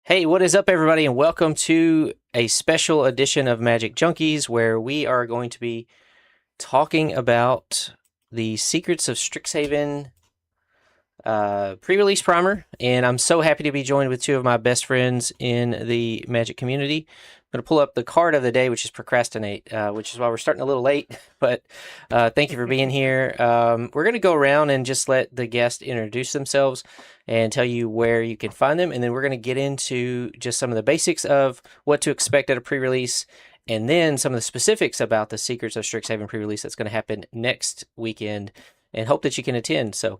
Hey, what is up, everybody, and welcome to a special edition of Magic Junkies where we are going to be talking about the Secrets of Strixhaven pre-release primer. And I'm so happy to be joined with two of my best friends in the Magic community. I'm going to pull up the card of the day, which is Procrastinate, which is why we're starting a little late. But thank you for being here. We're going to go around and just let the guests introduce themselves and tell you where you can find them. And then we're going to get into just some of the basics of what to expect at a pre-release, and then some of the specifics about the Secrets of Strixhaven pre-release that's going to happen next weekend, and hope that you can attend. So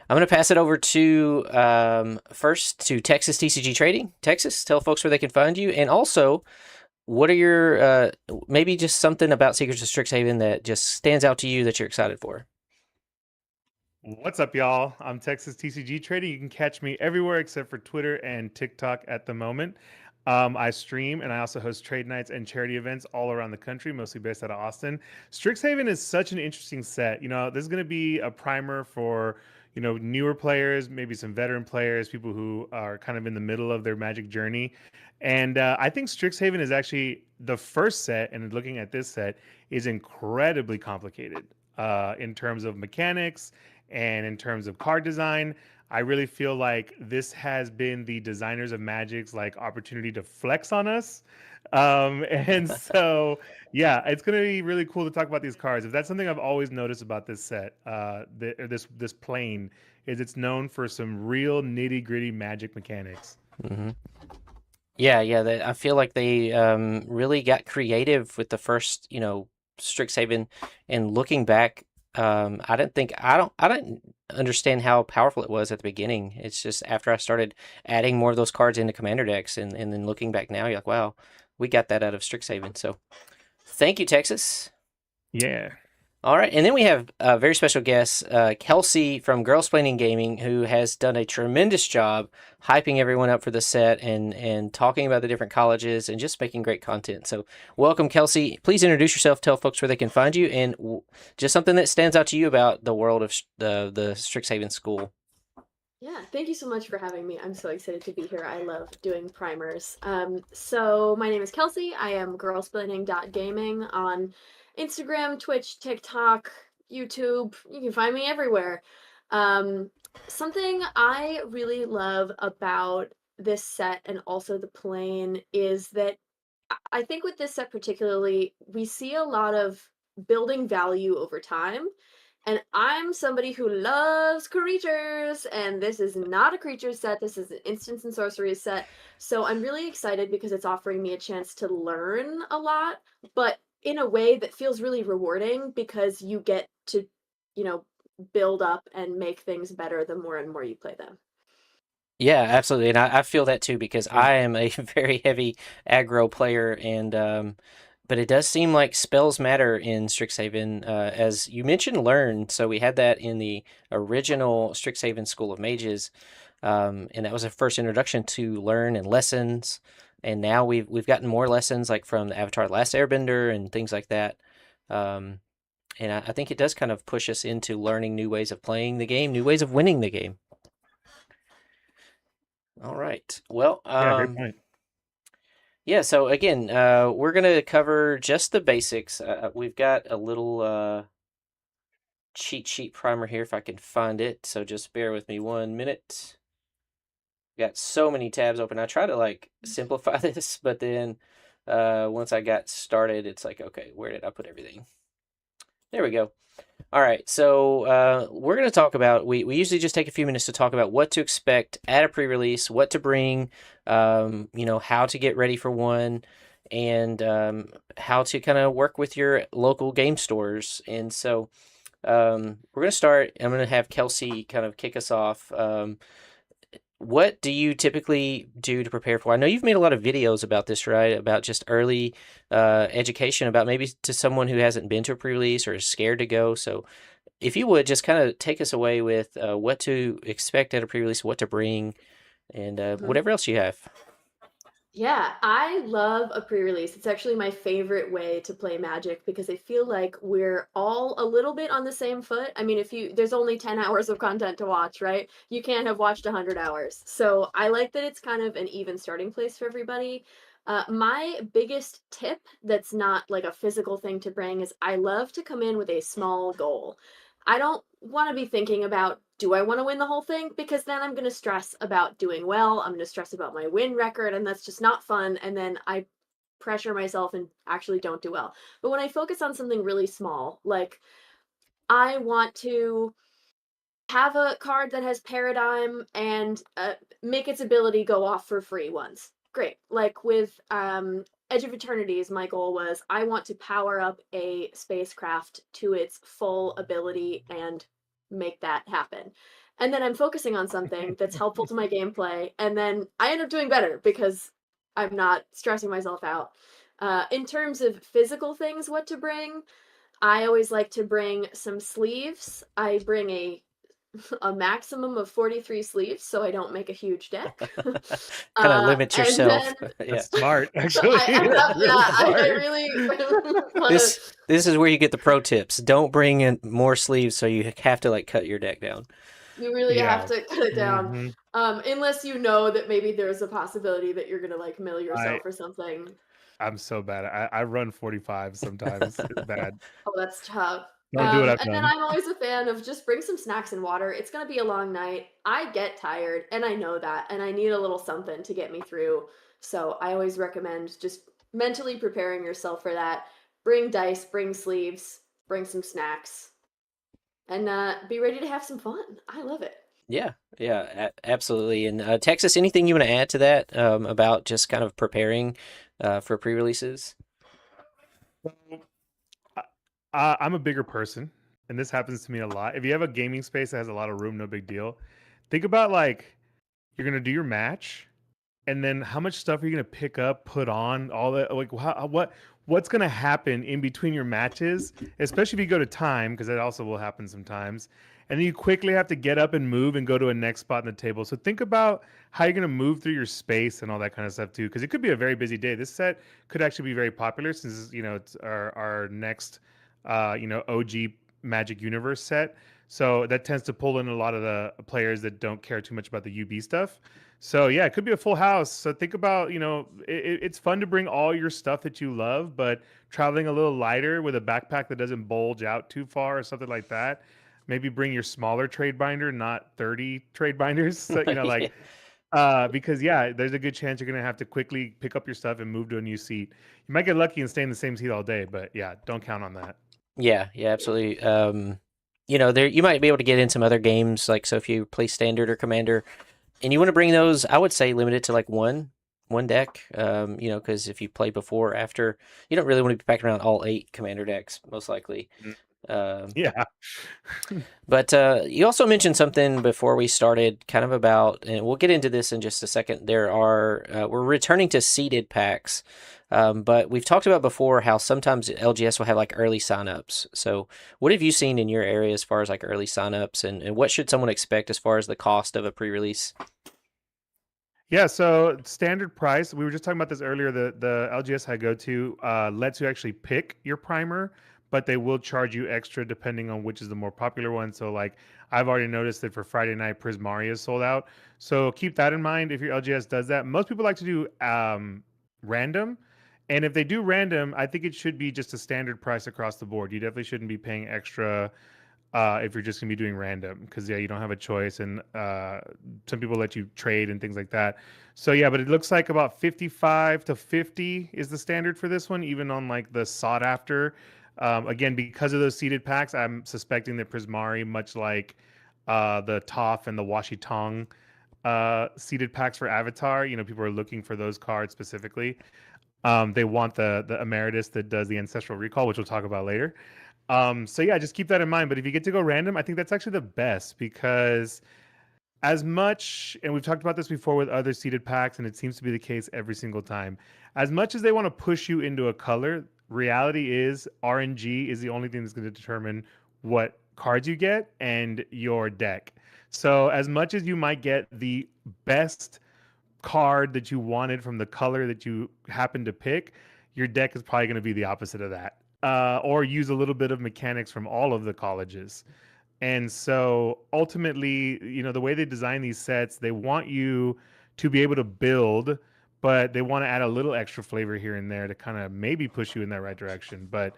I'm going to pass it over to first to Texas TCG Trading. Texas, tell folks where they can find you, and also what are your maybe just something about Secrets of Strixhaven that just stands out to you that you're excited for. What's up, y'all? I'm Texas TCG Trading. You can catch me everywhere except for Twitter and TikTok at the moment. I stream and I also host trade nights and charity events all around the country, mostly based out of Austin. Strixhaven is such an interesting set. This is going to be a primer for, newer players, maybe some veteran players, people who are kind of in the middle of their Magic journey. And I think Strixhaven is actually the first set, and looking at this set, is incredibly complicated in terms of mechanics and in terms of card design. I really feel like this has been the designers of Magic's opportunity to flex on us. And so, yeah, it's going to be really cool to talk about these cards. If that's something I've always noticed about this set, this plane, is it's known for some real nitty gritty Magic mechanics. Mm-hmm. Yeah. I feel like they really got creative with the first, Strixhaven, and looking back, I didn't understand how powerful it was at the beginning. It's just after I started adding more of those cards into commander decks, and then looking back now, you're like, wow, we got that out of Strixhaven. So thank you, Texas. Yeah. All right, and then we have a very special guest, Kelsey from Girls Planning Gaming, who has done a tremendous job hyping everyone up for the set and talking about the different colleges and just making great content. So, welcome, Kelsey. Please introduce yourself, tell folks where they can find you, and just something that stands out to you about the world of the Strixhaven School. Yeah, thank you so much for having me. I'm so excited to be here. I love doing primers. So my name is Kelsey. I am girlsplaining.gaming on Instagram, Twitch, TikTok, YouTube. You can find me everywhere. Um, Something I really love about this set and also the plane is that I think with this set particularly, we see a lot of building value over time. And I'm somebody who loves creatures, and this is not a creature set. This is an instants and sorceries set. So I'm really excited because it's offering me a chance to learn a lot, but in a way that feels really rewarding because you get to, you know, build up and make things better the more and more you play them. Yeah, absolutely, and I feel that too because I am a very heavy aggro player, and but it does seem like spells matter in Strixhaven, as you mentioned. Learn, so we had that in the original Strixhaven School of Mages, and that was a first introduction to learn and lessons. And now we've gotten more lessons like from the Avatar: The Last Airbender and things like that. Um, and I think it does kind of push us into learning new ways of playing the game, new ways of winning the game. All right. Well, Yeah, great point. yeah, so again, we're gonna cover just the basics. We've got a little cheat sheet primer here if I can find it, so just bear with me 1 minute. Got so many tabs open. I try to like simplify this, but then once I got started, it's like, okay, where did I put everything? There we go. All right, so we're going to talk about, we usually just take a few minutes to talk about what to expect at a pre-release, what to bring, how to get ready for one, and how to kind of work with your local game stores. And so we're going to start. I'm going to have Kelsey kind of kick us off. What do you typically do to prepare for? I know you've made a lot of videos about this, right? About just early education, about maybe to someone who hasn't been to a pre-release or is scared to go. So if you would just kind of take us away with what to expect at a pre-release, what to bring, and Mhm. whatever else you have. Yeah, I love a pre-release. It's actually my favorite way to play Magic because I feel like we're all a little bit on the same foot. I mean, there's only 10 hours of content to watch, right? You can't have watched 100 hours. So I like that it's kind of an even starting place for everybody. My biggest tip that's not like a physical thing to bring is I love to come in with a small goal. I don't want to be thinking about, do I want to win the whole thing? Because then I'm going to stress about doing well. I'm going to stress about my win record, and that's just not fun. And then I pressure myself and actually don't do well. But when I focus on something really small, like I want to have a card that has Paradigm and make its ability go off for free once. Great. Like with Edge of Eternities, my goal was I want to power up a spacecraft to its full ability and make that happen. And then I'm focusing on something that's helpful to my gameplay, and then I end up doing better because I'm not stressing myself out. In terms of physical things, what to bring, I always like to bring some sleeves. I bring a maximum of 43 sleeves so I don't make a huge deck. Kind of limit And yourself. then Yeah. That's smart, actually. I have, That's really I smart. really want to. This is where you get the pro tips. Don't bring in more sleeves, so you have to like cut your deck down. You really have Yeah. to cut it down, Mhm. unless you know that maybe there's a possibility that you're gonna like mill yourself or something. I'm so bad. I run 45 sometimes. It's bad. Oh, that's tough. Don't do what I've And then done. I'm always a fan of just bring some snacks and water. It's gonna be a long night. I get tired, and I know that, and I need a little something to get me through. So I always recommend just mentally preparing yourself for that. Bring dice, bring sleeves, bring some snacks, and be ready to have some fun. I love it. Yeah, absolutely. And Texas, anything you want to add to that about just kind of preparing for pre-releases? So, I'm a bigger person, and this happens to me a lot. If you have a gaming space that has a lot of room, no big deal. Think about like you're gonna do your match, and then how much stuff are you gonna pick up, put on, all that. Like what's gonna happen in between your matches, especially if you go to time, because that also will happen sometimes. And then you quickly have to get up and move and go to a next spot on the table. So think about how you're gonna move through your space and all that kind of stuff too, because it could be a very busy day. This set could actually be very popular since it's our next OG Magic Universe set. So that tends to pull in a lot of the players that don't care too much about the UB stuff. So yeah, it could be a full house. So think about, it's fun to bring all your stuff that you love, but traveling a little lighter with a backpack that doesn't bulge out too far or something like that. Maybe bring your smaller trade binder, not 30 trade binders. So, Yeah. because yeah, there's a good chance you're gonna have to quickly pick up your stuff and move to a new seat. You might get lucky and stay in the same seat all day, but yeah, don't count on that. Yeah, absolutely. There you might be able to get in some other games, like so if you play standard or commander, and you want to bring those, I would say limit it to like one deck. Because if you play before or after, you don't really want to be packing around all 8 commander decks, most likely. Yeah. But you also mentioned something before we started, kind of about, and we'll get into this in just a second. We're returning to seeded packs, but we've talked about before how sometimes LGS will have like early signups. So, what have you seen in your area as far as like early signups, and what should someone expect as far as the cost of a pre-release? Yeah, so standard price. We were just talking about this earlier. The LGS I go to lets you actually pick your primer, but they will charge you extra depending on which is the more popular one. So like I've already noticed that for Friday night, Prismari is sold out. So keep that in mind if your LGS does that. Most people like to do random, and if they do random, I think it should be just a standard price across the board. You definitely shouldn't be paying extra if you're just gonna be doing random, because yeah, you don't have a choice, and some people let you trade and things like that. So yeah, but it looks like about 55 to 50 is the standard for this one, even on like the sought after. Again, because of those seeded packs, I'm suspecting that Prismari, much like the Toph and the Washi Tong seeded packs for Avatar, people are looking for those cards specifically. They want the Emeritus that does the Ancestral Recall, which we'll talk about later. So yeah, just keep that in mind. But if you get to go random, I think that's actually the best, because as much, and we've talked about this before with other seeded packs, and it seems to be the case every single time, as much as they want to push you into a color, reality is RNG is the only thing that's going to determine what cards you get and your deck. So as much as you might get the best card that you wanted from the color that you happened to pick, your deck is probably going to be the opposite of that. Or use a little bit of mechanics from all of the colleges. And so ultimately, the way they design these sets, they want you to be able to build, but they want to add a little extra flavor here and there to kind of maybe push you in that right direction. But,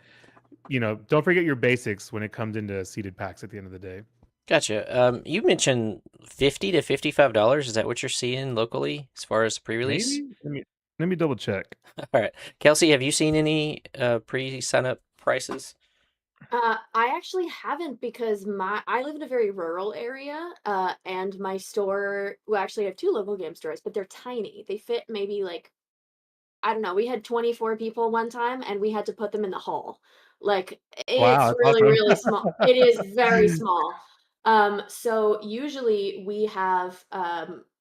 don't forget your basics when it comes into seeded packs at the end of the day. Gotcha. You mentioned $50 to $55. Is that what you're seeing locally as far as pre-release? Maybe let me double check. All right. Kelsey, have you seen any pre-sign up prices? I actually haven't because I live in a very rural area, and my store, well, actually, I have two local game stores, but they're tiny. They fit maybe like, I don't know, we had 24 people one time and we had to put them in the hall. Like, Wow, it's that's really, awesome. really small. It is very small. So usually we have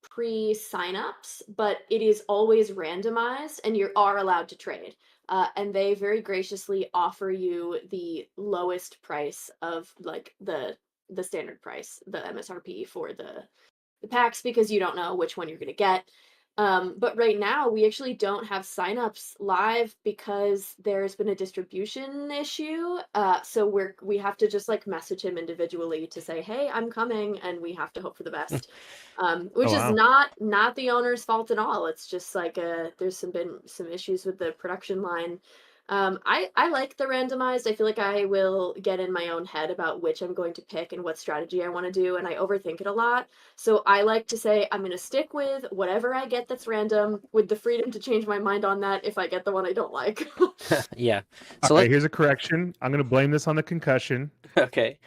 pre-signups, but it is always randomized and you are allowed to trade. And they very graciously offer you the lowest price of like the standard price, the MSRP for the packs, because you don't know which one you're going to get. But right now we actually don't have signups live because there's been a distribution issue. So we have to just like message him individually to say, "Hey, I'm coming," and we have to hope for the best. Which Oh, is wow. not the owner's fault at all. It's just like there's been some issues with the production line. I like the randomized. I feel like I will get in my own head about which I'm going to pick and what strategy I want to do, and I overthink it a lot. So I like to say I'm going to stick with whatever I get that's random, with the freedom to change my mind on that if I get the one I don't like. Yeah. So Okay, here's a correction. I'm going to blame this on the concussion. okay.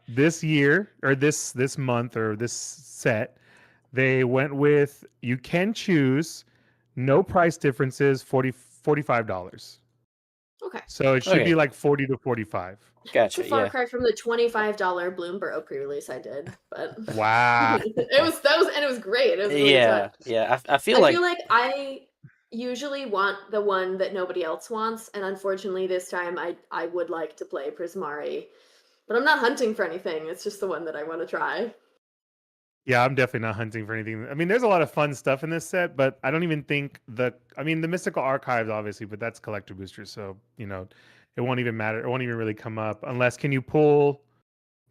This year or this month or this set, they went with you can choose no price differences, $45. Okay. So it should Okay. be like 40 to 45. It's a Gotcha. far Yeah. cry from the $25 Bloomborough pre-release I did, but Wow. it was great. It was a really good time. Yeah. Yeah. I feel I feel like like I usually want the one that nobody else wants, and unfortunately this time I would like to play Prismari, but I'm not hunting for anything. It's just the one that I want to try. Yeah, I'm definitely not hunting for anything. I mean, there's a lot of fun stuff in this set, but I don't even think the Mystical Archives, obviously, but that's collector boosters. So, it won't even matter. It won't even really come up unless, can you pull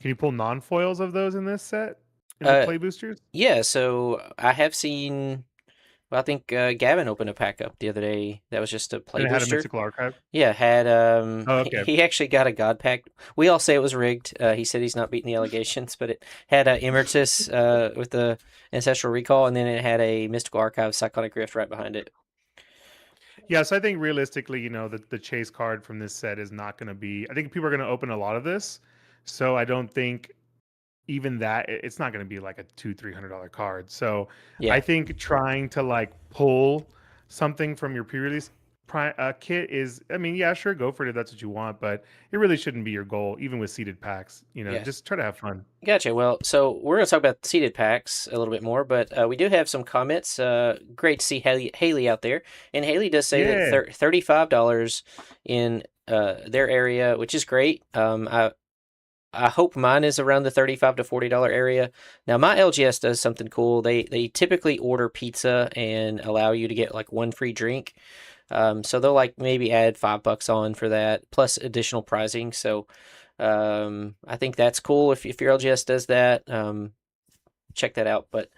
non-foils of those in this set? In the uh play boosters? yeah, so I have seen well, I think Gavin opened a pack up the other day that was just a play And it had a booster. Mystical Archive? Yeah, had Oh, he okay. he actually got a god pack. We all say it was rigged. He said he's not beating the allegations, but it had Emeritus with the Ancestral Recall, and then it had a Mystical Archive Cyclonic Rift right behind it. Yeah, so I think realistically, the chase card from this set is not going to be. I think people are going to open a lot of this, so I don't think even that it's not going to be like a $200-300 card. So I Yeah, think trying to like pull something from your pre-release kit is, I mean, yeah, sure, go for it if that's what you want, but it really shouldn't be your goal, even with seeded packs. yeah. Just try to have fun. Gotcha. Well, so we're going to talk about seeded packs a little bit more, but we do have some comments. Great to see Haley out there. And Haley does say that Yeah. $35 in their area, which is great. I hope mine is around the $35 to $40 area. Now, my LGS does something cool. They typically order pizza and allow you to get like one free drink. So they'll like maybe add $5 on for that, plus additional pricing. So I think that's cool if your LGS does that. Check that out. But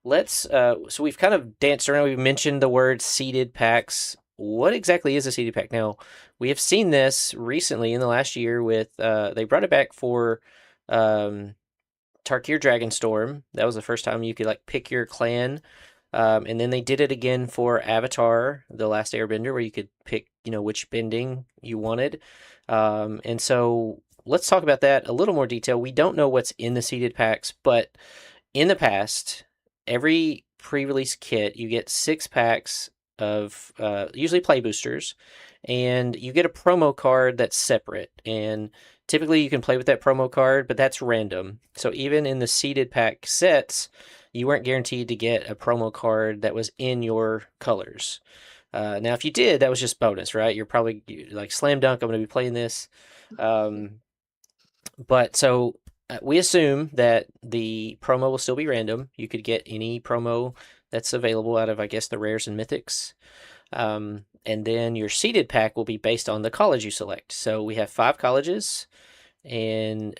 let's so we've kind of danced around. We mentioned the word seeded packs. What exactly is a seeded pack? Now, we have seen this recently in the last year with they brought it back for um Tarkir Dragonstorm. That was the first time you could like pick your clan. And then they did it again for Avatar, The Last Airbender, where you could pick, which bending you wanted. And so let's talk about that a little more detail. We don't know what's in the seeded packs, but in the past, every pre-release kit, you get 6 packs of usually play boosters, and you get a promo card that's separate. And typically you can play with that promo card, but that's random. So even in the seeded pack sets, you weren't guaranteed to get a promo card that was in your colors. Now, if you did, that was just bonus, right? You're probably like slam dunk. I'm going to be playing this. But so we assume that the promo will still be random. You could get any promo that's available out of, I guess, the rares and mythics. And then your seeded pack will be based on the college you select. So we have 5 colleges, and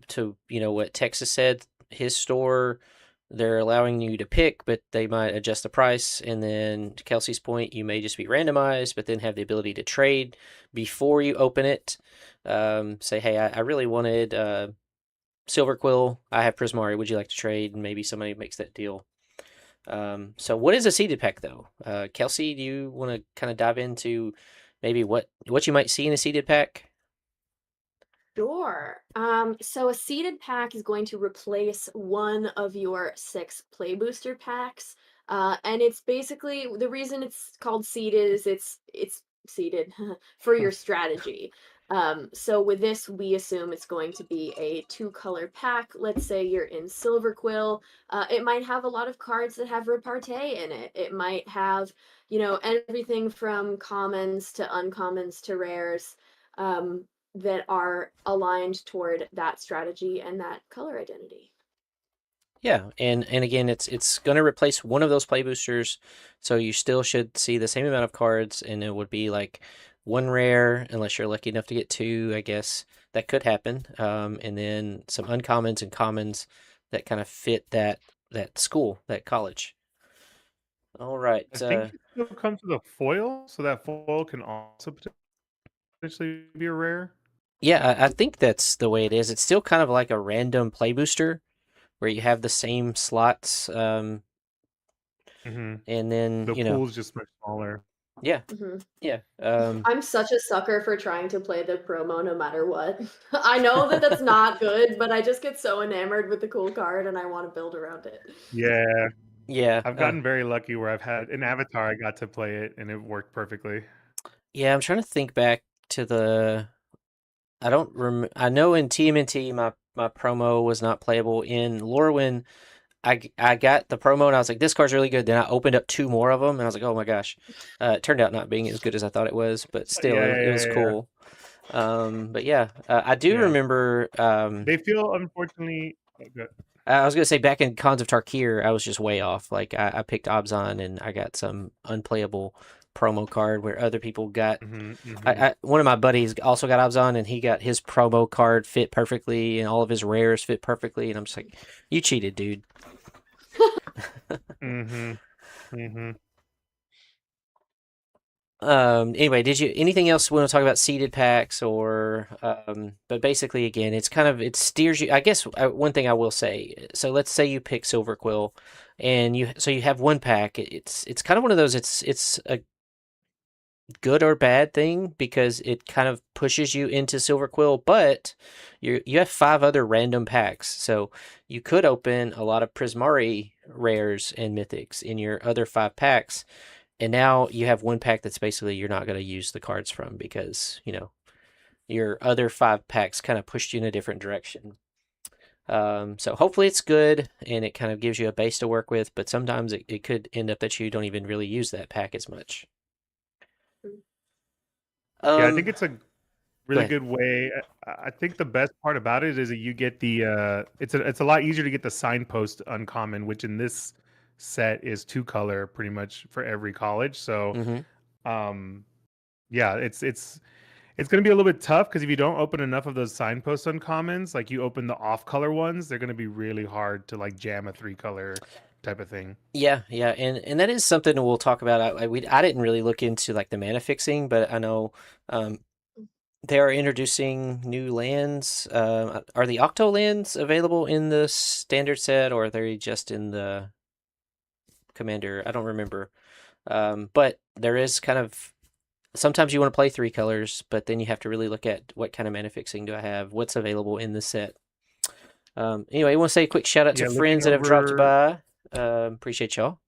to what Texas said, his store, they're allowing you to pick, but they might adjust the price. And then to Kelsey's point, you may just be randomized, but then have the ability to trade before you open it. Say, hey, I really wanted Silver Quill. I have Prismari. Would you like to trade? And maybe somebody makes that deal. So what is a seeded pack, though? Kelsey, do you want to kind of dive into maybe what you might see in a seeded pack? Sure. So a seeded pack is going to replace one of your 6 play booster packs. And it's basically the reason it's called seeded is it's seeded for your strategy. So with this, we assume it's going to be a 2-color pack. Let's say you're in Silver Quill. It might have a lot of cards that have repartee in it. It might have, everything from commons to uncommons to rares. That are aligned toward that strategy and that color identity. Yeah, and again, it's going to replace one of those play boosters, so you still should see the same amount of cards, and it would be like 1 rare, unless you're lucky enough to get 2, I guess. That could happen. And then some uncommons and commons that kind of fit that school, that college. All right. I think it still comes with a foil, so that foil can also potentially be a rare. Yeah, I think that's the way it is. It's still kind of like a random play booster where you have the same slots, and then The pool's just much smaller. yeah, yeah. I'm such a sucker for trying to play the promo no matter what. I know that that's not good, but I just get so enamored with the cool card and I want to build around it. Yeah. I've gotten very lucky where I've had an avatar, I got to play it, and it worked perfectly. Yeah, I'm trying to think back to the. I don't remember. I know in TMNT my promo was not playable. In Lorwyn, I got the promo and I was like, this card's really good. Then I opened up 2 more of them and I was like, oh my gosh. It turned out not being as good as I thought it was, but still, it was cool. But yeah, I do remember. They feel unfortunately good. I was gonna say back in Cons of Tarkir, I was just way off. Like I picked Obzon and I got some unplayable promo card where other people got. One of my buddies also got Obzon and he got his promo card fit perfectly and all of his rares fit perfectly, and I'm just like, you cheated, dude. Anyway, did you anything else want to talk about seeded packs or but basically again, it's kind of it steers you. I guess one thing I will say. So let's say you pick Silver Quill and you have 1 pack. It's kind of one of those it's a good or bad thing because it kind of pushes you into Silver Quill, but you have 5 other random packs. So you could open a lot of Prismari rares and mythics in your other 5 packs. And now you have 1 pack that's basically you're not going to use the cards from because, your other 5 packs kind of pushed you in a different direction. So hopefully it's good and it kind of gives you a base to work with, but sometimes it could end up that you don't even really use that pack as much. I think it's a really good way. I think the best part about it is that you get the it's a lot easier to get the signpost uncommon, which in this set is 2-color pretty much for every college. So it's going to be a little bit tough because if you don't open enough of those signpost uncommons, like you open the off-color ones, they're going to be really hard to like jam a 3-color type of thing. Yeah, and that is something we'll talk about. I didn't really look into like the mana fixing, but I know they are introducing new lands. Are the Octo lands available in the standard set, or are they just in the Commander? I don't remember. But there is kind of sometimes you want to play 3 colors, but then you have to really look at what kind of mana fixing do I have, what's available in the set. Anyway, I want to say a quick shout out to friends that have dropped by. Appreciate y'all.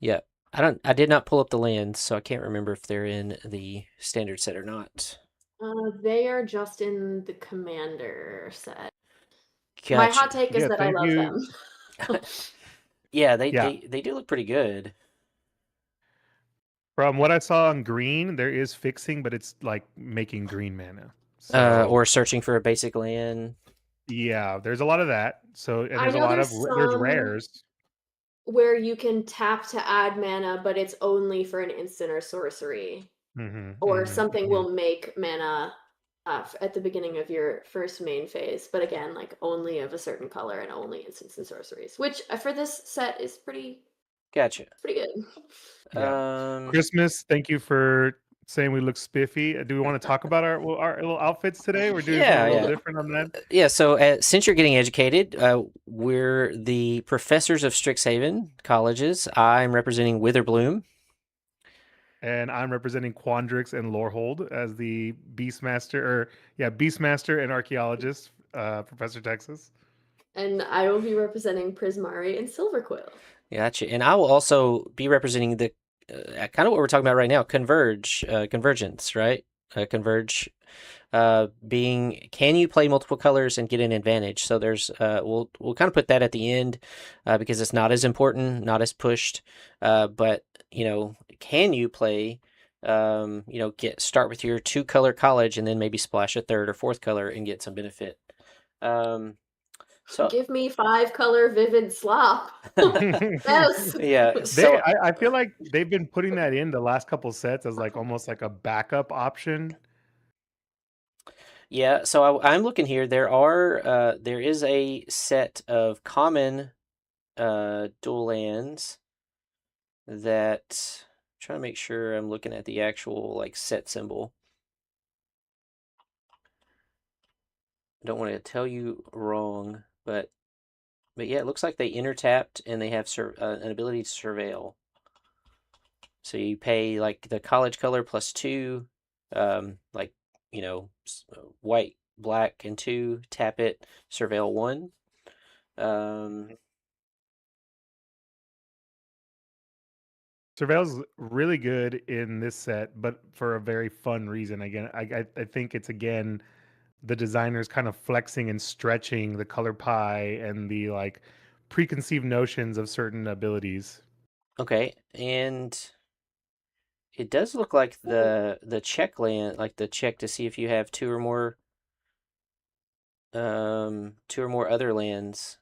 Yeah, I did not pull up the lands, so I can't remember if they're in the standard set or not. They are just in the Commander set. Gotcha. My hot take is that I love them. Yeah, they do look pretty good. From what I saw on green, there is fixing, but it's like making green mana. So, or searching for a basic land. Yeah, there's a lot of that. So and there's a lot of there's rares. where you can tap to add mana, but it's only for an instant or sorcery, or something will make mana at the beginning of your first main phase, but again, like only of a certain color and only instants and sorceries, which for this set is pretty Gotcha. good. Yeah. Christmas, thank you for saying we look spiffy. Do we want to talk about our little outfits today? We're doing something a little different on that. Yeah, so since you're getting educated, we're the professors of Strixhaven colleges. I'm representing Witherbloom. And I'm representing Quandrix and Lorehold as the Beastmaster and archaeologist, Professor Texas. And I will be representing Prismari and Silverquill. Gotcha. And I will also be representing the kind of what we're talking about right now, convergence, right? Converge being, can you play multiple colors and get an advantage? So there's we'll kind of put that at the end because it's not as important, not as pushed, but can you play start with your 2-color college and then maybe splash a 3rd or 4th color and get some benefit. So give me 5-color vivid slop. Yes. Yeah. So I feel like they've been putting that in the last couple sets as like almost like a backup option. Yeah, so I'm looking here. There is a set of common dual lands that I'm trying to make sure I'm looking at the actual like set symbol. I don't want to tell you wrong, but yeah, it looks like they intertapped and they have an ability to surveil. So you pay like the college color +2, like white, black, and 2, tap it, surveil 1. Surveil's really good in this set, but for a very fun reason. Again, I think it's the designers kind of flexing and stretching the color pie and the like preconceived notions of certain abilities. Okay, and it does look like the check land, like the check to see if you have 2 or more other lands.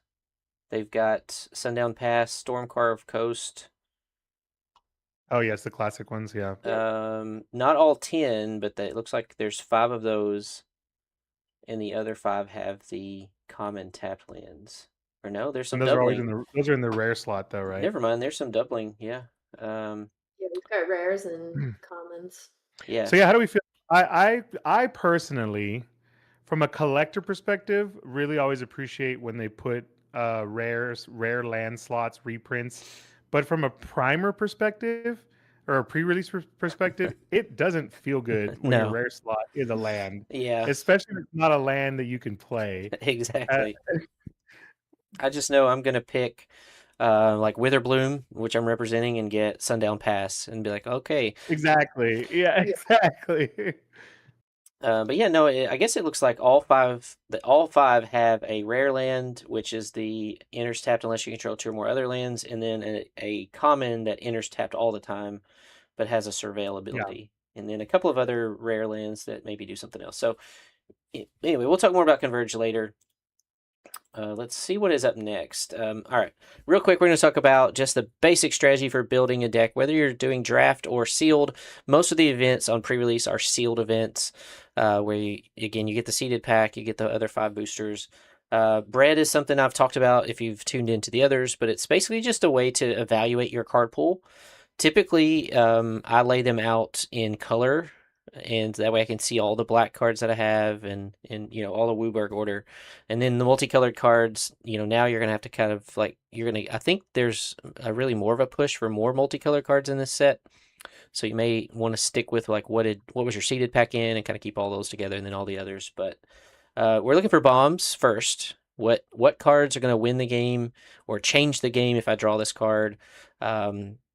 They've got Sundown Pass, Stormcarved Coast. Oh yes, the classic ones, yeah. Not all 10, but it looks like there's 5 of those, and the other 5 have the common tapped lands. Or no, there's some those doubling. Those are in the rare slot though, right? Never mind, there's some doubling. Yeah. Yeah, we've got rares and commons. Yeah. So yeah, how do we feel? I personally, from a collector perspective, really always appreciate when they put rare land slots reprints. But from a primer perspective or a pre-release perspective, it doesn't feel good when your rare slot is a land. Yeah. Especially if it's not a land that you can play. Exactly. I just know I'm gonna pick like Witherbloom, which I'm representing, and get Sundown Pass and be like, okay. Exactly. Yeah, exactly. But yeah, no, I guess it looks like all five have a rare land, which is the enters tapped unless you control 2 or more other lands, and then a common that enters tapped all the time, but has a surveil ability, and then a couple of other rare lands that maybe do something else. So anyway, we'll talk more about Converge later. Let's see what is up next. All right, real quick, we're going to talk about just the basic strategy for building a deck. Whether you're doing draft or sealed, most of the events on pre-release are sealed events, where you get the seeded pack, you get the other 5 boosters. Bread is something I've talked about if you've tuned into the others, but it's basically just a way to evaluate your card pool. Typically, I lay them out in color, and that way I can see all the black cards that I have and all the Wooburg order. And then the multicolored cards, now you're gonna have to kind of like I think there's a really more of a push for more multicolored cards in this set. So you may want to stick with like what was your seeded pack in and kind of keep all those together and then all the others. But we're looking for bombs first. What cards are gonna win the game or change the game if I draw this card?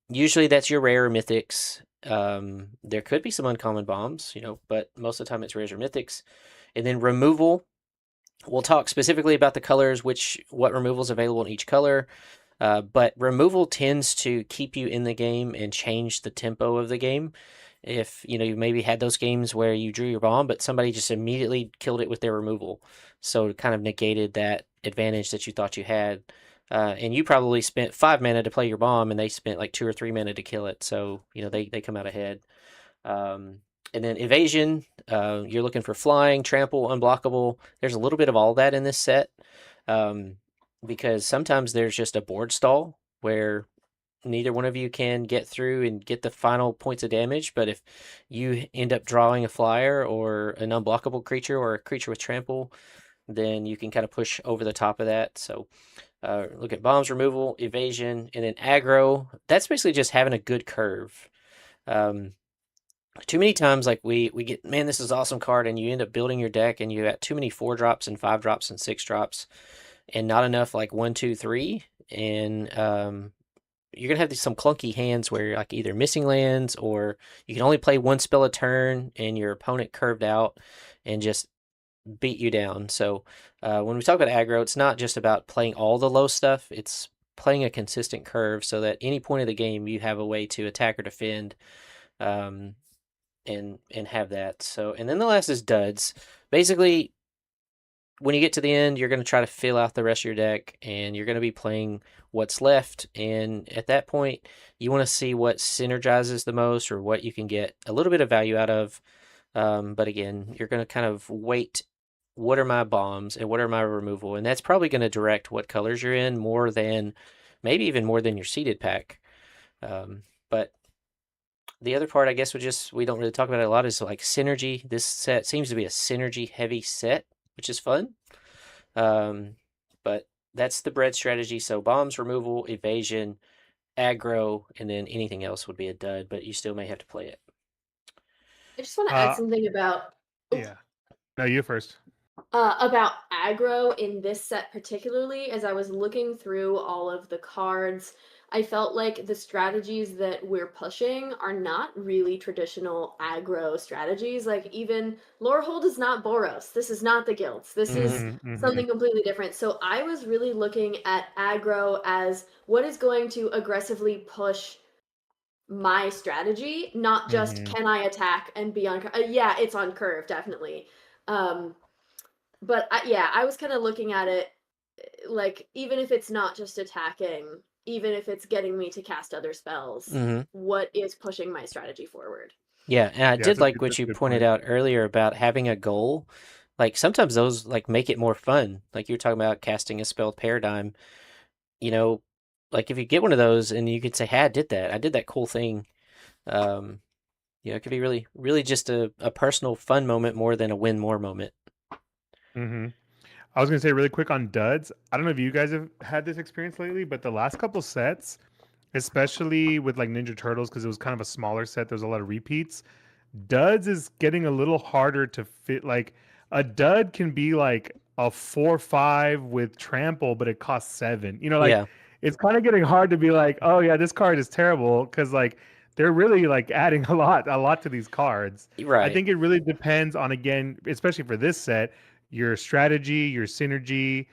Usually that's your rare mythics. There could be some uncommon bombs, but most of the time it's rares or mythics. And then removal. We'll talk specifically about the colors, what removal is available in each color. But removal tends to keep you in the game and change the tempo of the game. If you maybe had those games where you drew your bomb, but somebody just immediately killed it with their removal, so it kind of negated that advantage that you thought you had. and you probably spent 5 mana to play your bomb, and they spent like 2 or 3 mana to kill it. So they come out ahead. And then evasion, you're looking for flying, trample, unblockable. There's a little bit of all that in this set, um, because sometimes there's just a board stall where neither one of you can get through and get the final points of damage. But if you end up drawing a flyer or an unblockable creature or a creature with trample, then you can kind of push over the top of that. So look at bombs removal, evasion, and then aggro. That's basically just having a good curve. Too many times, like we get, man, this is an awesome card, and you end up building your deck, and you got too many 4 drops and 5 drops and 6 drops, and not enough like 1, 2, 3, and you're gonna have some clunky hands where you're like either missing lands or you can only play one spell a turn, and your opponent curved out and just beat you down. So when we talk about aggro, it's not just about playing all the low stuff; it's playing a consistent curve so that any point of the game you have a way to attack or defend. Um, and have that. So, and then the last is duds. Basically, when you get to the end, you're going to try to fill out the rest of your deck, and you're going to be playing what's left. And at that point, you want to see what synergizes the most, or what you can get a little bit of value out of. But again, you're going to kind of wait. What are my bombs and what are my removal? And that's probably going to direct what colors you're in more than, maybe even more than your seeded pack. But the other part, I guess, we don't really talk about it a lot, is like synergy. This set seems to be a synergy heavy set, which is fun. But that's the bread strategy. So bombs, removal, evasion, aggro, and then anything else would be a dud, but you still may have to play it. I just want to add something about. Yeah. No, you first. About aggro in this set particularly, as I was looking through all of the cards, I felt like the strategies that we're pushing are not really traditional aggro strategies. Like, even Lorehold is not Boros. This is not the guilds. This is something completely different. So I was really looking at aggro as what is going to aggressively push my strategy, not just can I attack and be on yeah, it's on curve, definitely. But I was kind of looking at it like, even if it's not just attacking, even if it's getting me to cast other spells, what is pushing my strategy forward? Yeah, and I did like what you good pointed point. out earlier about having a goal. Like sometimes those like make it more fun. Like you're talking about casting a spell with Paradigm. You know, like if you get one of those and you could say, "Hey, I did that. I did that cool thing." It could be really, really just a personal fun moment more than a win more moment. I was gonna say really quick on duds. I don't know if you guys have had this experience lately, but the last couple sets, especially with like Ninja Turtles, because it was kind of a smaller set, there's a lot of repeats. Duds is getting a little harder to fit. Like a dud can be like a 4/5 with trample, but it costs 7. Yeah, It's kind of getting hard to be like, oh yeah, this card is terrible, because like they're really like adding a lot to these cards. I right. think it really depends on, again, especially for this set, your strategy, your synergy,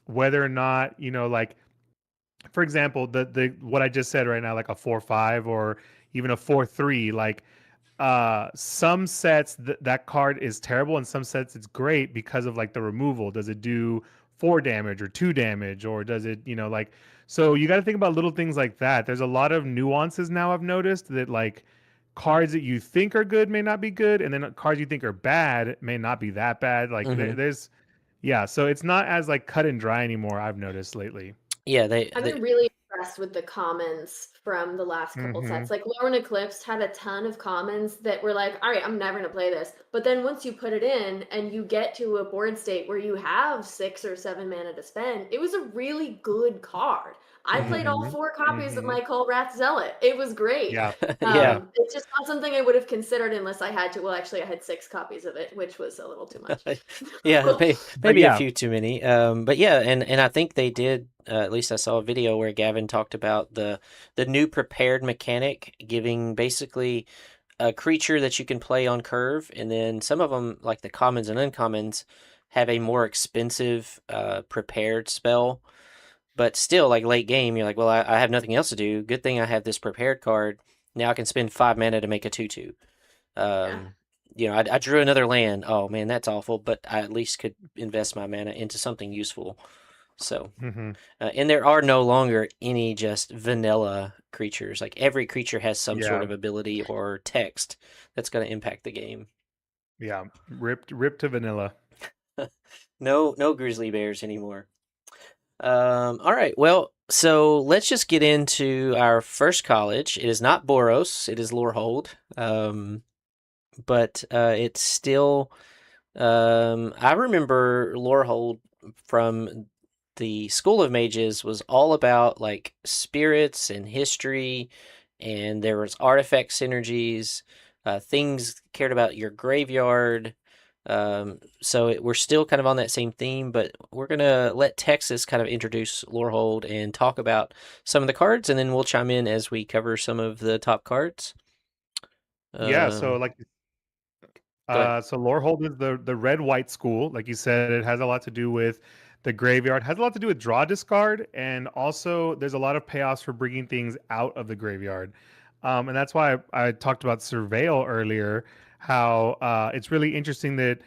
whether or not, like, for example, the what I just said right now, like a 4/5 or even a 4/3, like some sets that card is terrible, and some sets it's great because of like the removal. Does it do 4 damage or 2 damage, or does it, like, so you got to think about little things like that. There's a lot of nuances now, I've noticed, that like cards that you think are good may not be good, and then cards you think are bad may not be that bad. Like there's yeah, so it's not as like cut and dry anymore, I've noticed lately. Yeah, I've been really impressed with the commons from the last couple sets. Like, Lorwyn Eclipse had a ton of commons that were like, all right, I'm never gonna play this. But then once you put it in and you get to a board state where you have 6 or 7 mana to spend, it was a really good card. I played all 4 copies of my Kolrath Zealot. It was great. Yeah. yeah. It's just not something I would have considered unless I had to. Well, actually, I had 6 copies of it, which was a little too much. Yeah, But maybe a yeah. few too many. But yeah, and I think they did. At least I saw a video where Gavin talked about the new prepared mechanic, giving basically a creature that you can play on curve, and then some of them, like the commons and uncommons, have a more expensive prepared spell. But still, like late game, you're like, well, I have nothing else to do. Good thing I have this prepared card. Now I can spend 5 mana to make a 2/2. I drew another land. Oh man, that's awful. But I at least could invest my mana into something useful. So, Mm-hmm. and there are no longer any just vanilla creatures. Like every creature has some sort Yeah, of ability or text that's going to impact the game. yeah. Ripped to vanilla. No grizzly bears anymore. All right. Well, so let's just get into our first college. It is not Boros. It is Lorehold. But it's still. I remember Lorehold from the School of Mages was all about like spirits and history, and there was artifact synergies, things cared about your graveyard. We're still kind of on that same theme, but we're gonna let Texas kind of introduce Lorehold and talk about some of the cards, and then we'll chime in as we cover some of the top cards. Yeah, so Um, like Go ahead. so Lorehold is the red white school. Like you said, it has a lot to do with the graveyard, has a lot to do with draw discard, and also there's a lot of payoffs for bringing things out of the graveyard. And that's why I talked about Surveil earlier, how it's really interesting that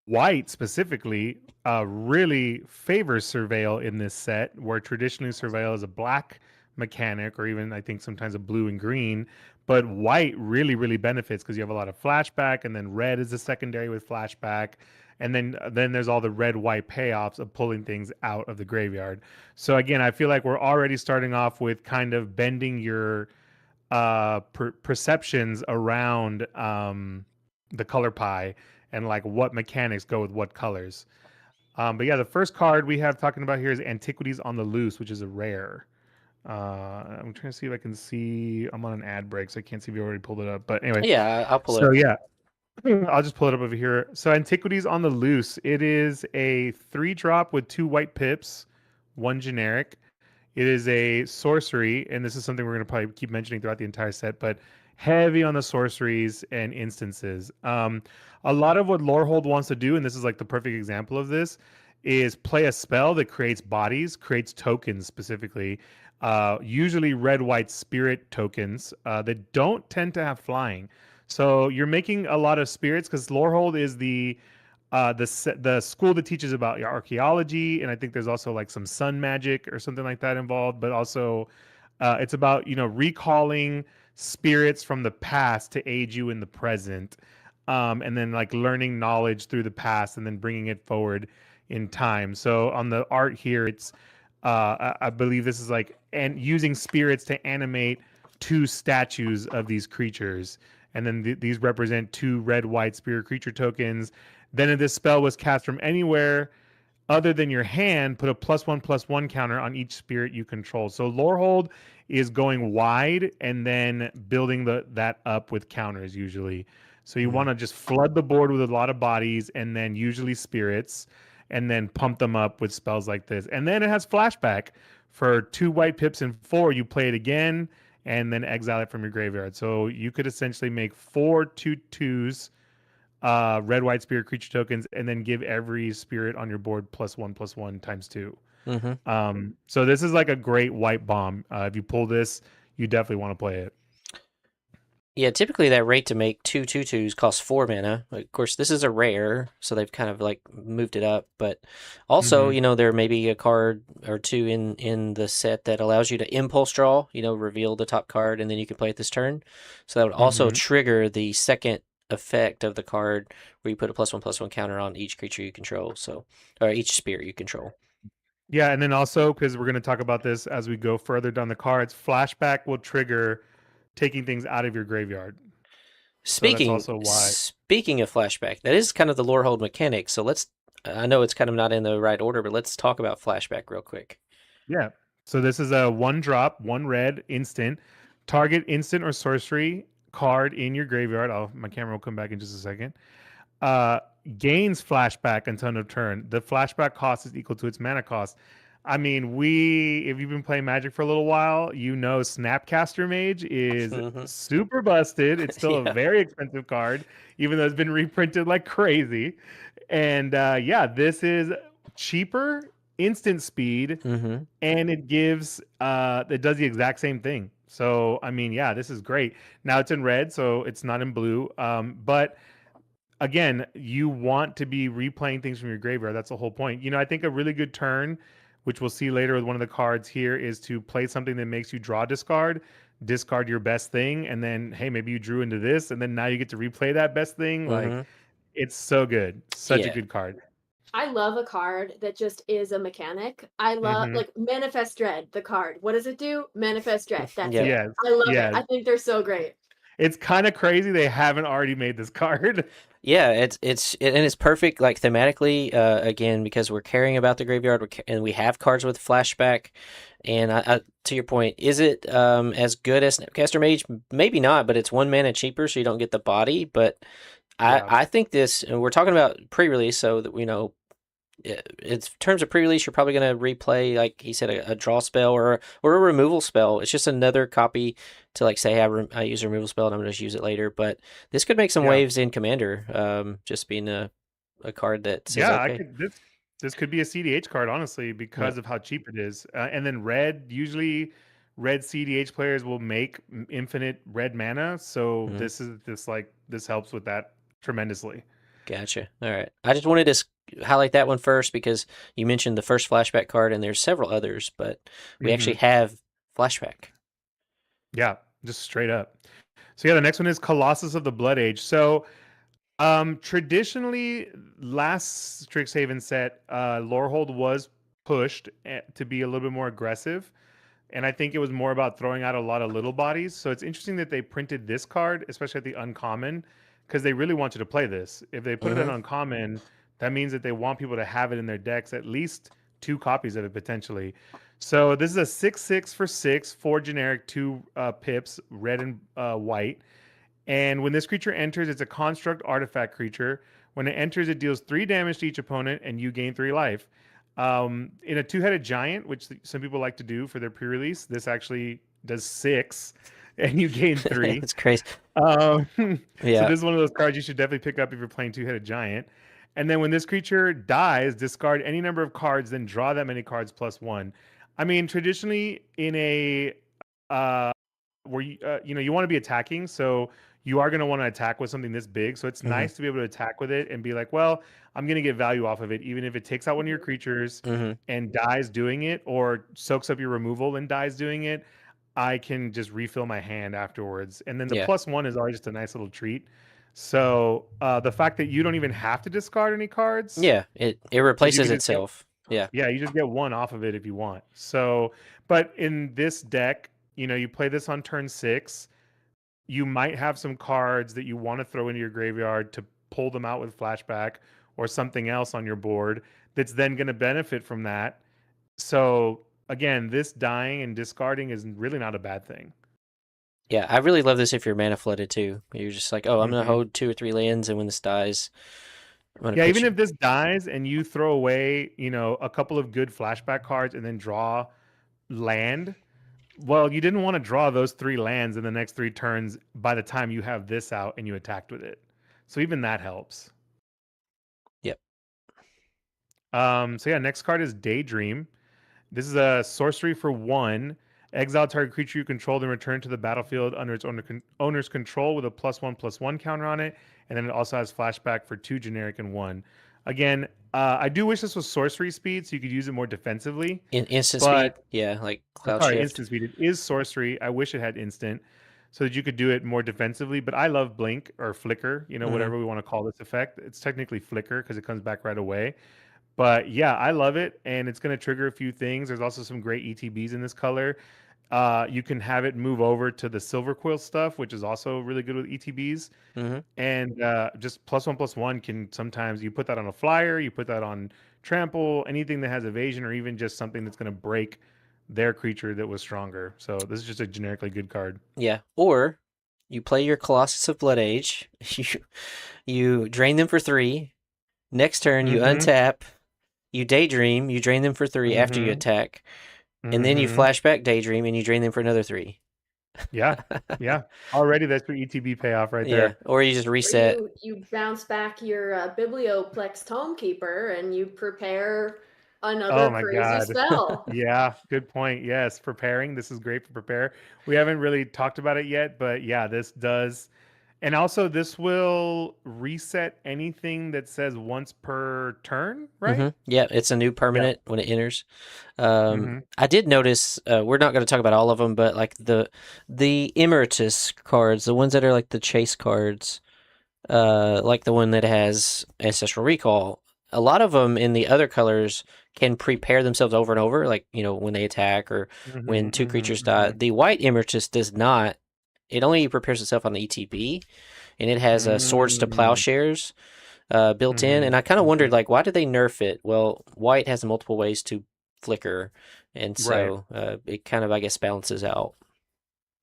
white specifically really favors Surveil in this set, where traditionally Surveil is a black mechanic, or even I think sometimes a blue and green. But white really benefits because you have a lot of flashback, and then red is the secondary with flashback, and then there's all the red white payoffs of pulling things out of the graveyard. So again, I feel like we're already starting off with kind of bending your perceptions around the color pie and like what mechanics go with what colors. But yeah, the first card we have talking about here is Antiquities on the Loose, which is a rare. I'm trying to see if I can see. I'm on an ad break, so I can't see if you already pulled it up. But anyway, Yeah, I'll pull it so up. yeah, I'll just pull it up over here. So Antiquities on the Loose. It is a 3-drop with 2 white pips, 1 generic. It is a sorcery, and this is something we're going to probably keep mentioning throughout the entire set, but heavy on the sorceries and instances. A lot of what Lorehold wants to do, and this is like the perfect example of this, is play a spell that creates bodies, creates tokens specifically, usually red white spirit tokens that don't tend to have flying. So you're making a lot of spirits because Lorehold is the school that teaches about archaeology, and I think there's also like some sun magic or something like that involved. But also, it's about recalling spirits from the past to aid you in the present, and then like learning knowledge through the past and then bringing it forward in time. So on the art here, it's I believe this is like and using spirits to animate 2 statues of these creatures, and then these represent 2 red white spirit creature tokens. Then if this spell was cast from anywhere other than your hand, put a +1/+1 counter on each spirit you control. So Lorehold is going wide and then building that up with counters usually. So you want to just flood the board with a lot of bodies and then usually spirits, and then pump them up with spells like this. And then it has flashback for 2 white pips and 4. You play it again and then exile it from your graveyard. So you could essentially make 4 2/2s, red white spirit creature tokens, and then give every spirit on your board +1/+1 times 2. Mm-hmm. So this is like a great white bomb. If you pull this, you definitely want to play it. Yeah, typically that rate to make 2/2/2s costs 4 mana. Of course, this is a rare, so they've kind of like moved it up. But also, Mm-hmm. there may be a card or two in the set that allows you to impulse draw. Reveal the top card, and then you can play it this turn. So that would also Mm-hmm. trigger the second effect of the card, where you put a +1/+1 counter on each creature you control. Or each spirit you control. Yeah, and then also because we're going to talk about this as we go further down the cards, flashback will trigger taking things out of your graveyard. So that's Speaking also why. speaking of flashback, that is kind of the Lorehold mechanic. So I know it's kind of not in the right order, but let's talk about flashback real quick. Yeah. So this is a 1-drop, 1 red instant. Target instant or sorcery card in your graveyard. My camera will come back in just a second. Uh, Gains flashback until end of turn. The flashback cost is equal to its mana cost. I mean, if you've been playing Magic for a little while, Snapcaster Mage is Hmm. super busted. It's still a Yeah. very expensive card, even though it's been reprinted like crazy. And yeah, this is cheaper, instant speed, Hmm. and it does the exact same thing. So I mean, yeah, this is great. Now it's in red, so it's not in blue. But again, you want to be replaying things from your graveyard. That's the whole point. I think a really good turn, which we'll see later with one of the cards here, is to play something that makes you draw discard your best thing, and then, hey, maybe you drew into this, and then now you get to replay that best thing. Like, it's so good. Such a good card. I love a card that just is a mechanic. I love like Manifest Dread, the card. What does it do? Manifest Dread. That's it. Yes. I love it. I think they're so great. It's kind of crazy they haven't already made this card. Yeah, it's perfect, like thematically. Again, because we're caring about the graveyard, and we have cards with flashback. And I to your point, is it as good as Snapcaster Mage? Maybe not, but it's 1 mana cheaper, so you don't get the body. But I think this, and we're talking about pre-release, so that we know. In terms of pre-release, you're probably going to replay, like he said, a draw spell or a removal spell. It's just another copy to, like, say, I use a removal spell and I'm going to just use it later. But this could make some waves in Commander, just being a card that says, okay. This could be a CDH card, honestly, because of how cheap it is. And then usually red CDH players will make infinite red mana. So this helps with that tremendously. Gotcha. All right. I just wanted to highlight that one first because you mentioned the first flashback card, and there's several others, but we actually have flashback. Yeah, just straight up. So the next one is Colossus of the Blood Age. So traditionally, last Strixhaven set, Lorehold was pushed to be a little bit more aggressive. And I think it was more about throwing out a lot of little bodies. So it's interesting that they printed this card, especially at the uncommon, because they really want you to play this. If they put it in uncommon, that means that they want people to have it in their decks, at least 2 copies of it potentially. So this is a 6/6 for 6, 4 generic, 2 pips, red and white. And when this creature enters, it's a construct artifact creature. When it enters, it deals 3 damage to each opponent, and you gain 3 life. In a 2-headed giant, which some people like to do for their pre-release, this actually does 6, and you gain 3. It's crazy. So this is one of those cards you should definitely pick up if you're playing 2-headed giant. And then when this creature dies, discard any number of cards, then draw that many cards +1. I mean, traditionally in a where you want to be attacking, so you are going to want to attack with something this big. So it's nice to be able to attack with it and be like, well, I'm going to get value off of it, even if it takes out one of your creatures and dies doing it, or soaks up your removal and dies doing it. I can just refill my hand afterwards. And then the +1 is always just a nice little treat. So the fact that you don't even have to discard any cards. Yeah, it replaces itself. Yeah, you just get 1 off of it if you want. So, but in this deck, you play this on turn 6. You might have some cards that you want to throw into your graveyard to pull them out with flashback or something else on your board that's then going to benefit from that. So again, this dying and discarding is really not a bad thing. Yeah, I really love this if you're mana flooded too. You're just like, oh, I'm going to hold 2 or 3 lands, and when this dies, even if this dies and you throw away, a couple of good flashback cards and then draw land, well, you didn't want to draw those 3 lands in the next 3 turns by the time you have this out and you attacked with it. So even that helps. Yep. Next card is Daydream. This is a sorcery for 1. Exile target creature you control, then return to the battlefield under its owner's control with a +1/+1 counter on it. And then it also has flashback for 2 generic and 1. Again, I do wish this was sorcery speed, so you could use it more defensively. Instant speed? Yeah, like Cloud Shift. Instant speed. It is sorcery. I wish it had instant so that you could do it more defensively. But I love Blink or Flicker, whatever we want to call this effect. It's technically Flicker because it comes back right away. But yeah, I love it, and it's going to trigger a few things. There's also some great ETBs in this color. You can have it move over to the Silver Quill stuff, which is also really good with ETBs. And just +1/+1 can sometimes, you put that on a flyer, you put that on trample, anything that has evasion, or even just something that's going to break their creature that was stronger. So this is just a generically good card. Yeah, or you play your Colossus of Blood Age, you drain them for 3. Next turn, you untap, you Daydream, you drain them for 3 after you attack. And then you flashback Daydream and you drain them for another 3. Yeah. Already that's your ETB payoff right there. Or you just reset. You bounce back your Biblioplex Tomekeeper and you prepare another crazy spell. Yeah, good point. Yes, preparing. This is great for prepare. We haven't really talked about it yet, but yeah, this does. And also, this will reset anything that says once per turn, right? Yeah, it's a new Yeah. permanent when it enters. Mm-hmm. I did notice we're not going to talk about all of them, but like the emeritus cards, the ones that are like the chase cards, like the one that has ancestral recall. A lot of them in the other colors can prepare themselves over and over, like when they attack or when Mm-hmm. two Mm-hmm. creatures die. Mm-hmm. The white emeritus does not. It only prepares itself on the ETB, and it has swords to Mm-hmm. plowshares built in. Mm-hmm. And I kind of Mm-hmm. wondered, like, why did they nerf it? Well, white has multiple ways to flicker, and Right. so it kind of, I guess, balances out.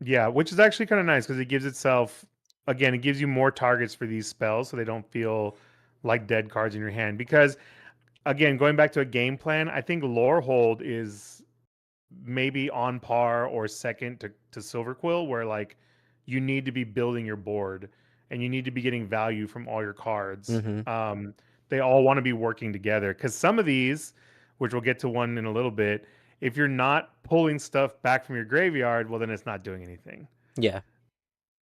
Yeah, which is actually kind of nice because it gives itself, again, it gives you more targets for these spells so they don't feel like dead cards in your hand. Because, again, going back to a game plan, I think Lore Hold is maybe on par or second to Silver Quill, where like you need to be building your board and you need to be getting value from all your cards. Hmm. They all want to be working together because some of these, which we'll get to one in a little bit, if you're not pulling stuff back from your graveyard, well, then it's not doing anything. Yeah.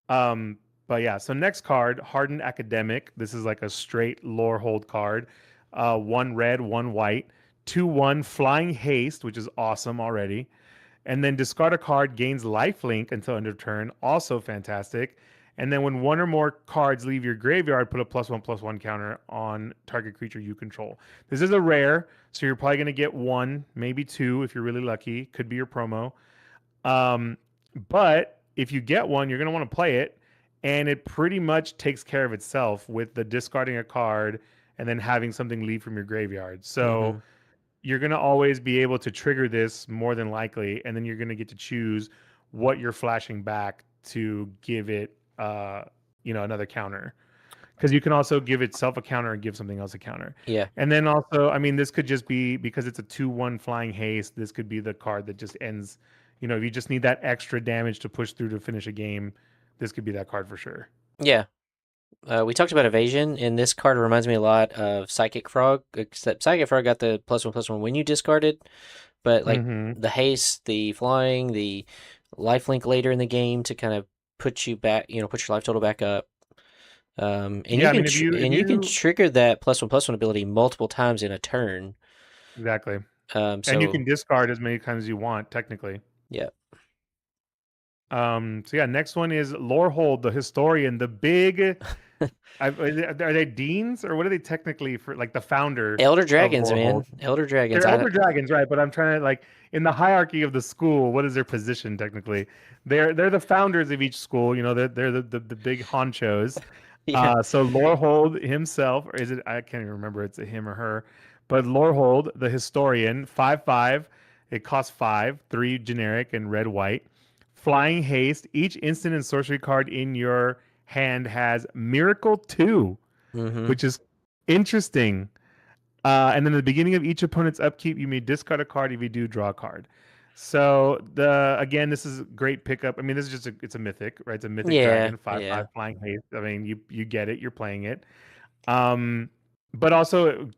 Um, but yeah, so next card, Hardened Academic. This is like a straight lore hold card. One red, one white. 2/1 Flying Haste, which is awesome already. And then discard a card, gains lifelink until end of turn. Also fantastic. And then when one or more cards leave your graveyard, put a +1/+1 counter on target creature you control. This is a rare, so you're probably going to get one, maybe two if you're really lucky. Could be your promo. Um, but if you get one, you're going to want to play it. And it pretty much takes care of itself with the discarding a card and then having something leave from your graveyard. So Hmm. you're going to always be able to trigger this more than likely. And then you're going to get to choose what you're flashing back to give it, another counter. Because you can also give itself a counter and give something else a counter. Yeah. And then also, I mean, this could just be because it's a 2/1 flying haste. This could be the card that just ends. If you just need that extra damage to push through to finish a game, this could be that card for sure. Yeah. We talked about evasion, and this card reminds me a lot of Psychic Frog, except Psychic Frog got the +1/+1 when you discarded, but like Mm-hmm. the haste, the flying, the lifelink later in the game to kind of put you back, put your life total back up. And Yeah, I mean, if you can you trigger that +1/+1 ability multiple times in a turn. exactly, and you can So discard as many times as you want, technically. yeah, So yeah, next one is Lorehold, the historian, the big. Are they deans or what are they technically for? Like the founder Elder of Dragons, Lorehold. man, Elder Dragons. They're elder dragons, right? But I'm trying to like in the hierarchy of the school. What is their position technically? They're the founders of each school. They're the big honchos. Yeah. So Lorehold himself, or is it? I can't even remember. It's a him or her. But Lorehold, the historian, 5/5. It costs 5, 3 generic and red white. Flying haste. Each instant and sorcery card in your hand has Miracle 2, Hmm. which is interesting. And then at the beginning of each opponent's upkeep, you may discard a card. If you do, draw a card. So this is a great pickup. I mean, this is just it's a mythic, right? It's a mythic Yeah, dragon, 5/5 yeah. flying haste. I mean, you get it. You're playing it. Um, but also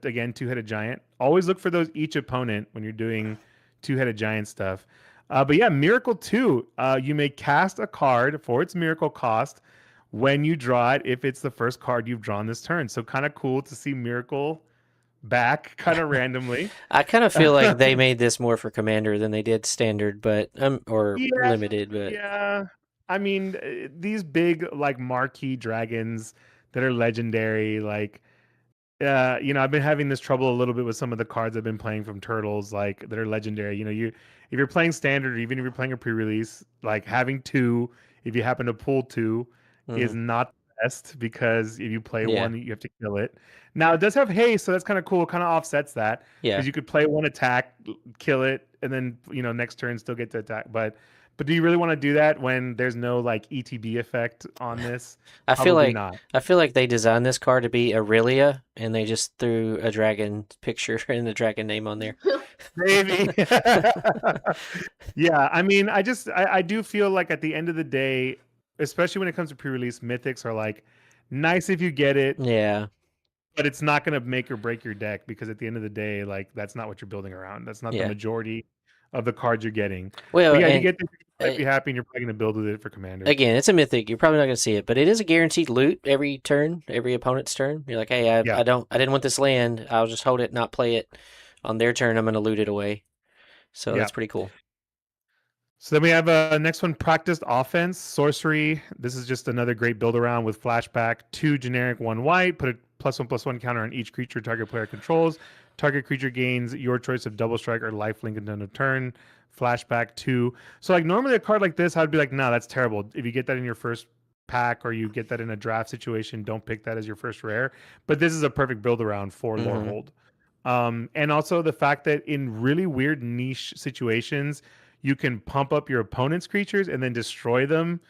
again, two-headed giant. Always look for those each opponent when you're doing two-headed giant stuff. But yeah, Miracle 2. You may cast a card for its miracle cost when you draw it if it's the first card you've drawn this turn. So kind of cool to see Miracle back kind of randomly. I kind of feel like they made this more for Commander than they did Standard, but or Yeah, Limited, but yeah. I mean, these big like marquee dragons that are legendary, like I've been having this trouble a little bit with some of the cards I've been playing from Turtles, like that are legendary. If you're playing standard, or even if you're playing a pre-release, like having two, if you happen to pull two, is mhm. not the best because if you play Yeah, one, you have to kill it. Now it does have haste, so that's kind of cool. Kind of offsets that yeah. because you could play one attack, kill it, and then next turn still get to attack. But do you really want to do that when there's no like ETB effect on this? I feel Probably like not. I feel like they designed this card to be Aurelia, and they just threw a dragon picture and the dragon name on there. Maybe. Yeah, I mean, I do feel like at the end of the day, especially when it comes to pre-release, mythics are like nice if you get it, Yeah. but it's not going to make or break your deck because at the end of the day, like that's not what you're building around. That's not the Yeah. majority of the cards you're getting. Well, But yeah, you and get this. might be happy, and you're probably going to build with it for Commander. Again, it's a mythic. You're probably not going to see it, but it is a guaranteed loot every turn, every opponent's turn. You're like, hey, I didn't want this land. I'll just hold it, not play it. On their turn, I'm going to loot it away. So that's pretty cool. So then we have next one, Practiced Offense, Sorcery. This is just another great build around with flashback. 2 generic, 1 white. Put a +1/+1 counter on each creature target player controls. Target creature gains your choice of double strike or lifelink until end of turn. Flashback 2. So like normally a card like this, I'd be like, no, that's terrible. If you get that in your first pack or you get that in a draft situation, don't pick that as your first rare. But this is a perfect build around for Lorehold. And also the fact that in really weird niche situations, you can pump up your opponent's creatures and then destroy them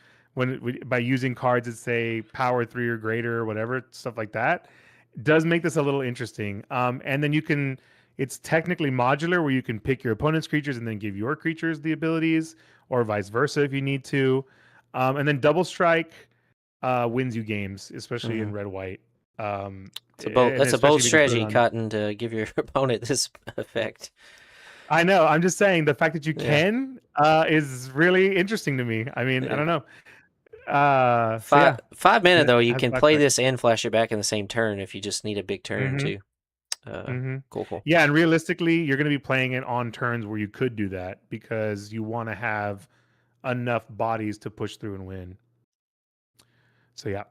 by using cards that say power 3 or greater or whatever, stuff like that. It does make this a little interesting. And then it's technically modular where you can pick your opponent's creatures and then give your creatures the abilities, or vice versa if you need to. And then double strike wins you games, especially in red-white. That's a bold strategy, Cotton, to give your opponent this effect. I know. I'm just saying the fact that you can is really interesting to me. I mean, I don't know. 5 mana though, you can play this and flash it back in the same turn if you just need a big turn too. Cool. Yeah, and realistically, you're going to be playing it on turns where you could do that because you want to have enough bodies to push through and win. So yeah.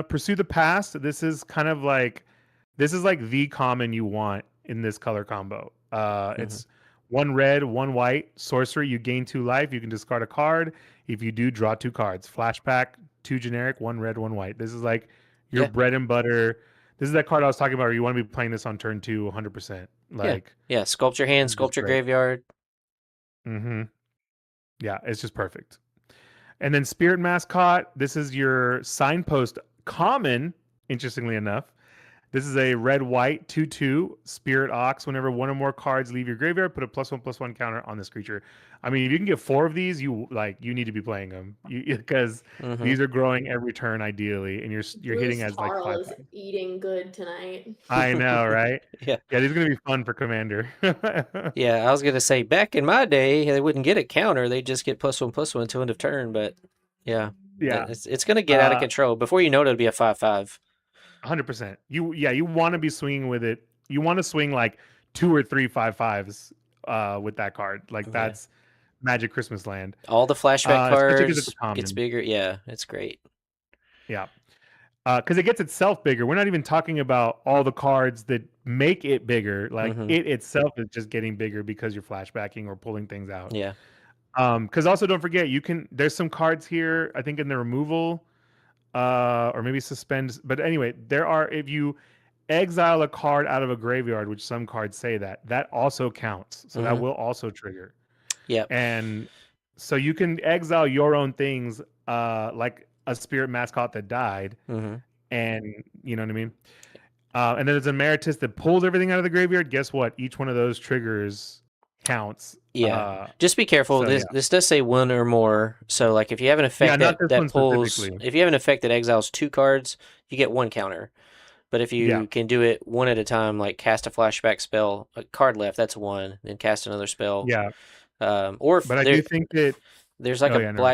Pursue the Past. This is like the common you want in this color combo. It's 1 red, 1 white, sorcery. You gain 2 life. You can discard a card. If you do, draw 2 cards. Flashback, 2 generic, 1 red, 1 white. This is like your bread and butter. This is that card I was talking about where you want to be playing this on turn 2 100%. Sculpt your hand, sculpt your graveyard. Yeah, it's just perfect. And then Spirit Mascot. This is your signpost common, interestingly enough. This is a red-white 2/2 Spirit Ox. Whenever 1 or more cards leave your graveyard, put a +1/+1 counter on this creature. I mean, if you can get 4 of these, you need to be playing them because these are growing every turn ideally, and you're hitting as like 5. Is eating good tonight. I know, right? Yeah, these are gonna be fun for Commander. Yeah, I was gonna say back in my day, they wouldn't get a counter; they just get +1/+1 till end of turn. But yeah, it's gonna get out of control. Before you know it, it'll be a 5/5. 100%. You want to be swinging with it. You want to swing like 2 or 3 5/5s with that card. Like that's Magic Christmas Land. All the flashback cards gets bigger. Yeah, it's great. Yeah. Because it gets itself bigger. We're not even talking about all the cards that make it bigger. Like it itself is just getting bigger because you're flashbacking or pulling things out. Yeah. Because also don't forget, there's some cards here, I think in the removal, or maybe suspend. But anyway, if you exile a card out of a graveyard, which some cards say that also counts. So that will also trigger. Yeah. And so you can exile your own things, like a Spirit Mascot that died, and you know what I mean. And then there's a Emeritus that pulls everything out of the graveyard. Guess what? Each one of those triggers counts. Yeah. Just be careful. This does say 1 or more. So like if you have an effect that pulls, if you have an effect that exiles 2 cards, you get 1 counter. But if you can do it 1 at a time, like cast a flashback spell, a card left, that's 1. Then cast another spell. Yeah. But I do think that there's like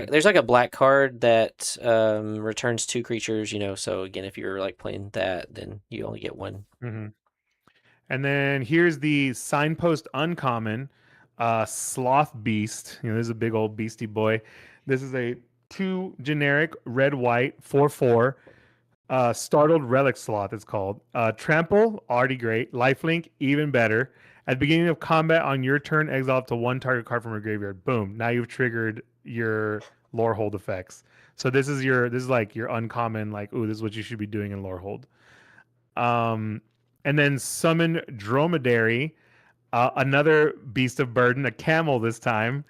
there's like a black card that returns 2 creatures. So again, if you're like playing that, then you only get 1. And then here's the signpost uncommon, Sloth Beast. This is a big old beastie boy. This is a 2 generic red-white 4/4 startled relic sloth. It's called trample, already great. Lifelink, even better. At the beginning of combat on your turn, exile up to 1 target card from your graveyard. Boom! Now you've triggered your Lorehold effects. So this is like your uncommon. Like, ooh, this is what you should be doing in Lorehold. And then summon Dromedary, another beast of burden, a camel this time.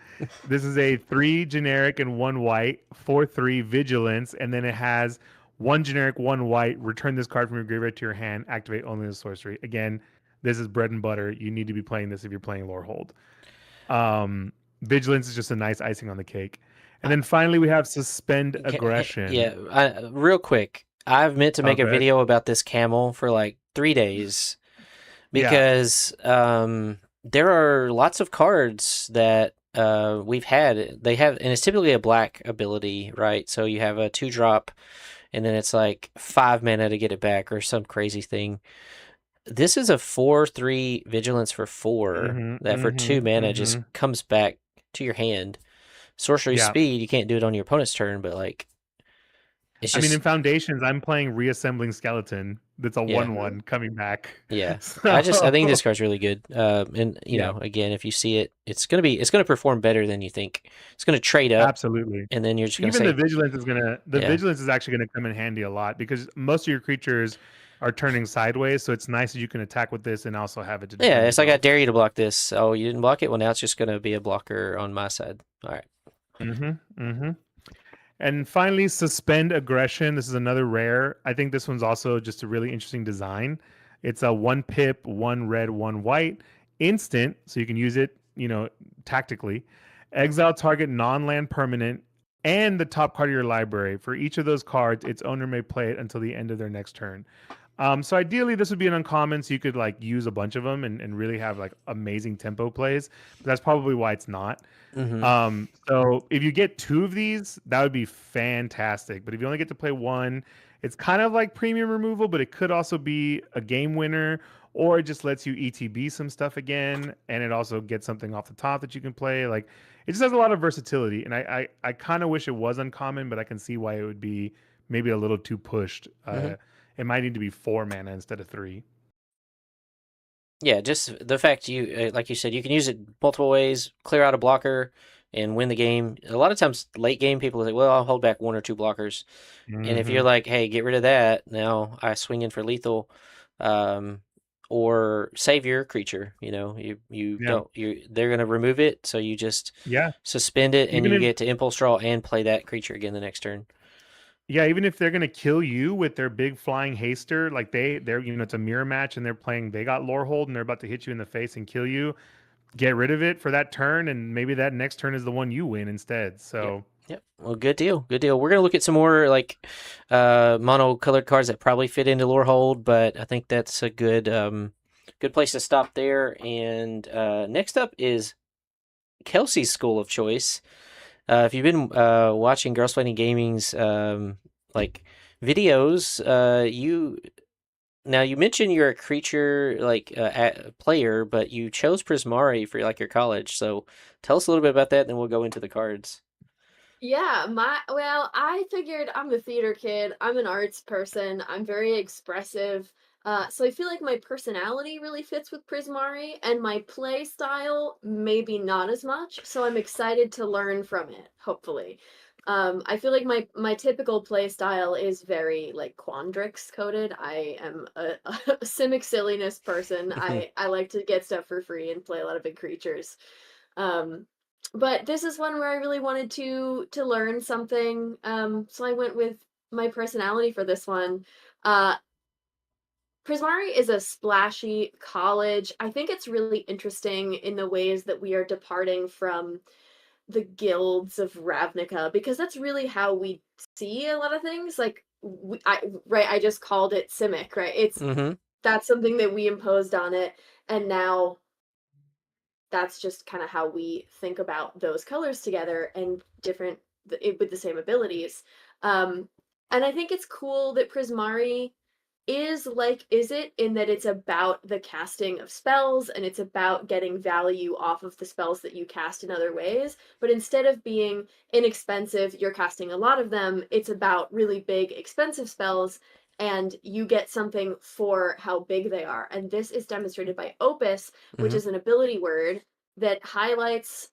This is a 3 generic and 1 white, 4/3 vigilance, and then it has 1 generic, 1 white. Return this card from your graveyard to your hand. Activate only the sorcery. Again, this is bread and butter. You need to be playing this if you're playing Lorehold. Vigilance is just a nice icing on the cake. And then finally, we have Suspend Aggression. Yeah, real quick. I've meant to make a video about this camel for like 3 days because there are lots of cards that they have, and it's typically a black ability, right? So you have a 2-drop, and then it's like 5 mana to get it back, or some crazy thing. This is a 4/3 vigilance for 4 that for 2 mana just comes back to your hand. Sorcery Yeah. speed, you can't do it on your opponent's turn, but like it's I mean, in just Foundations, I'm playing Reassembling Skeleton. That's a yeah. 1/1 coming back. Yeah. I So, think this card's really good. And you yeah, know, again, if you see it, it's gonna perform better than you think. It's gonna trade up, absolutely. and then you're just gonna Even the say, Vigilance yeah, is actually gonna come in handy a lot because most of your creatures are turning sideways, so it's nice that you can attack with this and also have it to yeah. defend It's like I yourself. dare you to block this. Oh, you didn't block it. Well, now it's just gonna be a blocker on my side. All right. And finally, Suspend Aggression. This is another rare. I think this one's also just a really interesting design. It's a 1 pip, 1 red, 1 white, instant, so you can use it, tactically. Exile target non-land permanent and the top card of your library. For each of those cards, its owner may play it until the end of their next turn. So ideally, this would be an uncommon, so you could like use a bunch of them and really have like amazing tempo plays. But that's probably why it's not. So if you get 2 of these, that would be fantastic. But if you only get to play 1, it's kind of like premium removal, but it could also be a game winner, or it just lets you ETB some stuff again, and it also gets something off the top that you can play. Like it just has a lot of versatility, and I kind of wish it was uncommon, but I can see why it would be maybe a little too pushed. It might need to be 4 mana instead of 3. Yeah, just the fact you, like you said, you can use it multiple ways, clear out a blocker, and win the game. A lot of times, late game, people say, well, I'll hold back 1 or 2 blockers. And if you're like, hey, get rid of that, now I swing in for lethal, or save your creature. You know, you Yeah. don't, they're going to remove it, so you just Yeah. suspend it, and Even you if get to impulse draw and play that creature again the next turn. even if they're gonna kill you with their big flying haster, like they're it's a mirror match and they got lore hold and they're about to hit you in the face and kill you, get rid of it for that turn and maybe that next turn is the one you win instead. Yep. So Yep. Well, good deal. Good deal. We're gonna look at some more like mono-colored cards that probably fit into lore hold, but I think that's a good place to stop there. And next up is Kelsey's school of choice. If you've been watching Girls Fighting Gaming's like videos, you mentioned you're a creature like player, but you chose Prismari for like your college. So tell us a little bit about that, and then we'll go into the cards. Yeah, I figured I'm a theater kid. I'm an arts person. I'm very expressive. So I feel like my personality really fits with Prismari, and my play style maybe not as much. So I'm excited to learn from it, hopefully. I feel like my typical play style is very like Quandrix coded. I am a Simic silliness person. I like to get stuff for free and play a lot of big creatures. Um, but this is one where I really wanted to learn something. So I went with my personality for this one. Uh, Prismari is a splashy college. I think it's really interesting in the ways that we are departing from the guilds of Ravnica because that's really how we see a lot of things. Like I just called it Simic, right? It's Mm-hmm. that's something that we imposed on it, and now that's just kind of how we think about those colors together and different with the same abilities. Um, and I think it's cool that Prismari is like is it in that it's about the casting of spells and it's about getting value off of the spells that you cast in other ways, but instead of being inexpensive, you're casting a lot of them, it's about really big expensive spells and you get something for how big they are. And this is demonstrated by Opus, which Mm-hmm. is an ability word that highlights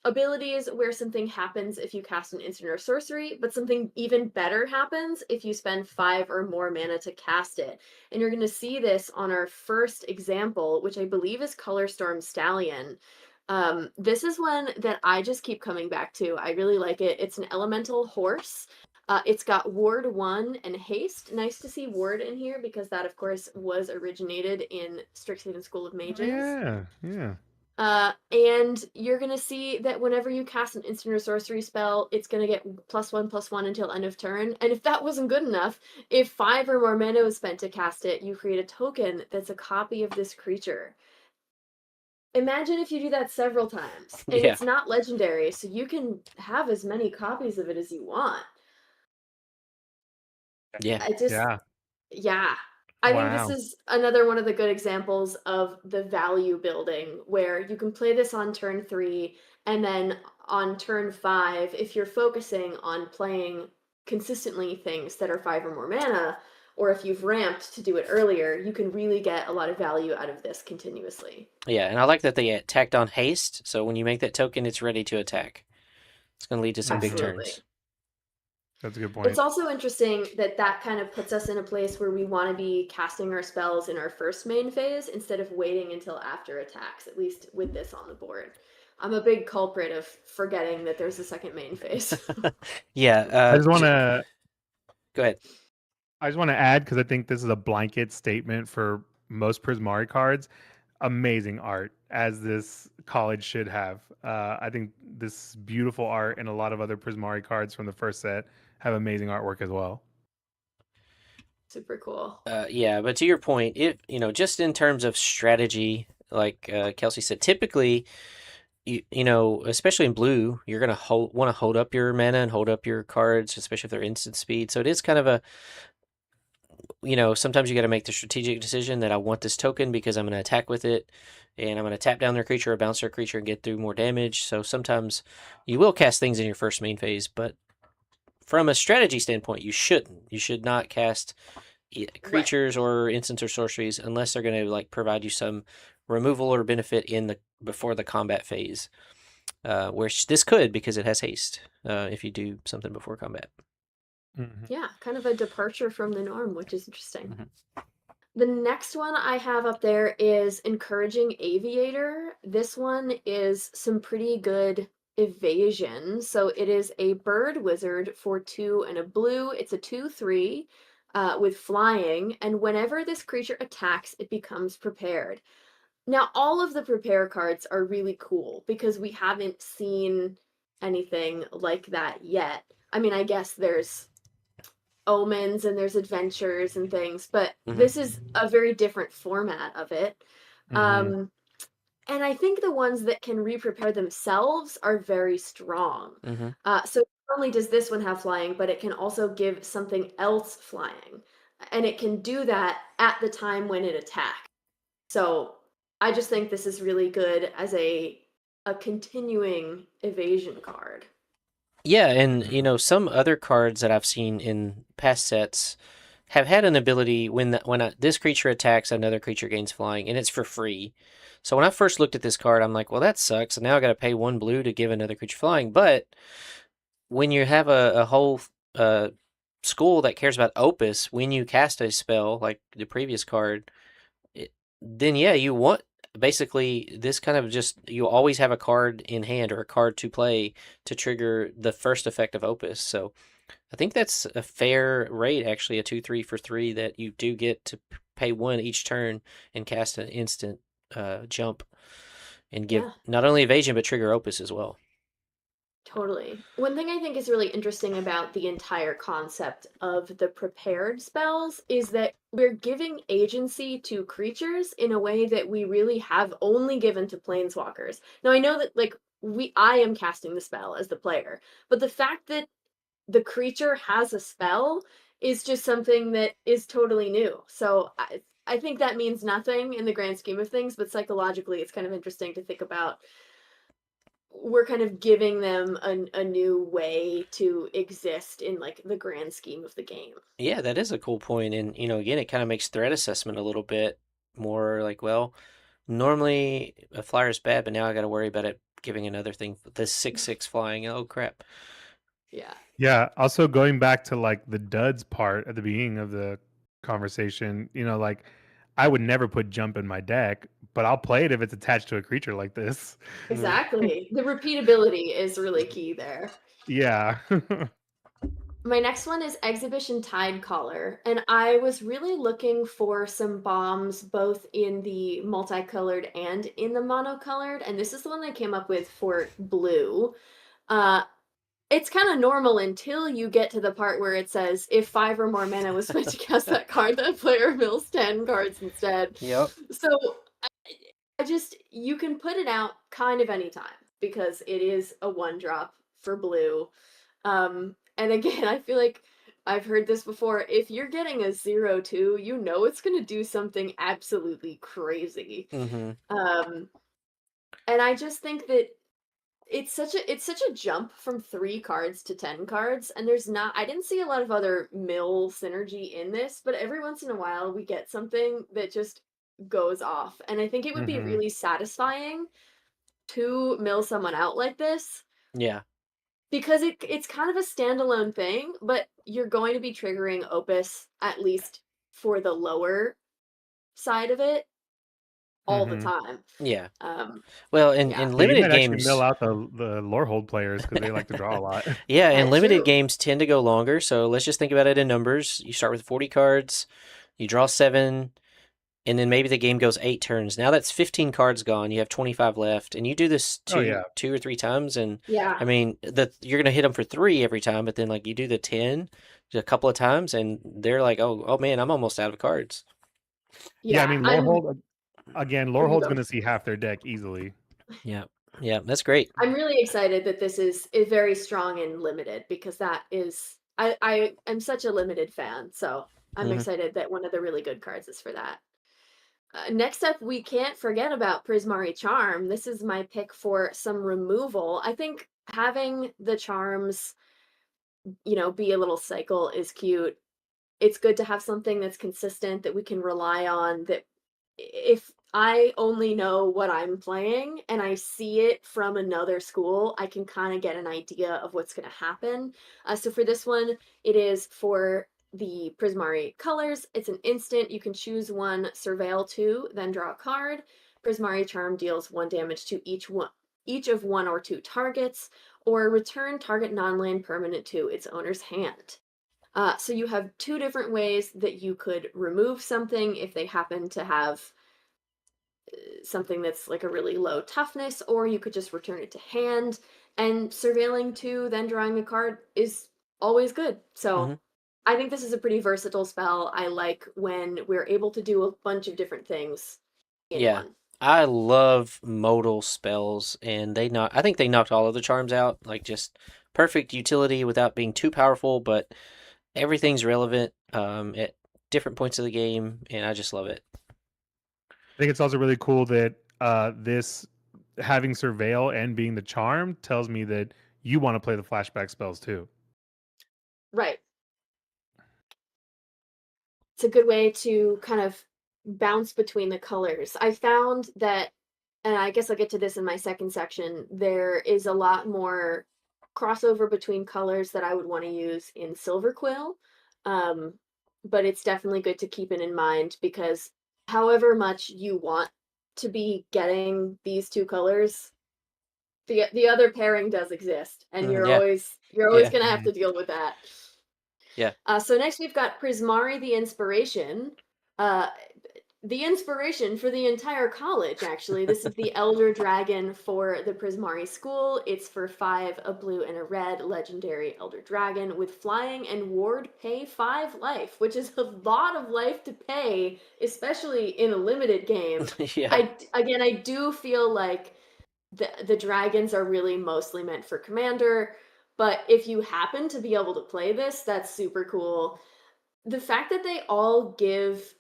abilities where something happens if you cast an instant or sorcery, but something even better happens if you spend 5 or more mana to cast it. And you're going to see this on our first example, which I believe is Colorstorm Stallion. This is one that I just keep coming back to. I really like it. It's an elemental horse. It's got Ward 1 and Haste. Nice to see Ward in here because that, of course, was originated in Strixhaven School of Mages. yeah, yeah. And you're gonna see that whenever you cast an instant or sorcery spell, it's gonna get +1/+1 until end of turn. And if that wasn't good enough, if 5 or more mana was spent to cast it, you create a token that's a copy of this creature. imagine if you do that several times, and Yeah. it's not legendary, so you can have as many copies of it as you want. Yeah. I just, Yeah. yeah. I think this Wow. is another one of the good examples of the value building where you can play this on turn 3, and then on turn 5, if you're focusing on playing consistently things that are 5 or more mana, or if you've ramped to do it earlier, you can really get a lot of value out of this continuously. Yeah, and I like that they tacked on haste, so when you make that token, it's ready to attack. It's going to lead to some big Absolutely. turns. That's a good It's point. also interesting that that kind of puts us in a place where we want to be casting our spells in our first main phase instead of waiting until after attacks, at least with this on the board. I'm a big culprit of forgetting that there's a second main phase. Yeah. I just want to Go ahead. add, because I think this is a blanket statement for most Prismari cards. Amazing art, as this college should have. I think this beautiful art and a lot of other Prismari cards from the first set have amazing artwork as well. Super cool. Yeah, but to your point, if just in terms of strategy, like Kelsey said, typically, especially in blue, you're gonna want to hold up your mana and hold up your cards, especially if they're instant speed. So it is kind of a, sometimes you got to make the strategic decision that I want this token because I'm going to attack with it, and I'm going to tap down their creature or bounce their creature and get through more damage. So sometimes you will cast things in your first main phase, but from a strategy standpoint, you shouldn't. You should not cast creatures or instants or sorceries unless they're going to like provide you some removal or benefit before the combat phase, which this could because it has haste if you do something before combat. Mm-hmm. Yeah, kind of a departure from the norm, which is interesting. Mm-hmm. The next one I have up there is Encouraging Aviator. This one is some pretty good evasion. So it is a bird wizard for 2 and a blue. It's a 2/3 with flying, and whenever this creature attacks, it becomes prepared. Now, all of the prepare cards are really cool because we haven't seen anything like that yet. I mean, I guess there's omens and there's adventures and things, but this is a very different format of it. Mm-hmm. And I think the ones that can re-prepare themselves are very strong. Mm-hmm. So not only does this one have flying, but it can also give something else flying. And it can do that at the time when it attacks. So I just think this is really good as a continuing evasion card. Yeah, and some other cards that I've seen in past sets have had an ability when this creature attacks, another creature gains flying, and it's for free. So when I first looked at this card, I'm like, well, that sucks. And now I got to pay 1 blue to give another creature flying. But when you have a whole school that cares about Opus, when you cast a spell like the previous card, then yeah, you want basically this kind of just you always have a card in hand or a card to play to trigger the first effect of Opus. So I think that's a fair rate, actually, a 2/3 for 3 that you do get to pay 1 each turn and cast an instant jump and give not only evasion but trigger Opus as well. Totally. One thing I think is really interesting about the entire concept of the prepared spells is that we're giving agency to creatures in a way that we really have only given to planeswalkers. Now I know that I am casting the spell as the player, but the fact that the creature has a spell is just something that is totally new. So I think that means nothing in the grand scheme of things, but psychologically it's kind of interesting to think about. We're kind of giving them a new way to exist in like the grand scheme of the game. Yeah, that is a cool point. And, again, it kind of makes threat assessment a little bit more like, well, normally a flyer is bad, but now I got to worry about it giving another thing, the 6/6 flying. Oh, crap. Yeah. Yeah. Also, going back to like the duds part at the beginning of the conversation, like I would never put jump in my deck, but I'll play it if it's attached to a creature like this. Exactly. The repeatability is really key there. Yeah. My next one is Exhibition Tidecaller, and I was really looking for some bombs both in the multicolored and in the monocolored, and this is the one I came up with for blue. It's kind of normal until you get to the part where it says if 5 or more mana was spent to cast that card, that player mills 10 cards instead. Yep. So you can put it out kind of anytime because it is a 1-drop for blue. And again, I feel like I've heard this before. If you're getting a 0/2, you know it's gonna do something absolutely crazy. Mm-hmm. And I just think that it's such a jump from 3 cards to 10 cards, and I didn't see a lot of other mill synergy in this, but every once in a while we get something that just goes off. And I think it would be Hmm. really satisfying to mill someone out like this Yeah. because it's kind of a standalone thing, but you're going to be triggering Opus at least for the lower side of it all the Hmm. time. Yeah. Um, Well, in yeah, So you limited might actually mill games, out the lorehold players because they like to draw a lot. yeah, and that's limited true. games tend to go longer. So let's just think about it in numbers. You start with 40 cards, you draw 7, and then maybe the game goes 8 turns. Now that's 15 cards gone. You have 25 left, and you do this Oh two yeah. two or three times, and Yeah. I mean you're gonna hit them for 3 every time, but then like you do the 10 a couple of times, and they're like, oh man, I'm almost out of cards. Yeah, I Yeah, mean I'm Lorehold again, oh, you Lorehold's go. gonna see half their deck easily. Yeah, yeah, that's great. I'm really excited that this is very strong and limited because that is I am such a limited fan, so I'm Hmm. excited that one of the really good cards is for that. Next up, we can't forget about Prismari Charm. This is my pick for some removal. I think having the charms, be a little cycle is cute. It's good to have something that's consistent that we can rely on, that if I only know what I'm playing and I see it from another school, I can kind of get an idea of what's going to happen. So for this one, it is for the Prismari colors. It's an instant. You can choose one, surveil 2, then draw a card. Prismari Charm deals 1 damage to each of 1 or 2 targets, or return target non-land permanent to its owner's hand. So you have 2 different ways that you could remove something if they happen to have something that's like a really low toughness, or you could just return it to hand. And surveilling 2, then drawing a card is always good. Hmm. So I think this is a pretty versatile spell. I like when we're able to do a bunch of different things in Yeah, one. I love modal spells, and I think they knocked all of the charms out, like just perfect utility without being too powerful, but everything's relevant at different points of the game, and I just love it. I think it's also really cool that this having surveil and being the charm tells me that you want to play the flashback spells too. Right. It's a good way to kind of bounce between the colors. I found that, and I guess I'll get to this in my second section, there is a lot more crossover between colors that I would want to use in Silver Quill. Um, but it's definitely good to keep it in mind because however much you want to be getting these 2 colors, the other pairing does exist, and Hmm. you're always Yeah, gonna have Mhm. to deal with that. yeah. So next we've got Prismari the Inspiration. Uh, the inspiration for the entire college, actually. This is the Elder Dragon for the Prismari School. It's for 5, a blue and a red, legendary Elder Dragon with flying and ward pay 5 life, which is a lot of life to pay, especially in a limited game. Yeah. I do feel like the dragons are really mostly meant for commander, but if you happen to be able to play this, that's super cool. The fact that they all give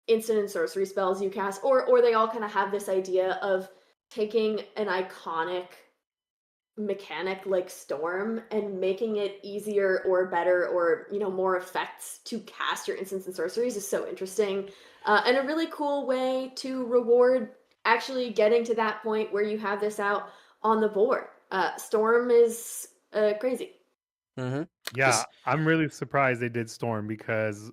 instant and sorcery spells you cast, or they all kind of have this idea of taking an iconic mechanic like storm and making it easier or better or more effects to cast your instants and sorceries is so interesting, and a really cool way to reward actually getting to that point where you have this out on the board. Storm is crazy. Hmm. Yeah, This I'm really surprised they did Storm because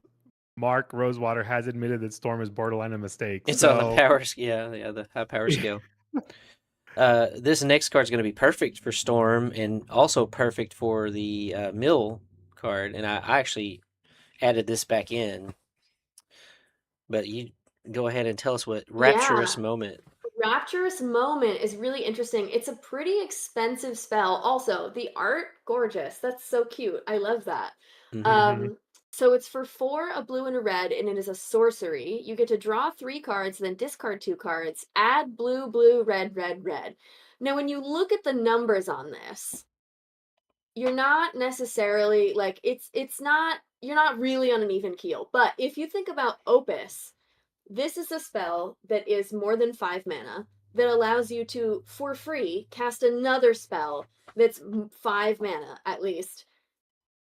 Mark Rosewater has admitted that Storm is borderline a mistake. it's on the So power, yeah, the high power scale. This next card's going to be perfect for Storm and also perfect for the Mill card. And I actually added this back in, but you go ahead and tell us what Rapturous Yeah. Moment. Rapturous Moment is really interesting. It's a pretty expensive spell. Also, the art, gorgeous. That's so cute. I love that. Hmm. mhm. So it's for 4, a blue and a red, and it is a sorcery. You get to draw 3 cards, then discard 2 cards, add blue, blue, red, red, red. Now, when you look at the numbers on this, you're not necessarily like it's not you're not really on an even keel. But if you think about Opus, this is a spell that is more than 5 mana that allows you to, for free, cast another spell that's 5 mana at least.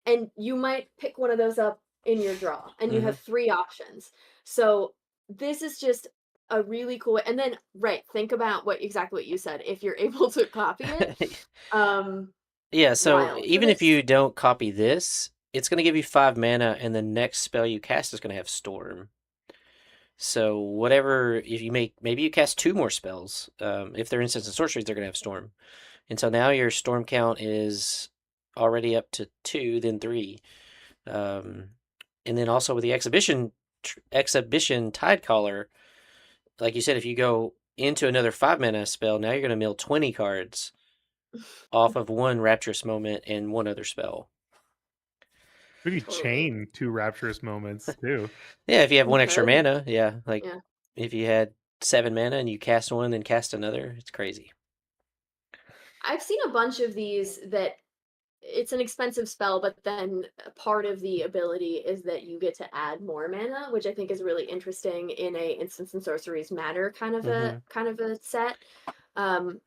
And you might pick one of those up in your draw, and you Mm-hmm. have 3 options. So this is just a really cool. And then, right, think about exactly what you said. If you're able to copy it, Yeah, so wild. So even if there's you don't copy this, it's going to give you 5 mana, and the next spell you cast is going to have Storm. So whatever, if you maybe you cast 2 more spells. If they're instants and sorceries, they're going to have Storm. And so now your Storm count is already up to 2, then 3. And then also with the exhibition Tidecaller, like you said, if you go into another 5 mana spell, now you're going to mill 20 cards off of 1 Rapturous Moment and 1 other spell. We could totally. chain 2 rapturous moments too. Yeah, if you have You 1 extra could. mana, yeah. Like Yeah. if you had 7 mana and you cast 1, then cast another, it's crazy. I've seen a bunch of these that it's an expensive spell, but then part of the ability is that you get to add more mana, which I think is really interesting in a instants and sorceries matter kind of a set.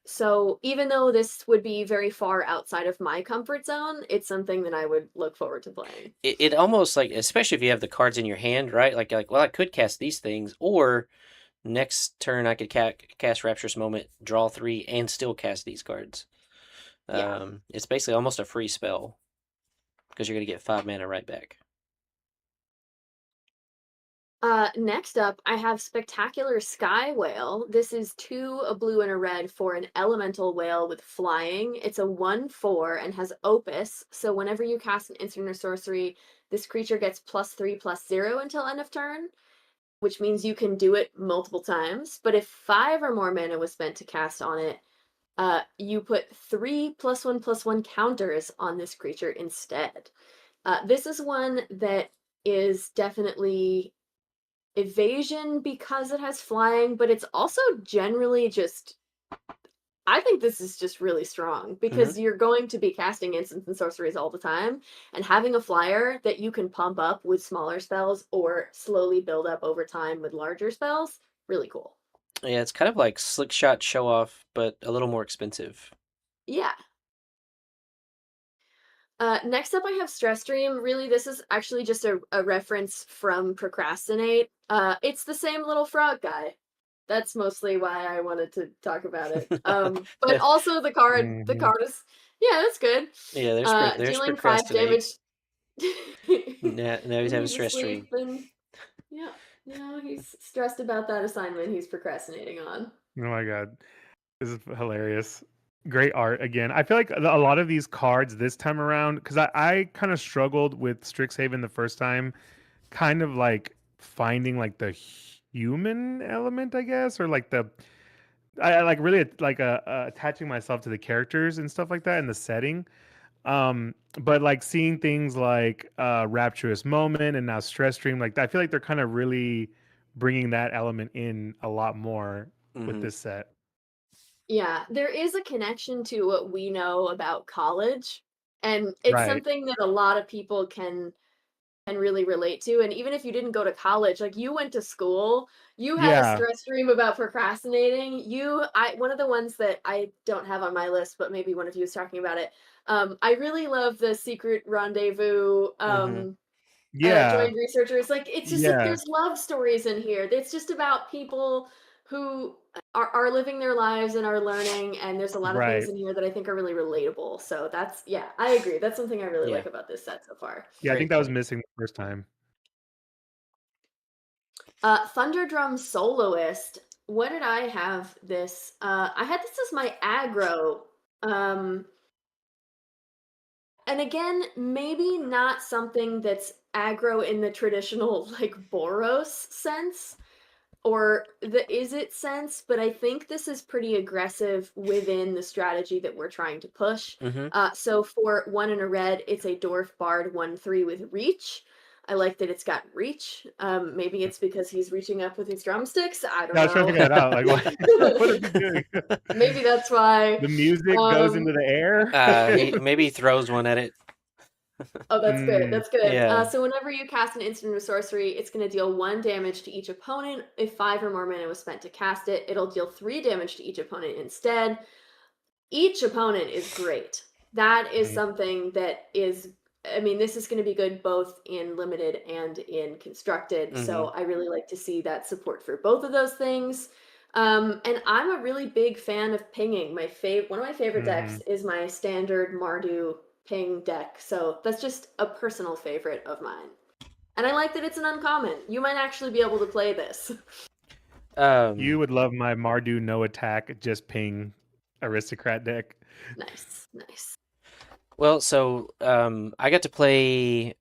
So even though this would be very far outside of my comfort zone, it's something that I would look forward to playing. It almost like, especially if you have the cards in your hand, right? Like well, I could cast these things, or next turn I could cast Rapturous Moment, draw 3, and still cast these cards. Yeah. It's basically almost a free spell because you're going to get 5 mana right back. Next up, I have Spectacular Sky Whale. This is 2, a blue and a red for an elemental whale with flying. It's a 1/4 and has Opus, so whenever you cast an instant or sorcery, this creature gets +3/+0 until end of turn, which means you can do it multiple times. But if 5 or more mana was spent to cast on it, you put 3 +1/+1 counters on this creature instead. This is one that is definitely evasion because it has flying, but it's also generally just I think this is just really strong because you're going to be casting instants and sorceries all the time, and having a flyer that you can pump up with smaller spells or slowly build up over time with larger spells, really cool. Yeah, it's kind of like Slick Shot Show Off, but a little more expensive. Yeah. Next up, I have Stress Dream. Really, this is actually just a reference from Procrastinate. It's the same little frog guy. That's mostly why I wanted to talk about it. But also the Mhm. card is, yeah, that's good. Yeah, there's Dealing 5 damage. Procrastinate. Now he's having He's Stress Stream. asleep and yeah, he's stressed about that assignment he's procrastinating on. Oh my god, this is hilarious. Great art again. I feel like a lot of these cards this time around, because I kind of struggled with Strixhaven the first time, kind of like finding like the human element, I guess, or like I like really like attaching myself to the characters and stuff like that in the setting. But like seeing things like Rapturous Moment and now Stress Stream, like I feel like they're kind of really bringing that element in a lot more with Mm-hmm. this set. Yeah, there is a connection to what we know about college, and it's Right. something that a lot of people can really relate to. And even if you didn't go to college, like you went to school, you had a Yeah. stress dream about procrastinating. One of the ones that I don't have on my list, but maybe one of you was talking about it. I really love the Secret Rendezvous Mm-hmm. Yeah. joined researchers. Like it's just like Yeah. there's love stories in here. It's just about people who are living their lives and are learning, and there's a lot of things Right. in here that I think are really relatable. So that's yeah, I agree. That's something I really Yeah, like about this set so far. Yeah, I think great that was point. missing the first time. Thunderdrum Soloist. What did I have this? I had this as my aggro. Um, and again, maybe not something that's aggro in the traditional like Boros sense or the is it sense, but I think this is pretty aggressive within the strategy that we're trying to push. Mm-hmm. So for 1 and a red, it's a Dwarf Bard 1/3 with reach. I like that it's got reach. Maybe it's because he's reaching up with his drumsticks. I don't I was trying to know. figure that out. Like, what is he doing? Maybe that's why. The music goes into the air. Maybe he throws one at it. Oh, that's good. Mm, That's good. Yeah. So whenever you cast an instant or sorcery, it's going to deal 1 damage to each opponent. If 5 or more mana was spent to cast it, it'll deal 3 damage to each opponent instead. Each opponent is great. That is something that is, I mean, this is going to be good both in limited and in constructed. So I really like to see that support for both of those things. And I'm a really big fan of pinging. One of my favorite decks is my standard Mardu ping deck. So that's just a personal favorite of mine. And I like that it's an uncommon. You might actually be able to play this. You would love my Mardu no attack, just ping aristocrat deck. Nice, nice. Well, so I got to play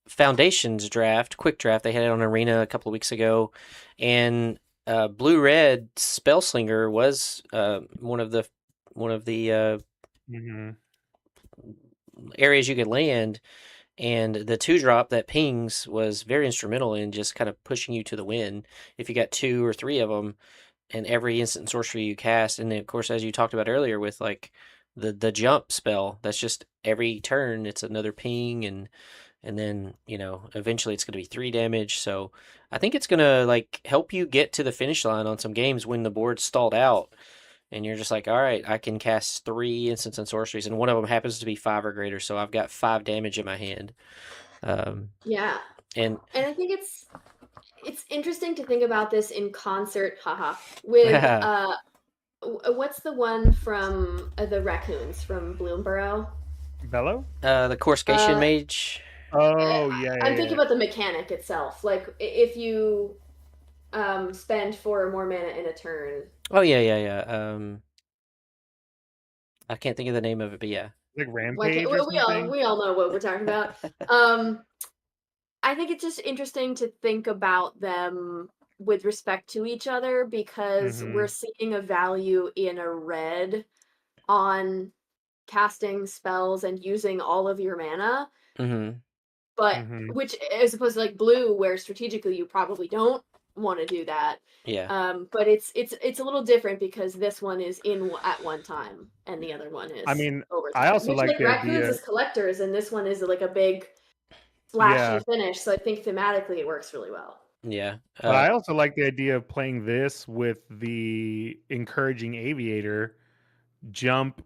Foundations draft, quick draft. They had it on Arena a couple of weeks ago, and Blue Red Spellslinger was one of the areas you could land, and the 2-drop that pings was very instrumental in just kind of pushing you to the win if you got 2 or 3 of them, and every instant sorcery you cast, and then of course as you talked about earlier with like the jump spell, that's just every turn it's another ping, and then eventually it's going to be 3 damage. So I think it's going to like help you get to the finish line on some games when the board's stalled out and you're just like, all right, I can cast 3 instants and sorceries, and one of them happens to be 5 or greater, so I've got 5 damage in my hand. Yeah. And I think it's interesting to think about this in concert, with what's the one from the raccoons from Bloomborough? Bello? The Coruscation Mage. Oh, yeah. I'm thinking about the mechanic itself. Like if you spend 4 or more mana in a turn. Oh yeah. I can't think of the name of it, but yeah. Like Rampage or something? We all know what we're talking about. I think it's just interesting to think about them with respect to each other because we're seeing a value in a red on casting spells and using all of your mana. But which, as opposed to like blue, where strategically you probably don't want to do that. Yeah. But it's a little different because this one is in at one time and the other one is. I mean, over I time. also like the raccoons idea. is collectors, and this one is like a big flashy finish. So I think thematically it works really well. Yeah. But I also like the idea of playing this with the encouraging aviator jump,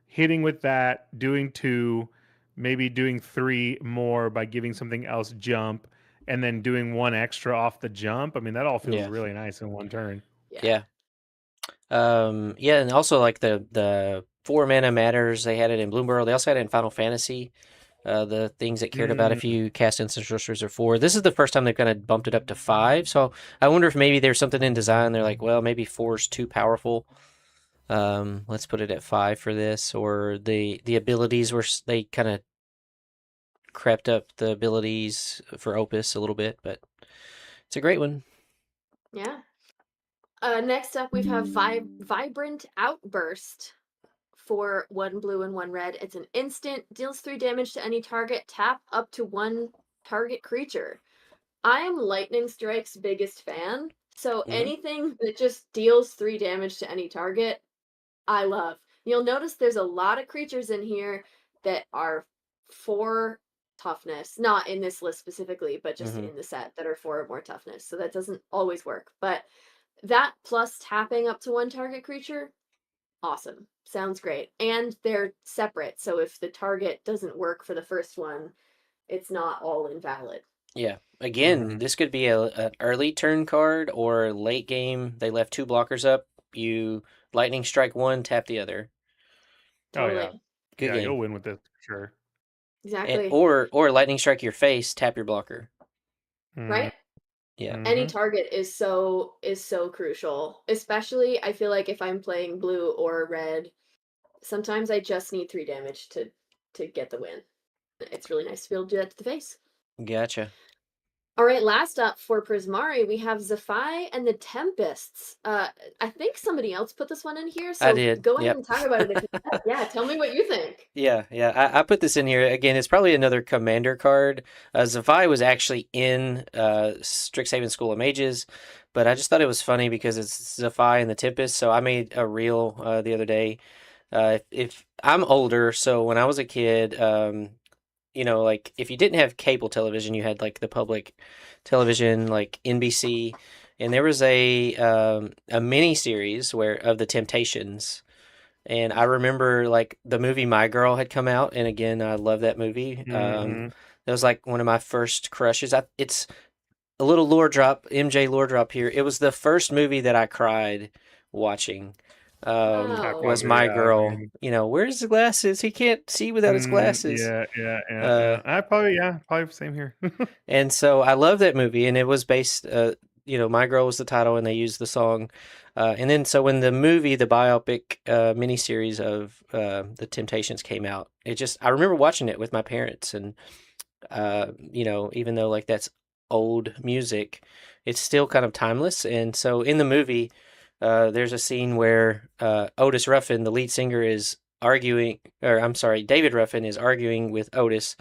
hitting with that, doing 2, maybe doing 3 more by giving something else jump, and then doing 1 extra off the jump. I mean, that all feels really nice in 1 turn. Yeah. Yeah, and also like the 4 mana matters. They had it in Bloomborough. They also had it in Final Fantasy. The things that cared about if you cast instant sorceries are 4. This is the first time they've kind of bumped it up to 5. So I wonder if maybe there's something in design. They're like, well, maybe 4 is too powerful. Let's put it at 5 for this. Or the abilities were, they kind of crept up the abilities for Opus a little bit, but it's a great one. Yeah. Next up, we have Vibrant Outburst for 1 blue and 1 red. It's an instant, deals 3 damage to any target, tap up to 1 target creature. I am Lightning Strike's biggest fan, so anything that just deals 3 damage to any target, I love. You'll notice there's a lot of creatures in here that are 4 toughness, not in this list specifically, but just in the set that are 4 or more toughness, so that doesn't always work. But that plus tapping up to 1 target creature, awesome. Sounds great. And they're separate, so if the target doesn't work for the first one, it's not all invalid. Yeah. Again, this could be an early turn card or late game. They left 2 blockers up. You lightning strike 1, tap the other. Totally. Oh yeah. Good game. You'll win with this for sure. Exactly. Or lightning strike your face, tap your blocker. Right? Yeah. Any target is so crucial. Especially I feel like if I'm playing blue or red, sometimes I just need 3 damage to get the win. It's really nice to be able to do that to the face. Gotcha. All right, last up for Prismari, we have Zephi and the Tempests. I think somebody else put this one in here, I so did. go ahead Yep. and talk about it if you have. Yeah, tell me what you think. Yeah, yeah. I put this in here again. It's probably another commander card. Zephi was actually in Strixhaven School of Mages, but I just thought it was funny because it's Zephi and the Tempest. So I made a reel the other day. If I'm older, so when I was a kid, like if you didn't have cable television, you had like the public television, like NBC, and there was a mini series where of the Temptations. And I remember like the movie My Girl had come out, and again, I love that movie. Mm-hmm. That was like one of my first crushes. It's a little lore drop, MJ lore drop here. It was the first movie that I cried watching. Wow. Was Aquaman, My yeah, Girl. man. Where's his glasses? He can't see without his glasses. Yeah, yeah, yeah, Uh, yeah. Probably same here. and so I love that movie, and it was based. My Girl was the title, and they used the song. And then, so when the movie, the biopic miniseries of the Temptations came out, I remember watching it with my parents, and even though like that's old music, it's still kind of timeless. And so in the movie, there's a scene where Otis Ruffin, the lead singer, is arguing, or I'm sorry, David Ruffin is arguing with Otis.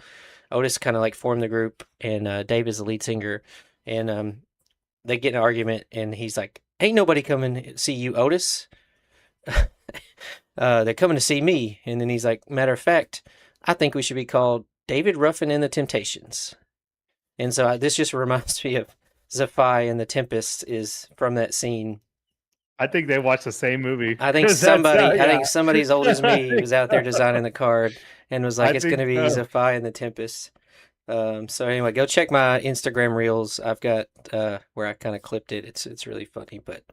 Otis kind of like formed the group, and Dave is the lead singer, and they get in an argument, and he's like, "Ain't nobody coming to see you, Otis. They're coming to see me." And then he's like, "Matter of fact, I think we should be called David Ruffin and the Temptations." And so this just reminds me of Zephi and the Tempest is from that scene. I think they watched the same movie I think 'cause that's somebody, I yeah. think somebody as old as me was out there designing the card and was like, I "It's going think to be so. Zephi and the Tempest." So anyway, go check my Instagram reels. I've got where I kind of clipped it. It's really funny, but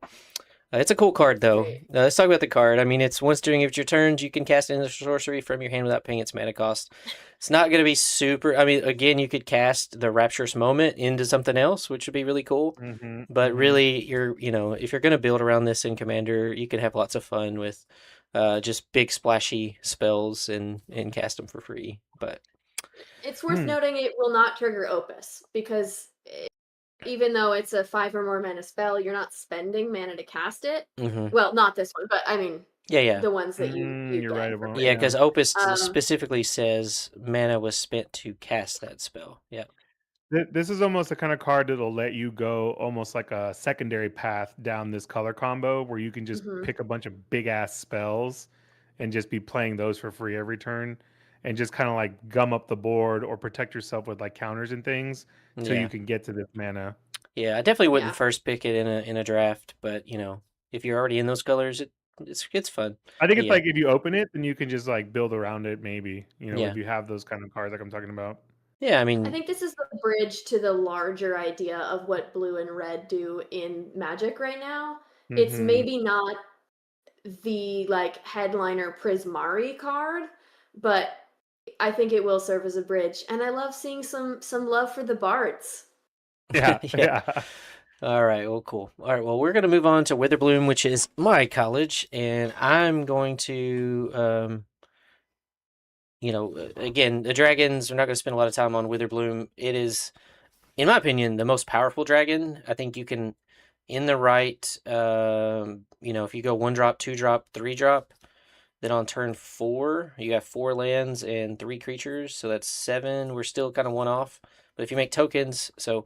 it's a cool card though. Great. Let's talk about the card. I mean, it's once during each of your turns, you can cast in a sorcery from your hand without paying its mana cost. It's not going to be super. I mean, again, you could cast the Rapturous Moment into something else, which would be really cool. Mm-hmm, But mm-hmm. really, if you're going to build around this in Commander, you can have lots of fun with just big splashy spells and cast them for free. But It's worth noting it will not trigger Opus because even though it's a 5 or more mana spell, you're not spending mana to cast it. mm-hmm. Well, not this one, but I mean, yeah. the ones that you You're get right for about free. Yeah, because Opus Um, specifically says mana was spent to cast that spell. Yeah. This is almost the kind of card that'll let you go almost like a secondary path down this color combo where you can just mhm. pick a bunch of big ass spells and just be playing those for free every turn and just kind of like gum up the board or protect yourself with like counters and things so Yeah. you can get to this mana. Yeah, I definitely wouldn't Yeah. first pick it in a draft, but if you're already in those colors, it's fun. I think it's Yeah. like if you open it, then you can just like build around it maybe, Yeah. if you have those kind of cards like I'm talking about. Yeah, I I mean, think this is the bridge to the larger idea of what blue and red do in Magic right now. It's Mm-hmm. maybe not the like headliner Prismari card, but I think it will serve as a bridge. And I love seeing some love for the bards. Yeah, yeah. yeah. All right, well, cool. All right, well, we're going to move on to Witherbloom, which is my college, and I'm going to, again, the dragons, we're not going to spend a lot of time on Witherbloom. It is, in my opinion, the most powerful dragon. I think you can, in the right, if you go 1-drop, 2-drop, 3-drop, then on turn 4, you have 4 lands and 3 creatures, so that's 7. We're still kind of one off, but if you make tokens, so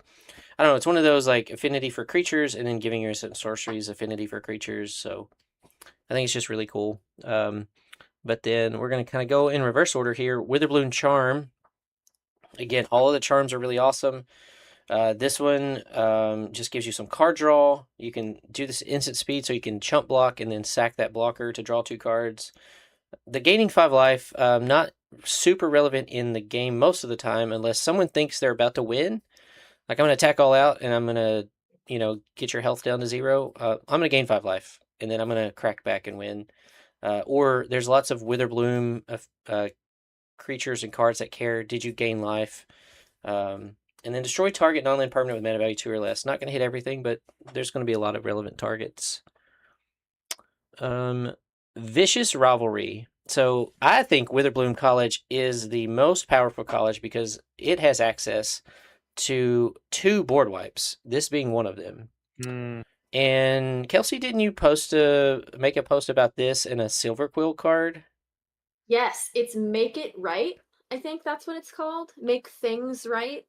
I don't know, it's one of those like affinity for creatures and then giving your sorceries affinity for creatures, so I think it's just really cool. But then we're going to kind of go in reverse order here. Witherbloom Charm. Again, all of the charms are really awesome. This one just gives you some card draw. You can do this instant speed, so you can chump block and then sack that blocker to draw 2 cards. The gaining 5 life, not super relevant in the game most of the time unless someone thinks they're about to win. Like, I'm going to attack all out, and I'm going to, get your health down to 0. I'm going to gain 5 life, and then I'm going to crack back and win. Or there's lots of Witherbloom creatures and cards that care, did you gain life? And then destroy target non-land permanent with mana value 2 or less. Not going to hit everything, but there's going to be a lot of relevant targets. Vicious Rivalry. So I think Witherbloom College is the most powerful college because it has access to 2 board wipes, this being one of them. Mm. And Kelsey, didn't you make a post about this in a Silver Quill card? Yes, it's Make It Right. I think that's what it's called. Make Things Right.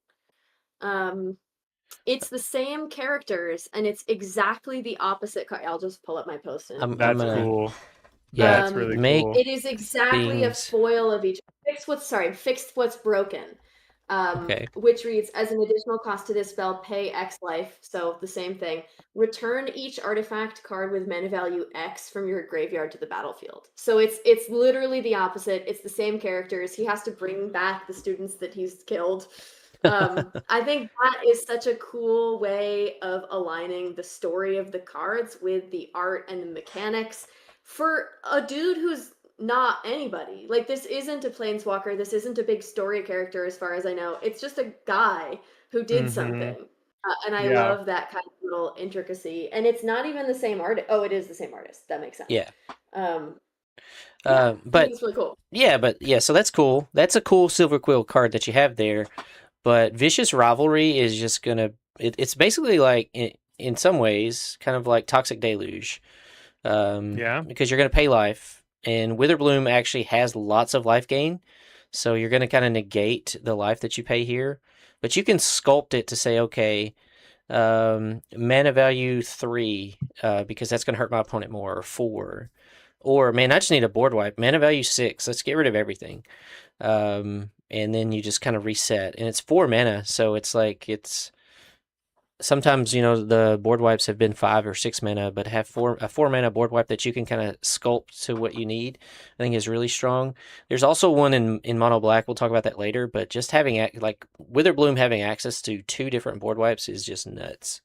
It's the same characters, and it's exactly the opposite card. I'll just pull up my post. I'm That's gonna, cool. yeah, That's really make cool. It is exactly a things. foil of each. Fix what's broken. Okay. Which reads, as an additional cost to this spell, pay X life. So the same thing. Return each artifact card with mana value X from your graveyard to the battlefield. So it's literally the opposite. It's the same characters. He has to bring back the students that he's killed. I think that is such a cool way of aligning the story of the cards with the art and the mechanics for a dude who's not anybody. Like, this isn't a planeswalker, this isn't a big story character as far as I know. It's just a guy who did something. And I love that kind of little intricacy. And it's not even the same artist. Oh, it is the same artist. That makes sense. Yeah. I But think it's really cool. yeah, so that's cool. That's a cool Silver Quill card that you have there. But Vicious Rivalry is just gonna. It's basically like in some ways kind of like Toxic Deluge. Because you're gonna pay life, and Witherbloom actually has lots of life gain, so you're gonna kind of negate the life that you pay here. But you can sculpt it to say, okay, mana value 3, because that's gonna hurt my opponent more, or 4. Or, man, I just need a board wipe. Mana value 6. Let's get rid of everything. And then you just kind of reset. And it's 4 mana, so it's like sometimes, the board wipes have been 5 or 6 mana, but have a 4 mana board wipe that you can kind of sculpt to what you need, I think is really strong. There's also one in mono black. We'll talk about that later, but just having Witherbloom having access to 2 different board wipes is just nuts.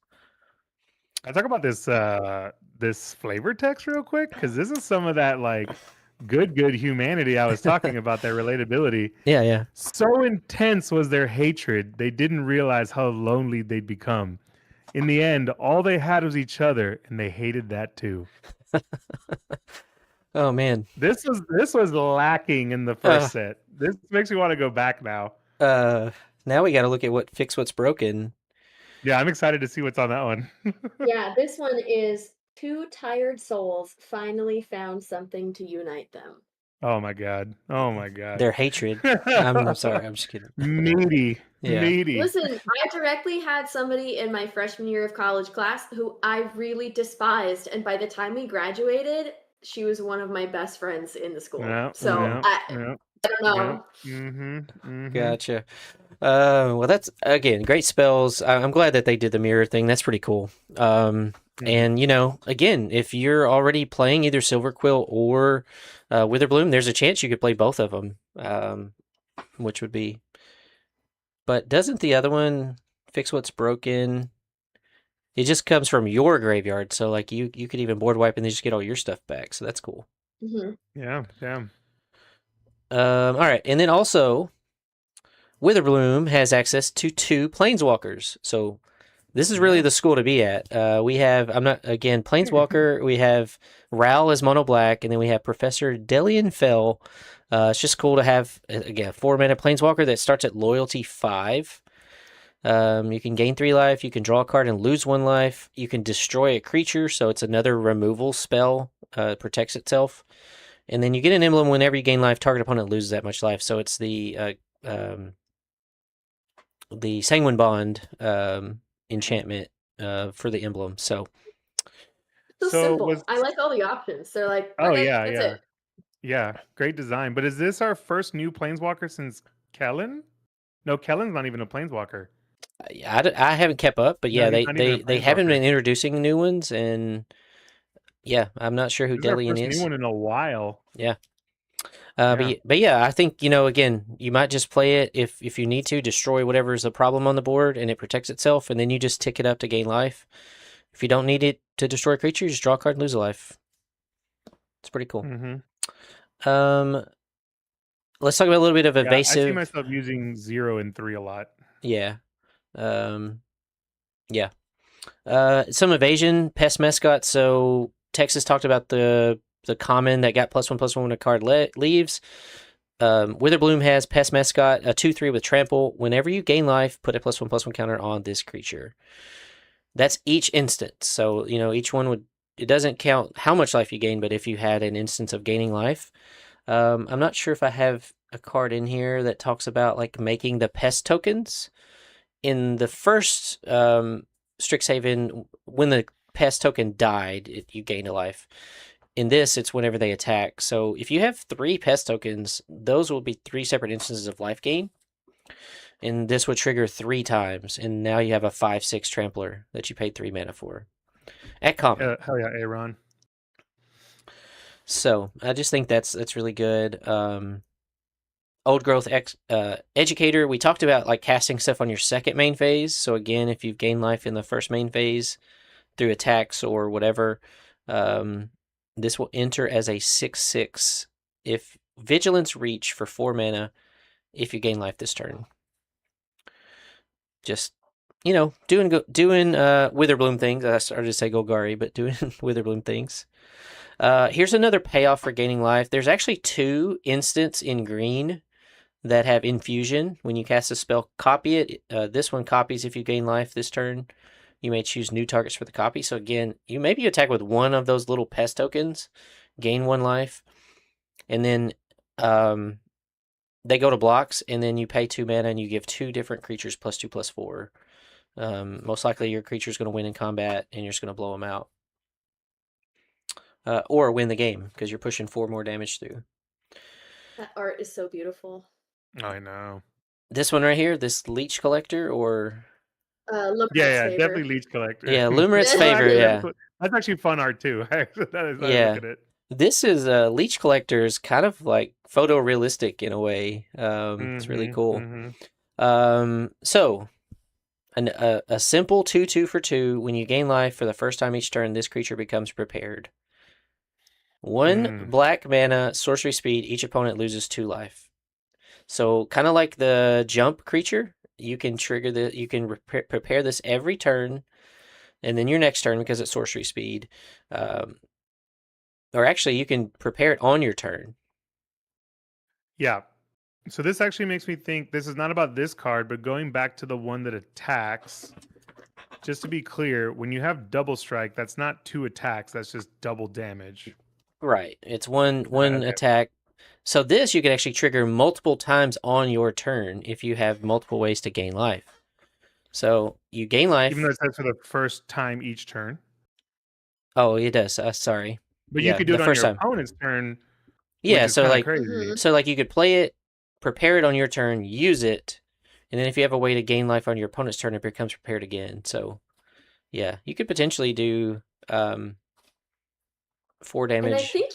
I talk about this flavor text real quick, because this is some of that like good humanity I was talking about, their relatability. Yeah. So intense was their hatred, they didn't realize how lonely they'd become. In the end, all they had was each other, and they hated that too. Oh man, this was lacking in the first set. This makes me want to go back now. Now we got to look at Fix What's Broken. Yeah, I'm excited to see what's on that one. Yeah, this one is 2 tired souls finally found something to unite them. Oh my god. Their hatred. I'm sorry. I'm just kidding. Needy. Yeah. Needy. Listen, I directly had somebody in my freshman year of college class who I really despised, and by the time we graduated, she was one of my best friends in the school. I don't know. Gotcha. Well, that's, again, great spells. I'm glad that they did the mirror thing. That's pretty cool. And, again, if you're already playing either Silver Quill or Witherbloom, there's a chance you could play both of them, which would be... But doesn't the other one, Fix What's Broken, it just comes from your graveyard, so like you could even board wipe and then just get all your stuff back, so that's cool. Yeah. All right, and then also, Witherbloom has access to 2 Planeswalkers, so this is really the school to be at. We have, Planeswalker, we have Ral as mono black, and then we have Professor Delian Fell. It's just cool to have, again, 4 mana Planeswalker that starts at loyalty 5. You can gain 3 life, you can draw a card and lose 1 life, you can destroy a creature, so it's another removal spell, protects itself. And then you get an emblem whenever you gain life, target opponent loses that much life. So it's the Sanguine Bond enchantment for the emblem. So simple. I like all the options. They're like, okay, that's it. Yeah, great design. But is this our first new Planeswalker since Kellen? No, Kellen's not even a Planeswalker. I haven't kept up, but yeah, No, they haven't been introducing new ones, and yeah, I'm not sure who Delian is. New one in a while. Yeah. But yeah, I think, again, you might just play it if you need to, destroy whatever is a problem on the board, and it protects itself, and then you just tick it up to gain life. If you don't need it to destroy a creature, just draw a card and lose a life. It's pretty cool. Let's talk about a little bit of evasive. I see myself using 0 and 3 a lot. Yeah. Some evasion, Pest Mescot. So Texas talked about the common that got +1/+1 when a card leaves. Witherbloom has Pest Mascot, a 2/3 with Trample. Whenever you gain life, put a +1/+1 counter on this creature. That's each instance. So, each one would. It doesn't count how much life you gain, but if you had an instance of gaining life. I'm not sure if I have a card in here that talks about like making the pest tokens. In the first Strixhaven, when the pest token died, you gained a life. In this, it's whenever they attack. So if you have 3 pest tokens, those will be 3 separate instances of life gain. And this would trigger 3 times. And now you have a 5/6 trampler that you paid 3 mana for. At common. Hell yeah, Aaron. So I just think that's really good. Old Growth Educator, we talked about like casting stuff on your second main phase. So again, if you've gained life in the first main phase through attacks or whatever, this will enter as a 6/6 if Vigilance Reach for 4 mana if you gain life this turn. Just, doing Witherbloom things. I started to say Golgari, but doing Witherbloom things. Here's another payoff for gaining life. There's actually 2 instants in green that have infusion. When you cast a spell, copy it. This one copies if you gain life this turn. You may choose new targets for the copy. So again, you attack with one of those little pest tokens, gain 1 life, and then they go to blocks, and then you pay 2 mana and you give 2 different creatures +2/+4. Most likely your creature's going to win in combat and you're just going to blow them out. Or win the game because you're pushing 4 more damage through. That art is so beautiful. I know. This one right here, this Leech Collector, or Luminous Favor. Definitely Leech Collector. Yeah, Luminous Favor, yeah. That's actually fun art too. That is, yeah. look at it. This is Leech Collector's kind of like photorealistic in a way. It's really cool. So a simple 2/2 for 2. When you gain life for the first time each turn, this creature becomes prepared. 1 black mana, sorcery speed. Each opponent loses 2 life. So kind of like the jump creature, you can trigger you can prepare this every turn, and then your next turn, because it's sorcery speed, or actually you can prepare it on your turn. Yeah. So this actually makes me think this is not about this card, but going back to the one that attacks. Just to be clear, when you have double strike, that's not 2 attacks. That's just double damage. Right. It's one Okay. attack. So this you can actually trigger multiple times on your turn if you have multiple ways to gain life. So you gain life. Even though it says for the first time each turn. Oh, it does. Sorry. But you could do it on your opponent's turn. Yeah, so like crazy. So like you could play it, prepare it on your turn, use it, and then if you have a way to gain life on your opponent's turn, it becomes prepared again. So yeah, you could potentially do 4 damage. And I think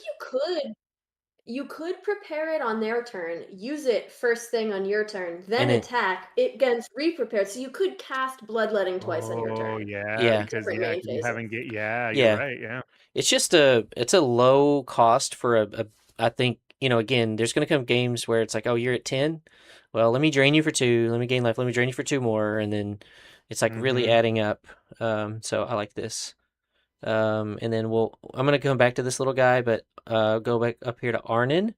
you could prepare it on their turn, use it first thing on your turn, then attack. It gets re-prepared, so you could cast Bloodletting twice on your turn. Oh yeah, because you haven't you're right. Yeah, it's just it's a low cost for a I think again there's going to come games where it's like, oh, you're at 10, well, let me drain you for 2, let me gain life, let me drain you for 2 more, and then it's like really adding up. So I like this. And then I'm going to come back to this little guy, but go back up here to Arnon,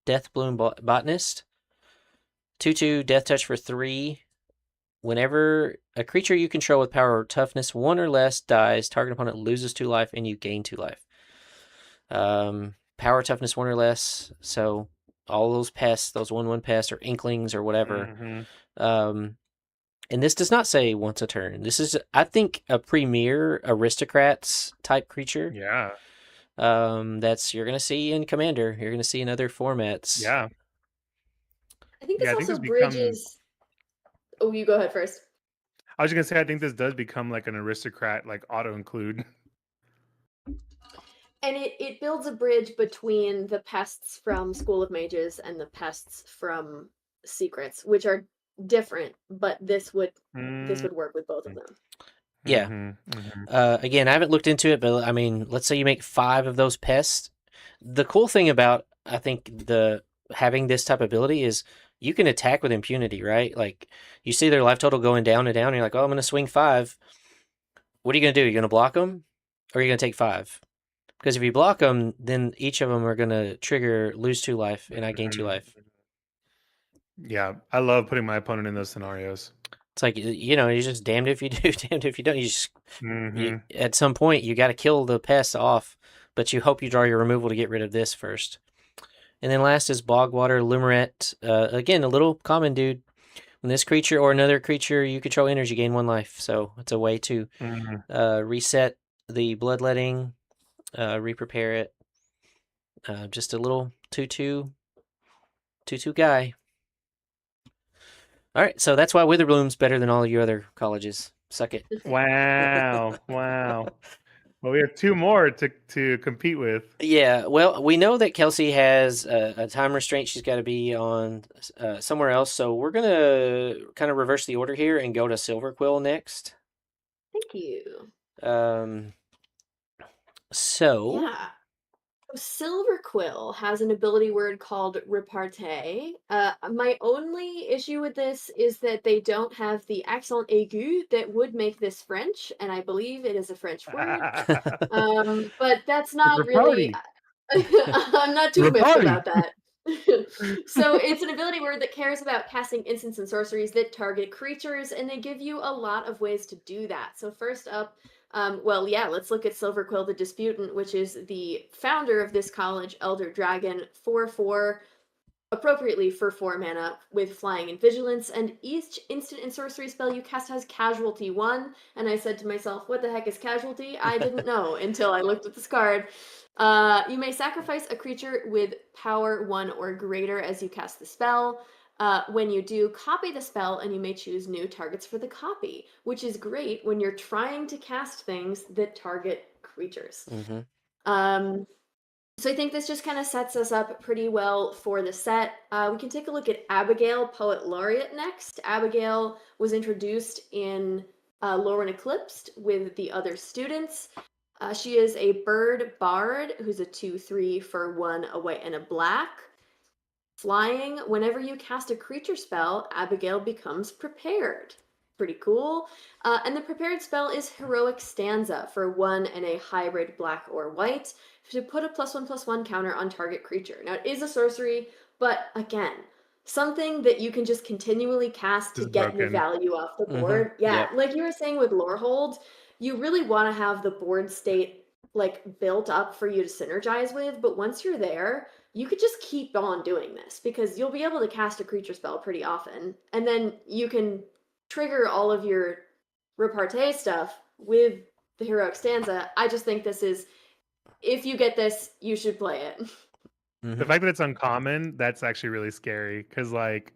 Deathbloom Botanist. 2/2, Death Touch for 3. Whenever a creature you control with power or toughness 1 or less dies, target opponent loses 2 life and you gain 2 life. Power toughness 1 or less, so all those pests, those 1/1 pests or inklings or whatever. And this does not say once a turn. This is, I think, a premier aristocrats type creature. Yeah. That's you're gonna see in Commander. You're gonna see in other formats. Yeah. I think this also bridges. Oh, you go ahead first. I was just gonna say, I think this does become like an aristocrat, like auto include. And it builds a bridge between the pests from School of Mages and the pests from Secrets, which are different, but this would work with both of them. Yeah. Again, I haven't looked into it, but I mean, let's say you make 5 of those pests. The cool thing about, I think, having this type of ability is you can attack with impunity, right? Like you see their life total going down and down, and you're like, oh, I'm going to swing 5. What are you going to do? You're going to block them, or are you going to take 5? Because if you block them, then each of them are going to trigger lose 2 life, and I gain 2 life. Yeah, I love putting my opponent in those scenarios. It's like, you're just damned if you do, damned if you don't. Hmm. At some point, you got to kill the pests off, but you hope you draw your removal to get rid of this first. And then last is Bogwater Lumeret. Again, a little common dude. When this creature or another creature you control enters, you gain 1 life. So it's a way to reset the bloodletting, re-prepare it. Just a little 2/2 guy. All right, so that's why Witherbloom's better than all of your other colleges. Suck it. Wow, wow. Well, we have 2 more to compete with. Yeah, well, we know that Kelsey has a time restraint. She's got to be on somewhere else. So we're going to kind of reverse the order here and go to Silver Quill next. Thank you. So Yeah. Silver Quill has an ability word called repartee. My only issue with this is that they don't have the accent aigu that would make this French, and I believe it is a French word. But that's not really. I'm not too miffed about that. So it's an ability word that cares about casting instants and sorceries that target creatures, and they give you a lot of ways to do that. So first up, let's look at Silverquill the Disputant, which is the founder of this college, Elder Dragon, 4/4, appropriately for 4 mana with flying and vigilance, and each instant and sorcery spell you cast has casualty 1. And I said to myself, what the heck is casualty? I didn't know until I looked at this card. You may sacrifice a creature with power 1 or greater as you cast the spell. When you do, copy the spell and you may choose new targets for the copy, which is great when you're trying to cast things that target creatures. So I think this just kind of sets us up pretty well for the set. We can take a look at Abigail, Poet Laureate, next. Abigail was introduced in Lore and Eclipsed with the other students. She is a bird bard who's a 2/3 for 1, a white, and a black. Flying, whenever you cast a creature spell, Abigail becomes prepared. Pretty cool. And the prepared spell is Heroic Stanza for 1 and a hybrid black or white to put a +1/+1 counter on target creature. Now, it is a sorcery, but again, something that you can just continually cast to get the value off the board. Yeah, like you were saying with Lorehold, you really want to have the board state like built up for you to synergize with, but once you're there, you could just keep on doing this because you'll be able to cast a creature spell pretty often, and then you can trigger all of your repartee stuff with the Heroic Stanza. I just think this is, if you get this, you should play it. The fact that it's uncommon, that's actually really scary because, like,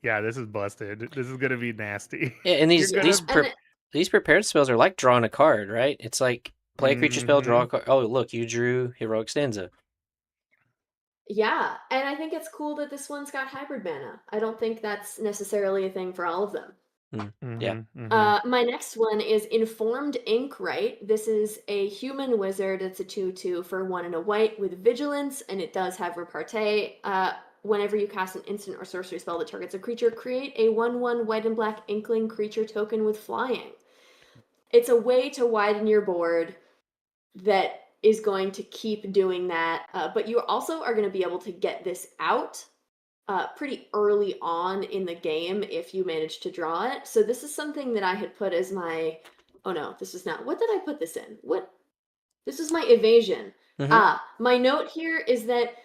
yeah, this is busted. This is gonna be nasty. Yeah, and these prepared spells are like drawing a card, right? It's like play a creature spell, draw a card. Oh, look, you drew Heroic Stanza. Yeah, and I think it's cool that this one's got hybrid mana. I don't think that's necessarily a thing for all of them. Yeah. My next one is Informed Inkwright. This is a human wizard. It's a 2/2 for 1 and a white with vigilance, and it does have repartee. Whenever you cast an instant or sorcery spell that targets a creature, create a 1/1 white and black inkling creature token with flying. It's a way to widen your board that is going to keep doing that, but you also are going to be able to get this out pretty early on in the game if you manage to draw it. So this is something that I had put as my, oh no, this is not, what did I put this in? This is my evasion. My note here is that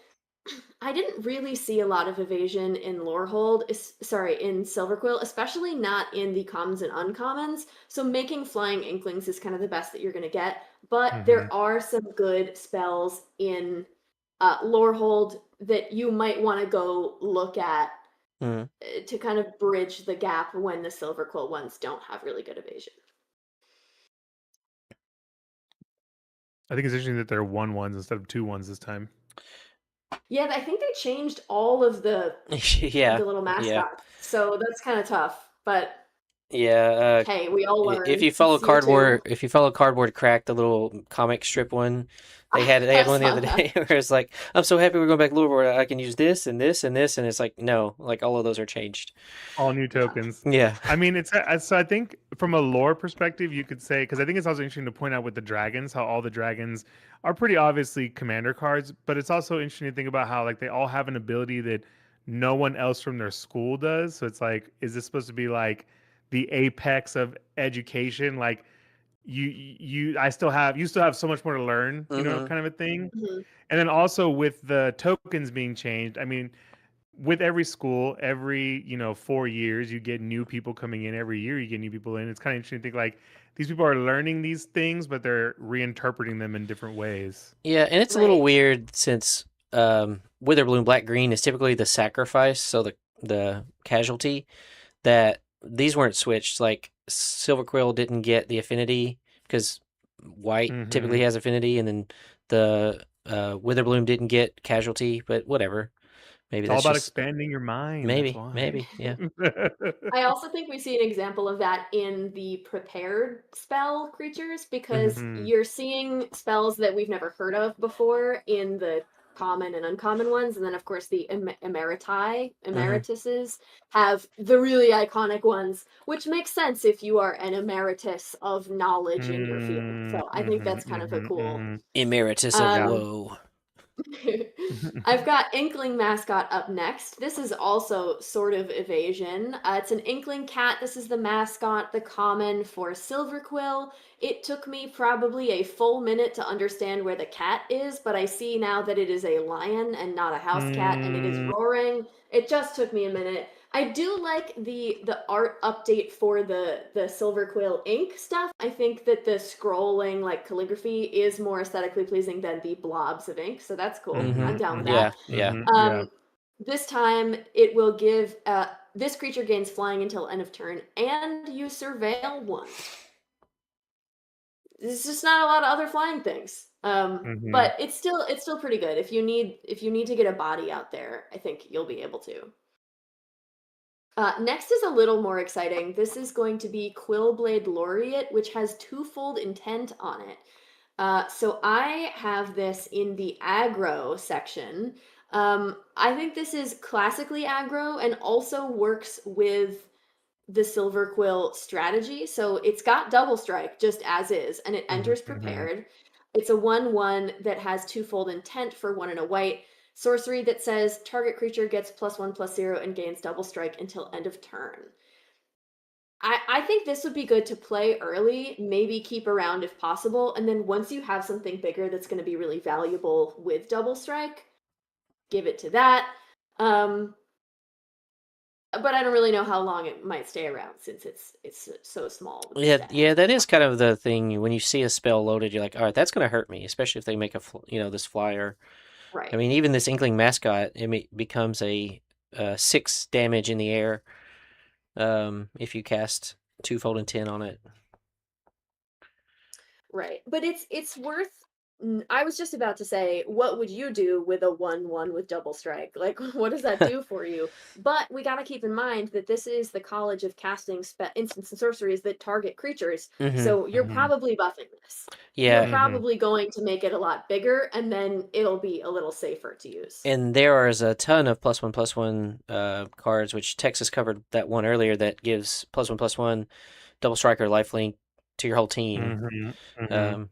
I didn't really see a lot of evasion in Lorehold, in Silverquill, especially not in the commons and uncommons. So making Flying Inklings is kind of the best that you're going to get. But there are some good spells in Lorehold that you might want to go look at to kind of bridge the gap when the Silverquill ones don't have really good evasion. I think it's interesting that they're 1/1s instead of 2/1s this time. Yeah, I think they changed all of the the little mascots, so that's kind of tough. But yeah, hey, we all learn. If you follow Cardboard Crack, the little comic strip one, they had one the other day where it's like, I'm so happy we're going back to Lorehold. I can use this and this and this, and it's like, no, like all of those are changed. All new tokens. Yeah. I mean, it's so I think from a lore perspective, you could say, because I think it's also interesting to point out with the dragons, how all the dragons are pretty obviously commander cards, but it's also interesting to think about how like they all have an ability that no one else from their school does. So it's like, is this supposed to be like the apex of education? Like you still have so much more to learn, Mm-hmm. kind of a thing. Mhm. And then also with the tokens being changed, I mean, with every school, every 4 years, you get new people coming in. Every year, you get new people in. It's kind of interesting to think like these people are learning these things, but they're reinterpreting them in different ways. Yeah, and it's a little Right. weird since Witherbloom Black Green is typically the sacrifice, so the casualty, that these weren't switched. Like Silver Quill didn't get the affinity because white typically Mm-hmm. has affinity, and then the Witherbloom didn't get casualty, but whatever. Maybe It's all that's about just expanding your mind. That's maybe, why. maybe, yeah. I also think we see an example of that in the prepared spell creatures because Mhm. you're seeing spells that we've never heard of before in the common and uncommon ones, and then of course the emerituses have the really iconic ones, which makes sense if you are an emeritus of knowledge in your field. So I think that's kind of a cool. Emeritus of Yeah. Um, woe. I've got Inkling Mascot up next. This is also sort of evasion. It's an Inkling cat. This is the mascot, the common for Silver Quill. It took me probably a full minute to understand where the cat is, but I see now that it is a lion and not a house cat, and it is roaring. It just took me a minute. I do like the art update for the Silver Quill ink stuff. I think that the scrolling like calligraphy is more aesthetically pleasing than the blobs of ink, so that's cool. I'm down with that. Yeah. Yeah. This time it will give this creature gains flying until end of turn, and you surveil one. There's just not a lot of other flying things. But it's still pretty good. If you need to get a body out there, I think you'll be able to. Next is a little more exciting. This is going to be Quillblade Laureate, which has twofold intent on it. So I have this in the aggro section. I think this is classically aggro and also works with the Silver Quill strategy. So it's got double strike just as is, and it enters prepared. It's a 1/1 that has twofold intent for 1 and a white. Sorcery that says target creature gets +1/+0 and gains double strike until end of turn. I think this would be good to play early, maybe keep around if possible, and then once you have something bigger that's going to be really valuable with double strike, give it to that. But I don't really know how long it might stay around since it's so small. With the Yeah, stat. yeah, that is kind of the thing. When you see a spell loaded, you're like, all right, that's going to hurt me, especially if they make this flyer. Right. I mean, even this Inkling mascot, becomes a 6 damage in the air if you cast twofold intent on it. Right. But it's worth. I was just about to say, what would you do with a 1/1 with double strike? Like, what does that do for you? But we got to keep in mind that this is the College of Casting instants and sorceries that target creatures. So you're probably buffing this. You're Yeah, probably going to make it a lot bigger, and then it'll be a little safer to use. and there is a ton of +1/+1 cards, which Texas covered that one earlier that gives +1/+1 double striker lifelink to your whole team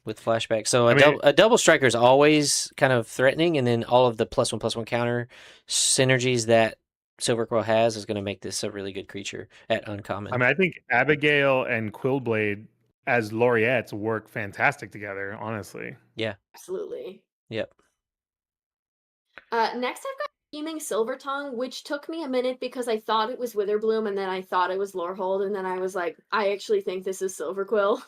with flashback. So a double striker is always kind of threatening, and then all of the +1/+1 counter synergies that Silver Quill has is going to make this a really good creature at uncommon. I mean, I think Abigail and Quillblade as laureates work fantastic together, honestly. Yeah. Absolutely. Yep. Next, I've got Scheming Silvertongue, which took me a minute because I thought it was Witherbloom, and then I thought it was Lorehold, and then I was like, I actually think this is Silverquill.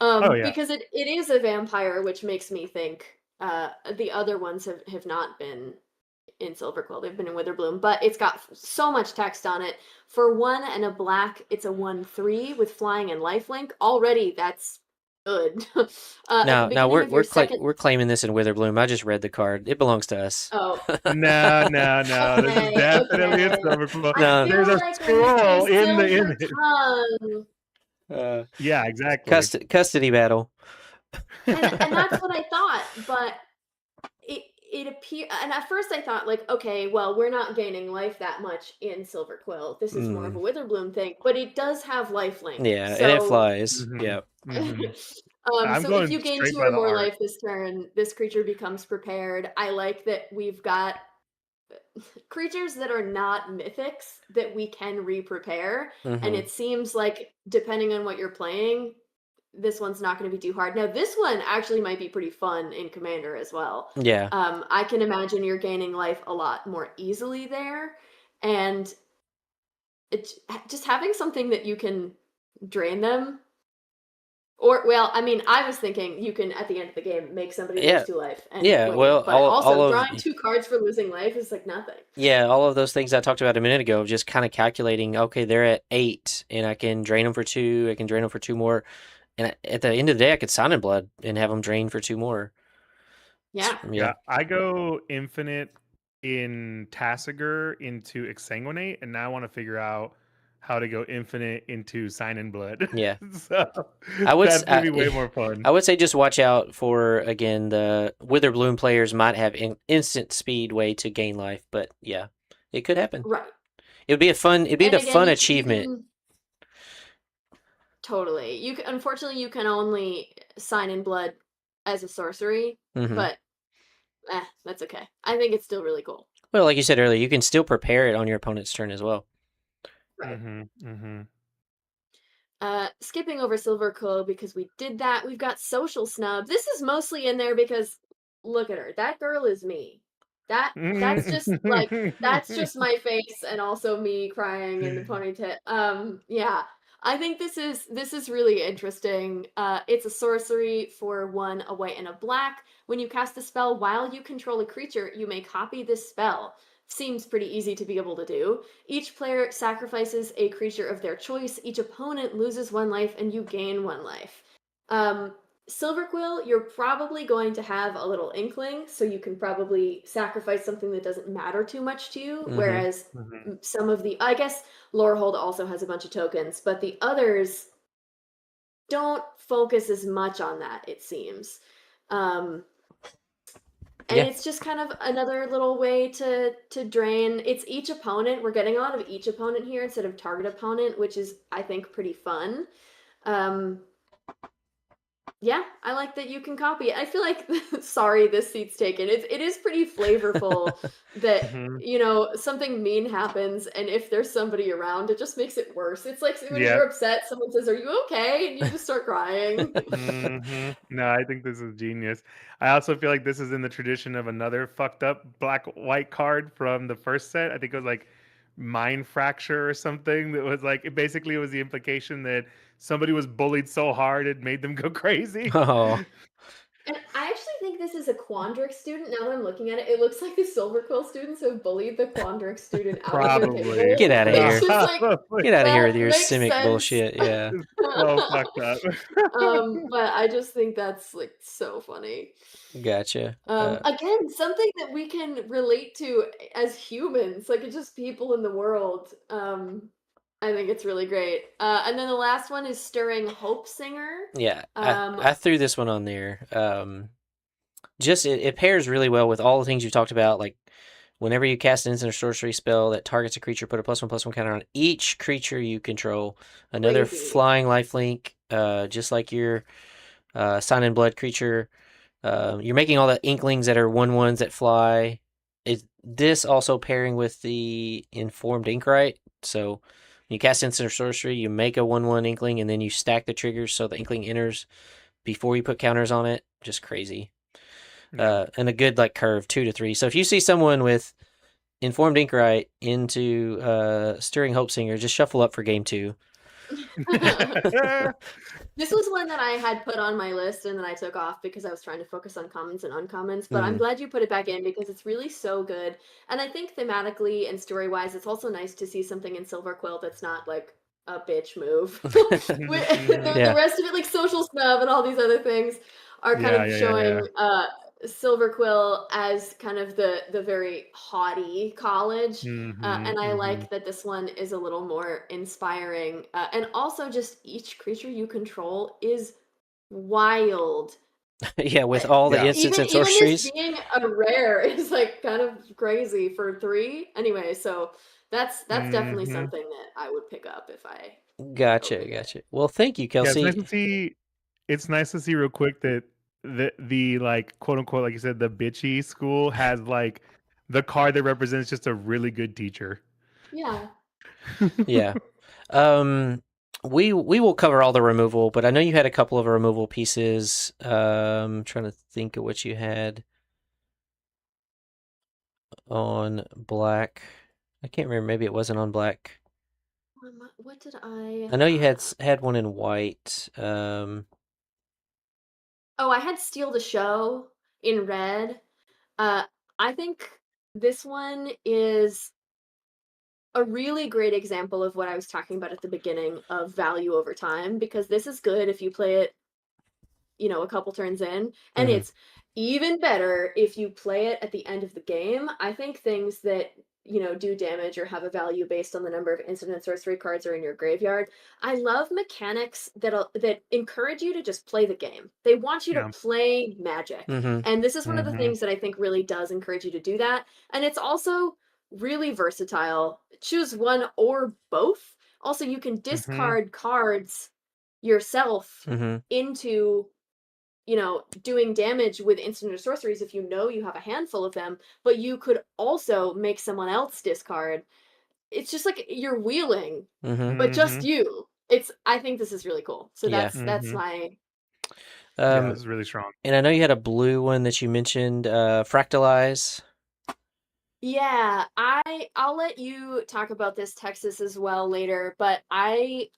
Oh, yeah. Because it is a vampire, which makes me think the other ones have not been in Silverquill. They've been in Witherbloom, but it's got so much text on it. For 1 and a black, it's a 1/3 with flying and lifelink. Already, that's good. Now we're claiming this in Witherbloom. I just read the card. It belongs to us. Oh. No. This is definitely a Silverquill. No. There's a scroll in the image. Yeah, exactly. Custody battle. And that's what I thought, but it appeared, and at first I thought, like, okay, well, we're not gaining life that much in Silverquill. This is more of a Witherbloom thing, but it does have lifelink. Yeah, and it flies. Yeah. So if you gain 2 or more life this turn, this creature becomes prepared. I like that we've got creatures that are not mythics that we can re-prepare, and Mhm. it seems like depending on what you're playing, this one's not going to be too hard. Now, this one actually might be pretty fun in Commander as well. Yeah. I can imagine you're gaining life a lot more easily there, and it's just having something that you can drain them. Or, well, I mean, I was thinking you can, at the end of the game, make somebody lose Yeah. 2 life and Yeah, win. well, But all also, of drawing 2 cards for losing life is like nothing. yeah, all of those things I talked about a minute ago, just kind of calculating, okay, they're at 8, and I can drain them for 2, I can drain them for 2 more, and at the end of the day, I could Sign in Blood and have them drain for 2 more. Yeah. Yeah. Yeah, I go infinite in Tassiger into Exsanguinate, and now I want to figure out how to go infinite into Sign in Blood. Yeah. So I would that's gonna be way more fun. I would say just watch out for, again, the Witherbloom players might have instant speed way to gain life, but yeah, it could happen. Right. It'd be a fun And again, achievement. Totally. Unfortunately, you can only Sign in Blood as a sorcery, Mhm. but that's okay. I think it's still really cool. Well, like you said earlier, you can still prepare it on your opponent's turn as well. Right. Mm-hmm. Skipping over Silver Quill because we did that. We've got Social Snub. This is mostly in there because look at her. That girl is me. That's just like that's just my face and also me crying in the ponytail. Yeah. I think this is really interesting. It's a sorcery for 1, a white, and a black. When you cast a spell while you control a creature, you may copy this spell. Seems pretty easy to be able to do. Each player sacrifices a creature of their choice. Each opponent loses 1 life, and you gain 1 life. Silverquill, you're probably going to have a little inkling, so you can probably sacrifice something that doesn't matter too much to you. Mhm. Whereas some of the, I guess, Lorehold also has a bunch of tokens, but the others don't focus as much on that, it seems. And Yeah. it's just kind of another little way to drain. It's each opponent. We're getting a lot of each opponent here instead of target opponent, which is, I think, pretty fun. Yeah, I like that you can copy it. I feel like, sorry, this seat's taken. It is pretty flavorful that, you know, something mean happens, and if there's somebody around, it just makes it worse. It's like when Yeah. you're upset, someone says, "Are you okay?" and you just start crying. No, I think this is genius. I also feel like this is in the tradition of another fucked up black-white card from the first set. I think it was like Mind Fracture or something. That was like, it basically was the implication that somebody was bullied so hard it made them go crazy. Oh, And I actually think this is a Quandrix student. Now that I'm looking at it, it looks like the Silverquill students have bullied the Quandrix student out of their Probably. table. Get outta here. It's just like, get out of here well, with your makes Simic sense. bullshit. Yeah. So fucked up. But I just think that's like so funny. Gotcha. Again, something that we can relate to as humans, like it's just people in the world. I think it's really great. And then the last one is Stirring Hope Singer. Yeah, I threw this one on there. Just it pairs really well with all the things you talked about. Like whenever you cast an instant or sorcery spell that targets a creature, put a +1/+1 counter on each creature you control. Another Crazy. flying lifelink, just like your Sign in Blood creature. You're making all the inklings that are 1/1s that fly. This also pairing with the Informed Inkrite. So when you cast instant or sorcery, you make a 1/1 inkling, and then you stack the triggers so the inkling enters before you put counters on it. Just crazy. And a good like curve 2 to 3. So if you see someone with Informed Inkrite into Stirring Hope Singer, just shuffle up for game 2. This was one that I had put on my list and then I took off because I was trying to focus on commons and uncommons, but I'm glad you put it back in because it's really so good. And I think thematically and story-wise, it's also nice to see something in Silverquill that's not like a bitch move. The rest of it, like Social Snub and all these other things, are kind of showing Silverquill as kind of the very haughty college, and I like that this one is a little more inspiring, and also just each creature you control is wild. Yeah, with all the instants and sorceries. Even this being a rare is like kind of crazy for 3. Anyway, so that's definitely something that I would pick up if I. Gotcha. Well, thank you, Kelsey. Yeah, it's nice to see real quick that the like quote unquote, like you said, the bitchy school has like the card that represents just a really good teacher. Yeah. Yeah. We will cover all the removal, but I know you had a couple of removal pieces. Trying to think of what you had on black. I can't remember. Maybe it wasn't on black. What did I? I know you had one in white. Oh, I had Steal the Show in red. I think this one is a really great example of what I was talking about at the beginning of value over time, because this is good if you play it, a couple turns in, and Mhm. it's even better if you play it at the end of the game. I think things that, do damage or have a value based on the number of instant and sorcery cards are in your graveyard. I love mechanics that encourage you to just play the game. They want you to Yeah. play Magic. Mhm. And this is one of the Mhm. things that I think really does encourage you to do that. And it's also really versatile. Choose one or both. Also, you can Mhm. discard cards yourself Mhm. into, doing damage with instant or sorceries if you know you have a handful of them, but you could also make someone else discard. It's just like you're wheeling, Mhm. but just Mhm. you. I think this is really cool. So Yeah. that's Mhm. my Yeah, Um, this is really strong. and I know you had a blue one that you mentioned, Fractalize. Yeah, I'll let you talk about this Texas as well later, but I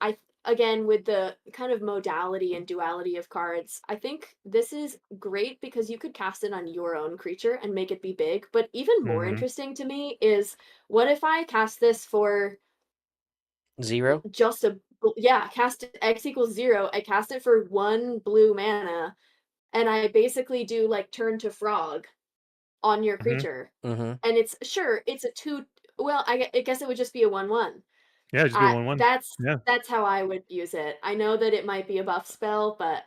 again, with the kind of modality and duality of cards, I think this is great because you could cast it on your own creature and make it be big, but even more Mhm. interesting to me is, what if I cast this for 0? just cast X equals 0, I cast it for 1 blue mana, and I basically do like turn to frog on your Mhm. creature. Mhm. And it's a 2, well, I guess it would just be a 1/1. Yeah, just be a 1/1. That's Yeah. that's how I would use it. I know that it might be a buff spell, but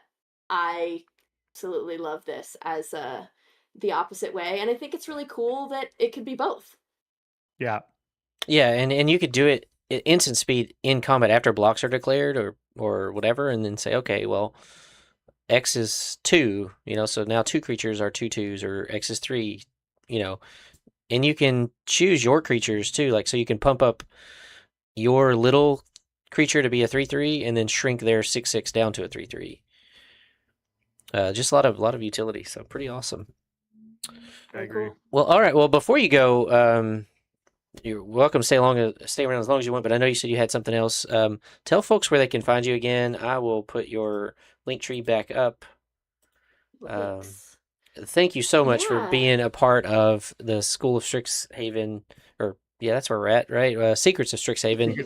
I absolutely love this as, the opposite way, and I think it's really cool that it could be both. Yeah. Yeah, and you could do it at instant speed in combat after blocks are declared or whatever, and then say, okay, well, X is 2, so now 2 creatures are 2/2s, or X is 3, you know, and you can choose your creatures too, like, so you can pump up your little creature to be a 3/3 and then shrink their 6/6 down to a 3/3. Just a lot of utility, so pretty awesome. I Very agree. cool. Well, all right. Well, before you go, you're welcome to stay around as long as you want. But I know you said you had something else. Tell folks where they can find you again. I will put your link tree back up. Um, Thanks. thank you so much for Yeah. being a part of the School of Strixhaven, or yeah, that's where we're at, right? Secrets of Strixhaven.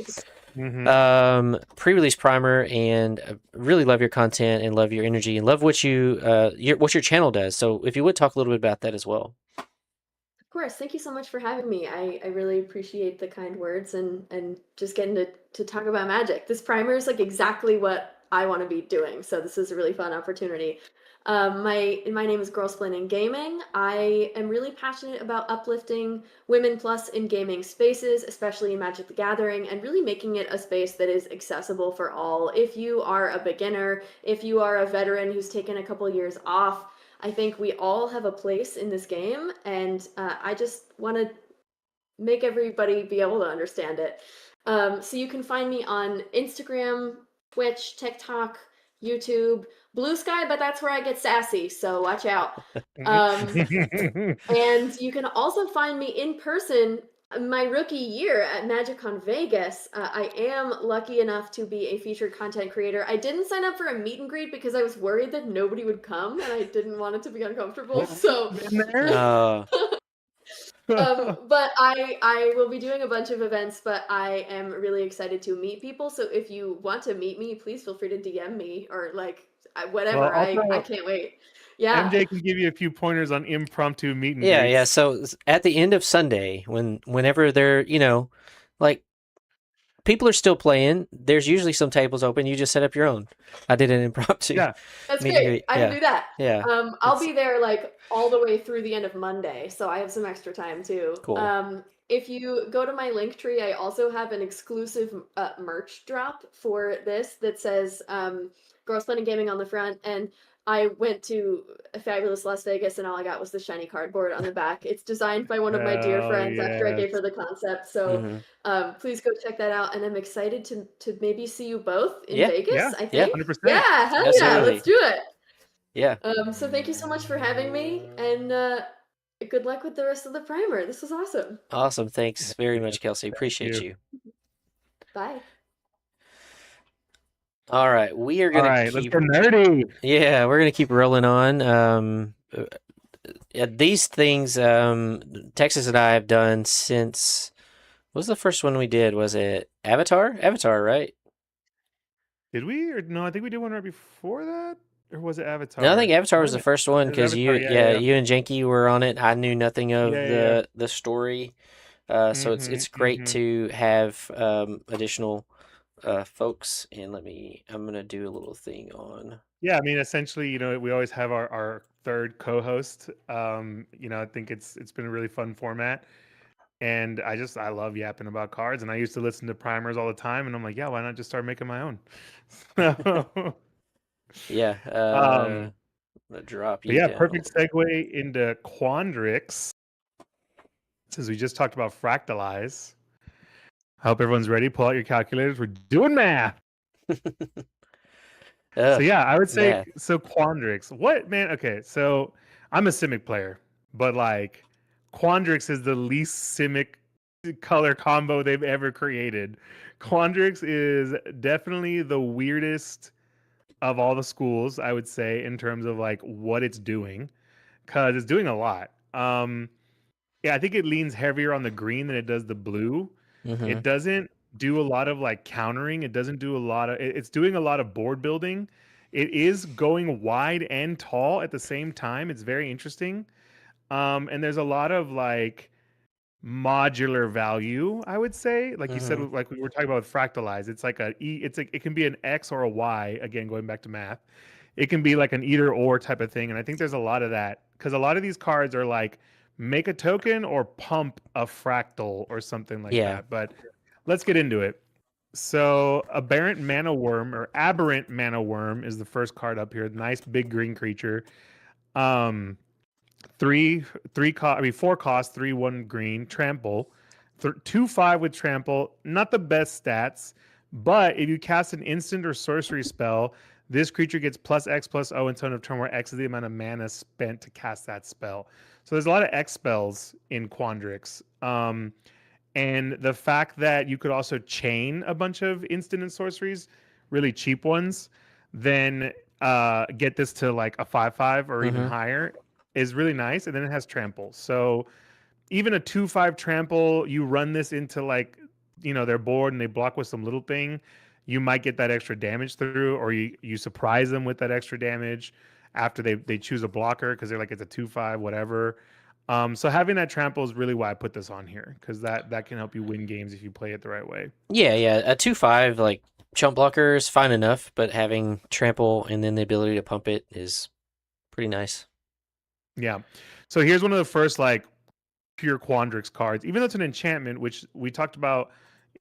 Mhm. Pre-release primer, and really love your content and love your energy and love what what your channel does. So if you would talk a little bit about that as well. Of course. Thank you so much for having me. I really appreciate the kind words and just getting to talk about Magic. This primer is like exactly what I want to be doing. So this is a really fun opportunity. My name is Girlsplaining Gaming. I am really passionate about uplifting women plus in gaming spaces, especially in Magic the Gathering, and really making it a space that is accessible for all. If you are a beginner, if you are a veteran who's taken a couple years off, I think we all have a place in this game, and I just want to make everybody be able to understand it. So you can find me on Instagram, Twitch, TikTok, YouTube, Blue Sky, but that's where I get sassy, so watch out. Um, and you can also find me in person my rookie year at MagicCon Vegas. I am lucky enough to be a featured content creator. I didn't sign up for a meet and greet because I was worried that nobody would come and I didn't want it to be uncomfortable. So Been there? but I will be doing a bunch of events, but I am really excited to meet people. So if you want to meet me, please feel free to DM me or like Well, whatever. I also can't wait. Yeah. MJ can give you a few pointers on impromptu meet and Yeah, yeah. greets. So at the end of Sunday, whenever they're, like, people are still playing, there's usually some tables open. You just set up your own. I did an impromptu Yeah. That's meet and great. greet. I can Yeah, do that. yeah. I'll It's be there like all the way through the end of Monday, so I have some extra time too. cool. If you go to my link tree, I also have an exclusive merch drop for this that says Girls Playing Gaming on the front, and I went to Fabulous Las Vegas and all I got was the shiny cardboard on the back. It's designed by one of my dear Oh friends after I gave yes. her the concept. So Mm-hmm. please go check that out. And I'm excited to maybe see you both in Yeah. Yeah. Vegas, I Yeah. think. 100%. Yeah, hell yeah, Absolutely. let's do it. Yeah. So thank you so much for having me, and good luck with the rest of the primer. This was awesome. Awesome. Thanks very Yes, much, Kelsey. thank Appreciate you. you. Bye. All right, we are All gonna right, let's keep. get nerdy. Yeah, we're gonna keep rolling on. Yeah, these things, Texas and I have done since. What was the first one we did? Was it Avatar? Avatar, right? Did we or no? I think we did one right before that, or was it Avatar? No, I think Avatar was Might the have first one been- it was because Avatar. Yeah, yeah, you and Janky were on it. I knew nothing of yeah. the story, so Mm-hmm, it's great mm-hmm. to have additional folks. And I'm gonna do a little thing on. Yeah, I mean, essentially, we always have our third co-host. I think it's been a really fun format, and I love yapping about cards. And I used to listen to primers all the time, and I'm like, yeah, why not just start making my own? So, Yeah, um, I'm gonna drop but you yeah, down a perfect little. segue into Quandrix, since we just talked about fractalize. I hope everyone's ready. Pull out your calculators. We're doing math. So yeah, I would say Math. so. Quandrix, what man? Okay, so I'm a Simic player, but like Quandrix is the least Simic color combo they've ever created. Quandrix is definitely the weirdest of all the schools, I would say, in terms of like what it's doing, because it's doing a lot. Yeah, I think it leans heavier on the green than it does the blue. Mm-hmm. It doesn't do a lot of like countering. It doesn't do a lot of it's doing a lot of board building. It is going wide and tall at the same time. It's very interesting. And there's a lot of like modular value, I would say. Like you said, Mm-hmm. like we were talking about with fractalize. It's like it can be an X or a Y, again, going back to math. It can be like an either or type of thing. And I think there's a lot of that. Because a lot of these cards are like make a token or pump a fractal or something like Yeah. that. But let's get into it. So aberrant mana worm or aberrant mana worm is the first card up here. Nice big green creature. Um, four cost, 3/1 green, trample, 2/5 with trample. Not the best stats, but if you cast an instant or sorcery spell, this creature gets +X+O until end of turn, where X is the amount of mana spent to cast that spell. So there's a lot of X spells in Quandrix. And the fact that you could also chain a bunch of instant and sorceries, really cheap ones, then get this to like a 5/5 or even Mm-hmm. higher is really nice. And then it has trample. So even a 2/5 trample, you run this into like, their board and they block with some little thing, you might get that extra damage through, or you surprise them with that extra damage after they choose a blocker because they're like, it's a 2/5, whatever. So having that trample is really why I put this on here, because that can help you win games if you play it the right way. Yeah, yeah. A 2/5 like chump blocker is fine enough, but having trample and then the ability to pump it is pretty nice. Yeah. So here's one of the first like pure Quandrix cards, even though it's an enchantment, which we talked about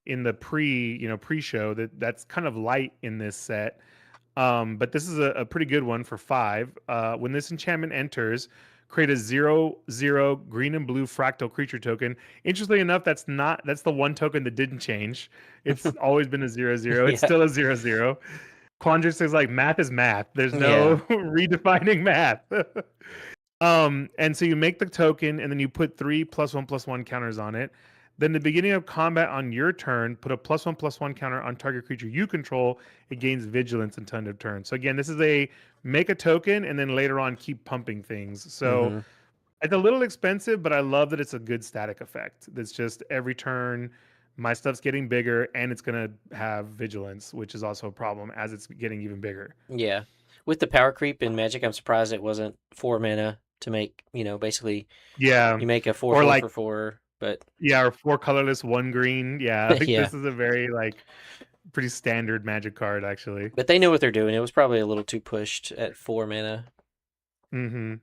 in the pre-show, that's kind of light in this set. But this is a pretty good one for 5. When this enchantment enters, create a 0/0 green and blue fractal creature token. Interestingly enough, that's the one token that didn't change. It's always been a 0/0. It's Yeah. still a 0/0. Quandrix is like, math is math. There's no Yeah. redefining math. And so you make the token, and then you put 3 +1/+1 counters on it. Then the beginning of combat on your turn, put a +1/+1 counter on target creature you control. It gains vigilance until end of turn. So again, this is a make a token and then later on keep pumping things. So Mm-hmm. it's a little expensive, but I love that it's a good static effect. That's just every turn my stuff's getting bigger, and it's gonna have vigilance, which is also a problem as it's getting even bigger. Yeah. With the power creep in Magic, I'm surprised it wasn't 4 mana to make, basically Yeah. you make a 4/4 Or like for 4, but or 4 colorless, 1 green. Yeah, I think yeah. this is a very like pretty standard Magic card, actually. But they knew what they're doing. It was probably a little too pushed at 4 mana. Mm-hmm.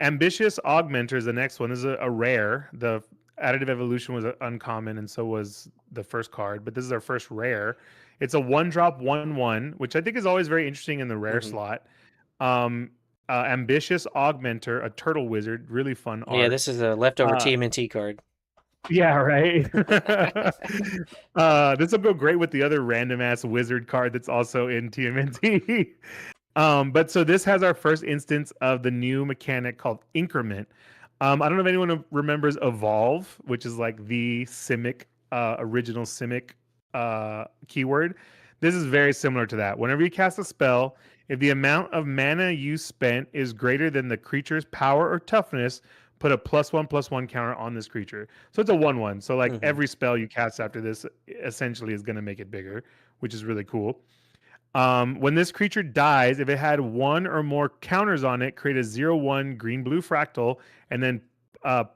Ambitious Augmenter is the next one. This is a rare. The Additive Evolution was uncommon, and so was the first card. But this is our first rare. It's a 1-drop 1/1, which I think is always very interesting in the rare Mm-hmm. slot. Ambitious Augmenter, a turtle wizard, really fun Yeah, art. this is a leftover Uh, TMNT card. yeah, right. This will go great with the other random ass wizard card that's also in TMNT. But so this has our first instance of the new mechanic called increment. I don't know if anyone remembers evolve, which is like the Simic, original Simic keyword. This is very similar to that. Whenever you cast a spell, if the amount of mana you spent is greater than the creature's power or toughness, put a +1/+1 counter on this creature. So it's a 1/1. So like every spell you cast after this essentially is going to make it bigger, which is really cool. When this creature dies, if it had one or more counters on it, create a 0/1 green-blue fractal, and then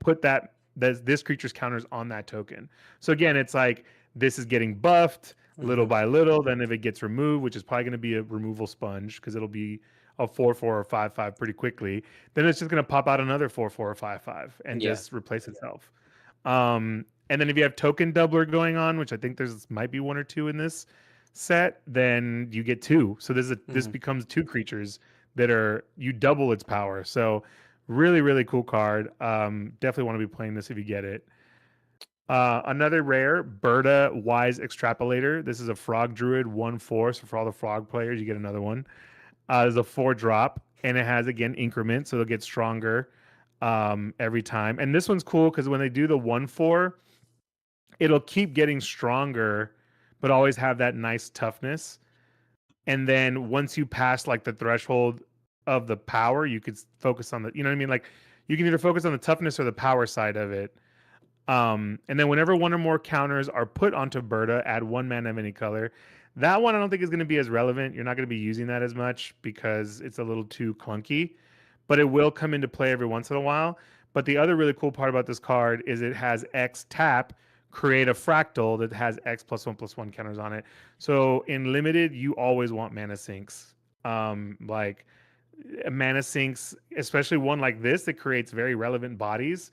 put this creature's counters on that token. So again, it's like this is getting buffed little by little. Then if it gets removed, which is probably going to be a removal sponge because it'll be a 4/4 or 5/5 pretty quickly, then it's just going to pop out another 4/4 or 5/5 and just replace itself. And then if you have token doubler going on, which I think there's might be one or two in this set, then you get two. So this becomes two creatures that are you double its power. So really, really cool card. Definitely want to be playing this if you get it. Another rare, Berta Wise Extrapolator. This is a frog druid 1/4. So for all the frog players, you get another one. There's a 4-drop, and it has again increment, so they'll get stronger every time. And this one's cool because when they do the 1/4, it'll keep getting stronger, but always have that nice toughness. And then once you pass like the threshold of the power, you could focus on the, you know what I mean? Like you can either focus on the toughness or the power side of it. And then whenever one or more counters are put onto Berta, add 1 mana of any color. That one I don't think is going to be as relevant. You're not going to be using that as much because it's a little too clunky, but it will come into play every once in a while. But the other really cool part about this card is it has X tap, create a fractal that has X +1/+1 counters on it. So in limited, you always want mana sinks. Like mana sinks, especially one like this that creates very relevant bodies,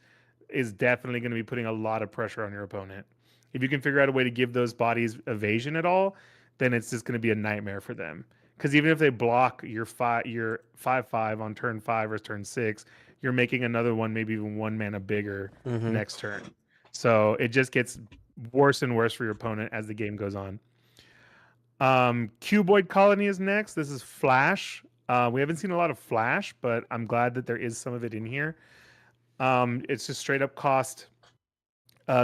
is definitely going to be putting a lot of pressure on your opponent. If you can figure out a way to give those bodies evasion at all, then it's just going to be a nightmare for them. Because even if they block your 5/5 on turn 5 or turn 6, you're making another one, maybe even 1 mana bigger next turn. So it just gets worse and worse for your opponent as the game goes on. Cuboid Colony is next. This is Flash. We haven't seen a lot of Flash, but I'm glad that there is some of it in here. It's just straight up cost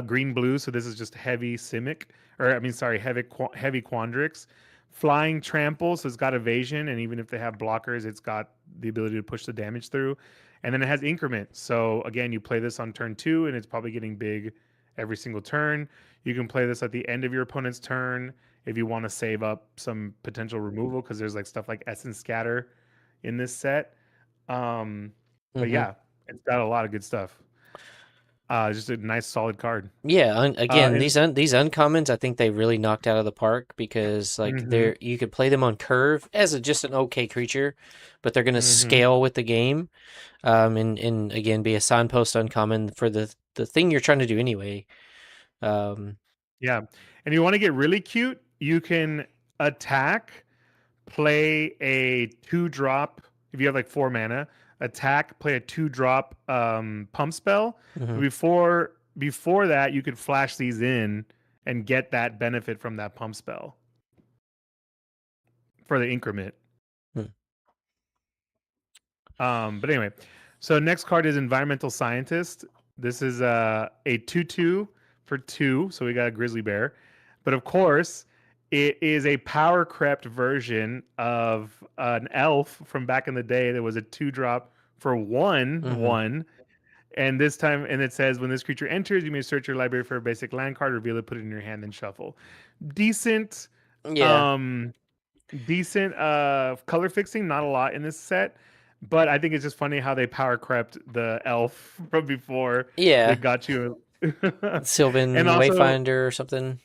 green blue. So this is just heavy Simic, heavy Quandrix. Flying Trample, so it's got evasion, and even if they have blockers, it's got the ability to push the damage through. And then it has increment. So again, you play this on turn 2, and it's probably getting big every single turn. You can play this at the end of your opponent's turn if you want to save up some potential removal, because there's like stuff like Essence Scatter in this set. But yeah, it's got a lot of good stuff. Just a nice solid card. Yeah, again, these uncommons, I think they really knocked out of the park because like you could play them on curve as just an okay creature, but they're going to scale with the game, and again be a signpost uncommon for the thing you're trying to do anyway. Yeah, and you want to get really cute, you can attack, play a 2-drop if you have like 4 mana. Attack, play a 2-drop pump spell. Before that, you could flash these in and get that benefit from that pump spell for the increment. But anyway, so next card is Environmental Scientist. This is a 2/2 for 2, so we got a grizzly bear. But of course, it is a power crept version of an elf from back in the day that was a 2-drop for 1/1. And this time, and it says, when this creature enters, you may search your library for a basic land card, reveal it, put it in your hand, then shuffle. Decent. Decent color fixing, not a lot in this set. But I think it's just funny how they power crept the elf from before. Yeah. They got you. Sylvan and also, Wayfinder or something.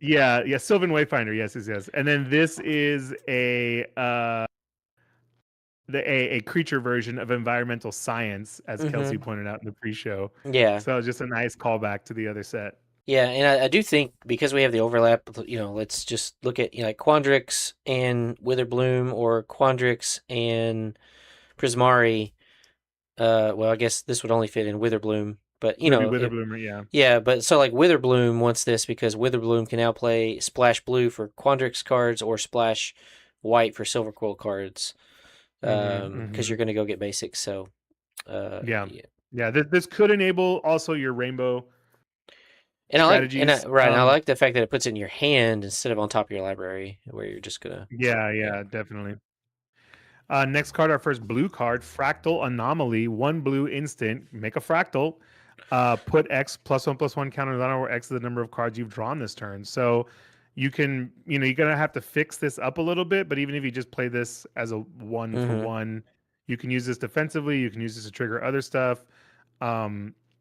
Yeah, Sylvan Wayfinder, yes. And then this is a creature version of Environmental Science, as Kelsey pointed out in the pre-show. Yeah. So just a nice callback to the other set. Yeah, and I do think because we have the overlap, let's just look at like Quandrix and Witherbloom or Quandrix and Prismari. Well, I guess this would only fit in Witherbloom, but Would be Witherbloomer, yeah. yeah, but so like Witherbloom wants this because Witherbloom can now play Splash Blue for Quandrix cards or Splash White for Silver Quill cards, because you're going to go get basics. So, Yeah. This could enable also your rainbow and strategies. I like the fact that it puts it in your hand instead of on top of your library, where you're just gonna. Yeah, definitely. Next card, our first blue card, Fractal Anomaly. 1 blue instant. Make a fractal. Put X +1/+1 counter on where X is the number of cards you've drawn this turn. So you can, you're gonna have to fix this up a little bit. But even if you just play this as a 1-for-1, you can use this defensively. You can use this to trigger other stuff.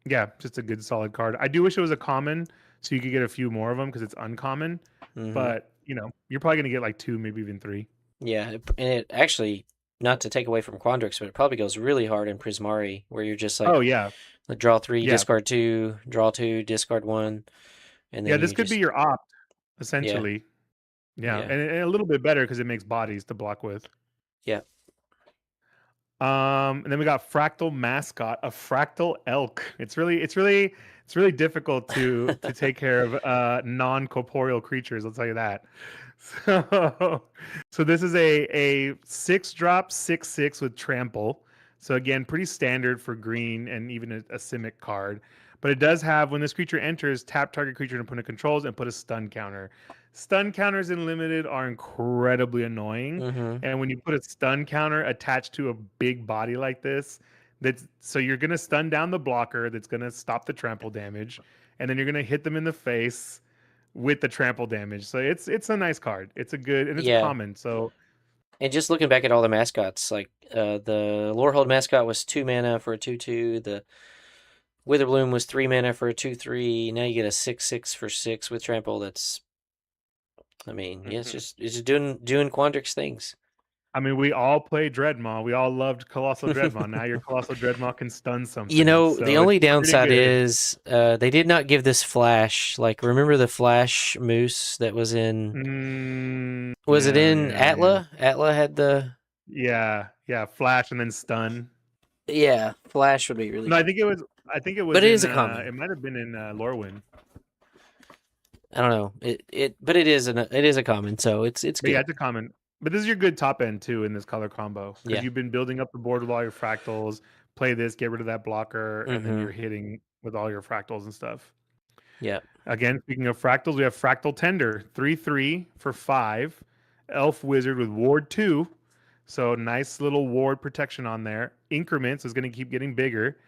Yeah, just a good solid card. I do wish it was a common, so you could get a few more of them because it's uncommon. But you're probably gonna get like 2, maybe even 3. Yeah, and it actually, not to take away from Quandrix, but it probably goes really hard in Prismari, where you're just like, oh yeah, like draw 3, discard 2, draw 2, discard 1, and then this could be your opt, essentially. Yeah. Yeah. And a little bit better because it makes bodies to block with. Yeah. And then we got Fractal Mascot, a fractal elk. It's really difficult to take care of non-corporeal creatures, I'll tell you that. So this is a 6-drop 6/6 with trample. So again, pretty standard for green and even a Simic card. But it does have, when this creature enters, tap target creature and opponent controls and put a stun counter. Stun counters in limited are incredibly annoying. And when you put a stun counter attached to a big body like this, so you're going to stun down the blocker that's going to stop the trample damage, and then you're going to hit them in the face with the trample damage. So it's a nice card. It's a good, and it's common. So, and just looking back at all the mascots, like the Lorehold mascot was 2 mana for a 2/2. The Witherbloom was 3 mana for a 2/3. Now you get a 6/6 for 6 with trample. That's, I mean, it's just doing Quandrix things. I mean, we all play Dreadmaw. We all loved Colossal Dreadmaw. Now your Colossal Dreadmaw can stun something. So the only downside is they did not give this flash. Like, remember the flash moose that was in... was it in Atla? Yeah. Atla had the... Yeah, flash and then stun. Yeah, flash would be really... No, I think it was... But it is a common. It might have been in Lorwyn. I don't know. But it is a common, so it's good. Yeah, it's a common. But this is your good top end too in this color combo, because you've been building up the board with all your fractals. Play this, get rid of that blocker, and then you're hitting with all your fractals and stuff. Yeah. Again, speaking of fractals, we have Fractal Tender, 3/3 for 5, Elf Wizard with Ward 2, so nice little ward protection on there. Increments is going to keep getting bigger,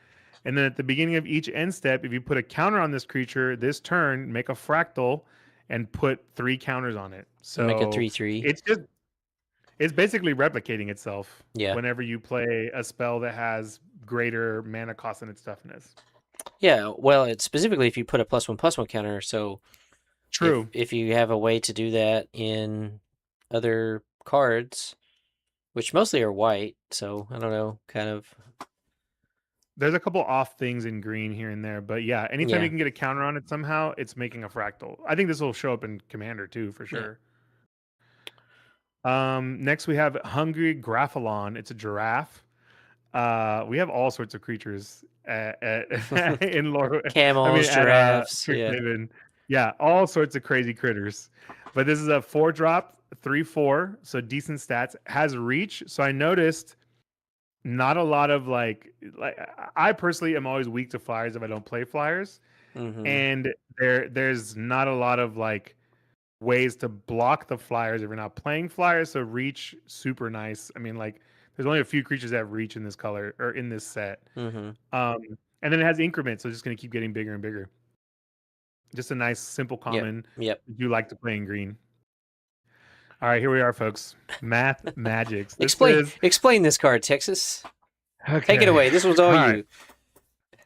and then at the beginning of each end step, if you put a counter on this creature this turn, make a fractal and put 3 counters on it. So make a 3/3. It's basically replicating itself. Yeah. Whenever you play a spell that has greater mana cost than its toughness. Yeah, well, it's specifically if you put a +1/+1 counter. So true. If you have a way to do that in other cards, which mostly are white, so I don't know, kind of. There's a couple off things in green here and there, but yeah, anytime you can get a counter on it somehow, it's making a fractal. I think this will show up in Commander too, for sure. Yeah. Next we have Hungry Graphalon. It's a giraffe. We have all sorts of creatures in lore. Camels, giraffes, yeah, all sorts of crazy critters. But this is a 4-drop, 3/4, so decent stats. Has reach. So I noticed not a lot of like I personally am always weak to flyers if I don't play flyers, and there's not a lot of like ways to block the flyers if you're not playing flyers. So reach, super nice. I mean, like there's only a few creatures that have reach in this color or in this set. And then it has increments, so it's just going to keep getting bigger and bigger. Just a nice simple common. Yep. You like to play in green. All right, here we are, folks. Math Magics. Explain this card, Texas. Okay. Take it away. This was all you. Right.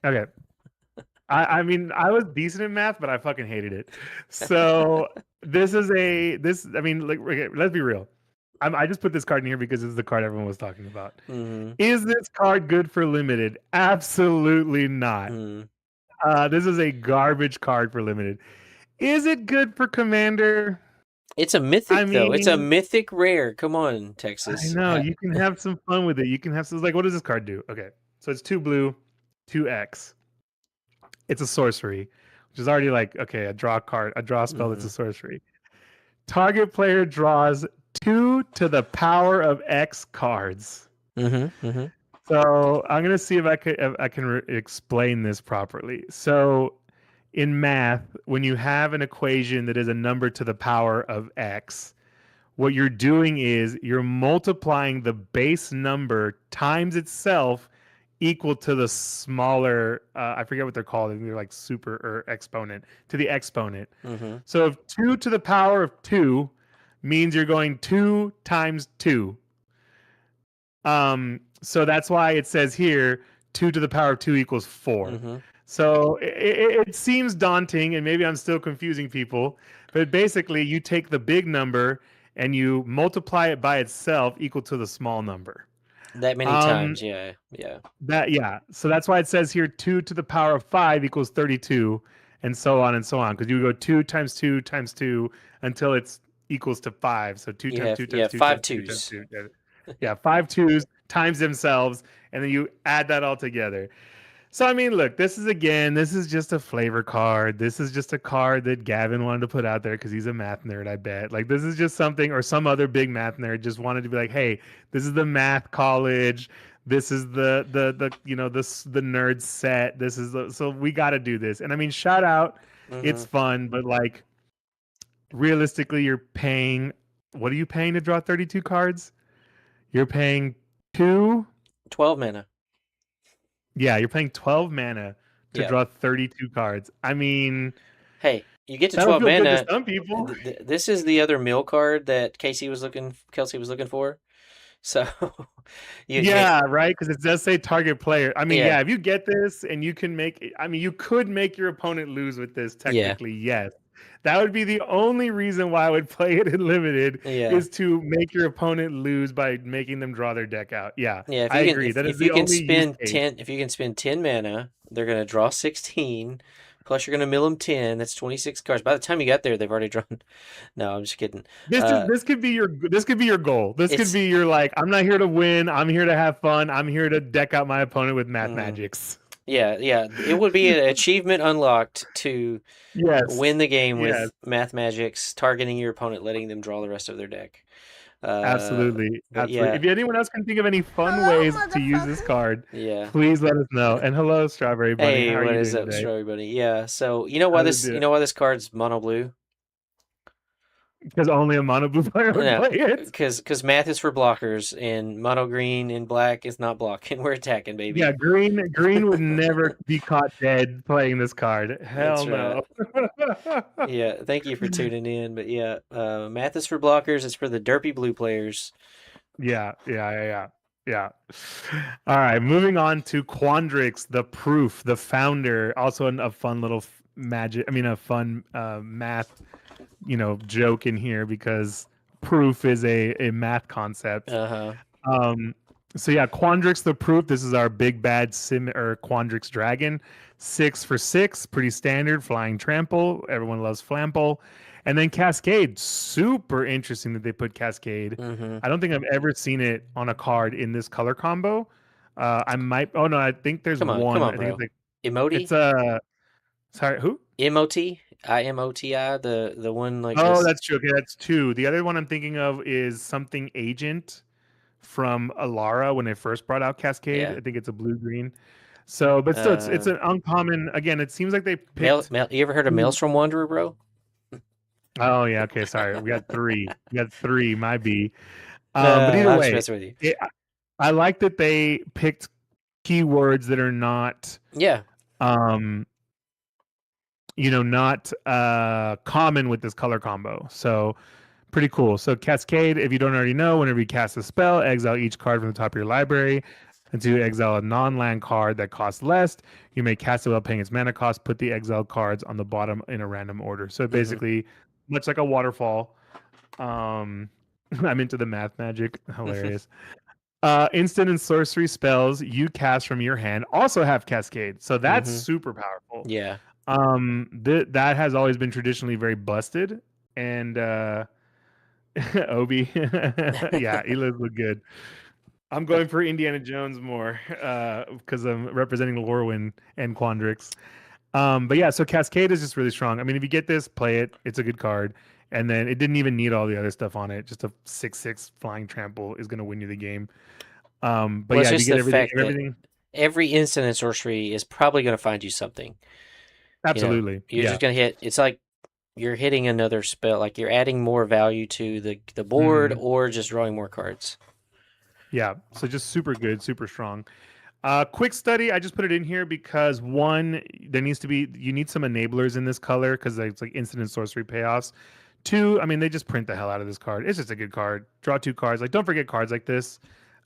Okay. I mean, I was decent in math, but I fucking hated it. So let's be real. I just put this card in here because this is the card everyone was talking about. Is this card good for limited? Absolutely not. This is a garbage card for limited. Is it good for Commander? It's a mythic I though. It's a mean, mythic rare. Come on, I Texas. know you can have some fun with it. You can have some like, what does this card do? Okay, so it's 2 blue, 2X. It's a sorcery, which is already like, okay, a draw card, a draw spell that's a sorcery. Target player draws 2 to the power of X cards. So I'm gonna see if I can explain this properly. So in math, when you have an equation that is a number to the power of X, what you're doing is you're multiplying the base number times itself equal to the smaller, I forget what they're called. They're like super or exponent to the exponent. So if 2 to the power of 2 means you're going 2 times 2. So that's why it says here 2 to the power of 2 equals 4. So it seems daunting, and maybe I'm still confusing people, but basically you take the big number and you multiply it by itself equal to the small number. That many times, yeah. So that's why it says here 2 to the power of 5 equals 32, and so on and so on. Because you go 2 times 2 times 2 until it's equals to 5. So 2 times 2 times 2 5 times 2 times twos. 2. Yeah, 5 twos times themselves, and then you add that all together. So I mean, look, this is just a flavor card. This is just a card that Gavin wanted to put out there because he's a math nerd, I bet. Like, this is just something, or some other big math nerd just wanted to be like, hey, this is the math college. This is the nerd set. This is so we got to do this. And I mean, shout out, it's fun, but like, realistically, you're paying. What are you paying to draw 32 cards? You're paying 12 mana. Yeah, you're paying 12 mana to draw 32 cards. I mean, hey, you get to 12 mana. Good to some people. This is the other mill card that Kelsey was looking for. So, right, because it does say target player. I mean, if you get this and you can you could make your opponent lose with this. Technically, yes. That would be the only reason why I would play it in limited is to make your opponent lose by making them draw their deck out. Yeah, I agree. If you can spend 10 mana, they're gonna draw 16. Plus, you're gonna mill them 10. That's 26 cards. By the time you got there, they've already drawn. No, I'm just kidding. This could be your goal. This could be your like. I'm not here to win. I'm here to have fun. I'm here to deck out my opponent with math magics. Yeah. It would be an achievement unlocked to win the game with math magics, targeting your opponent, letting them draw the rest of their deck. Absolutely. If anyone else can think of any fun ways to use this card, please let us know. And hello, Strawberry Bunny. Hey, what is up, Strawberry Bunny? Yeah. So you know why this card's mono blue? Because only a mono blue player would play it. Because math is for blockers, and mono green and black is not blocking. We're attacking, baby. Yeah, green would never be caught dead playing this card. Hell no. Yeah, thank you for tuning in. But yeah, math is for blockers. It's for the derpy blue players. Yeah. All right, moving on to Quandrix, the proof, the founder. Also a fun little a fun math joke in here because proof is a math concept. So yeah, Quandrix the proof. This is our big bad Quandrix dragon. 6 for 6, pretty standard. Flying trample. Everyone loves flample. And then Cascade. Super interesting that they put Cascade. I don't think I've ever seen it on a card in this color combo. I might. Oh no, I think there's one. Come on, I think bro. it's like Emoti. It's sorry, who? Emoti. IMOTI, the one like. Oh, that's true. Okay, that's 2. The other one I'm thinking of is something agent from Alara when they first brought out Cascade. I think it's a blue-green. So, but still, it's an uncommon. Again, it seems like they picked. You ever heard of Maelstrom Wanderer, bro? Oh yeah. Okay. Sorry, we got 3. My B. But either way, with you. I like that they picked keywords that are not. Yeah. Not common with this color combo. So pretty cool. So Cascade, if you don't already know, whenever you cast a spell, exile each card from the top of your library until you exile a non-land card that costs less. You may cast it without paying its mana cost. Put the exiled cards on the bottom in a random order. So basically, much like a waterfall. I'm into the math magic. Hilarious. Instant and sorcery spells you cast from your hand also have Cascade, so that's Mm-hmm. super powerful. Yeah. That has always been traditionally very busted, and Obi, yeah, Elas look good. I'm going for Indiana Jones more because I'm representing Lorwyn and Quandrix. But yeah, so Cascade is just really strong. I mean, if you get this, play it. It's a good card. And then it didn't even need all the other stuff on it. Just a 6/6 flying trample is going to win you the game. But Well, it's yeah, if you just get the everything, fact that every instant and sorcery is probably going to find you something. absolutely, You're yeah. just going to hit. It's like you're hitting another spell. Like you're adding more value to the board, Mhm. or just drawing more cards. Yeah, so just super good, super strong. Quick study. I just put it in here because one, there needs to be you need some enablers in this color because it's like instant and sorcery payoffs. Two, I mean, they just print the hell out of this card. It's just a good card. Draw 2 cards. Like, don't forget cards like this.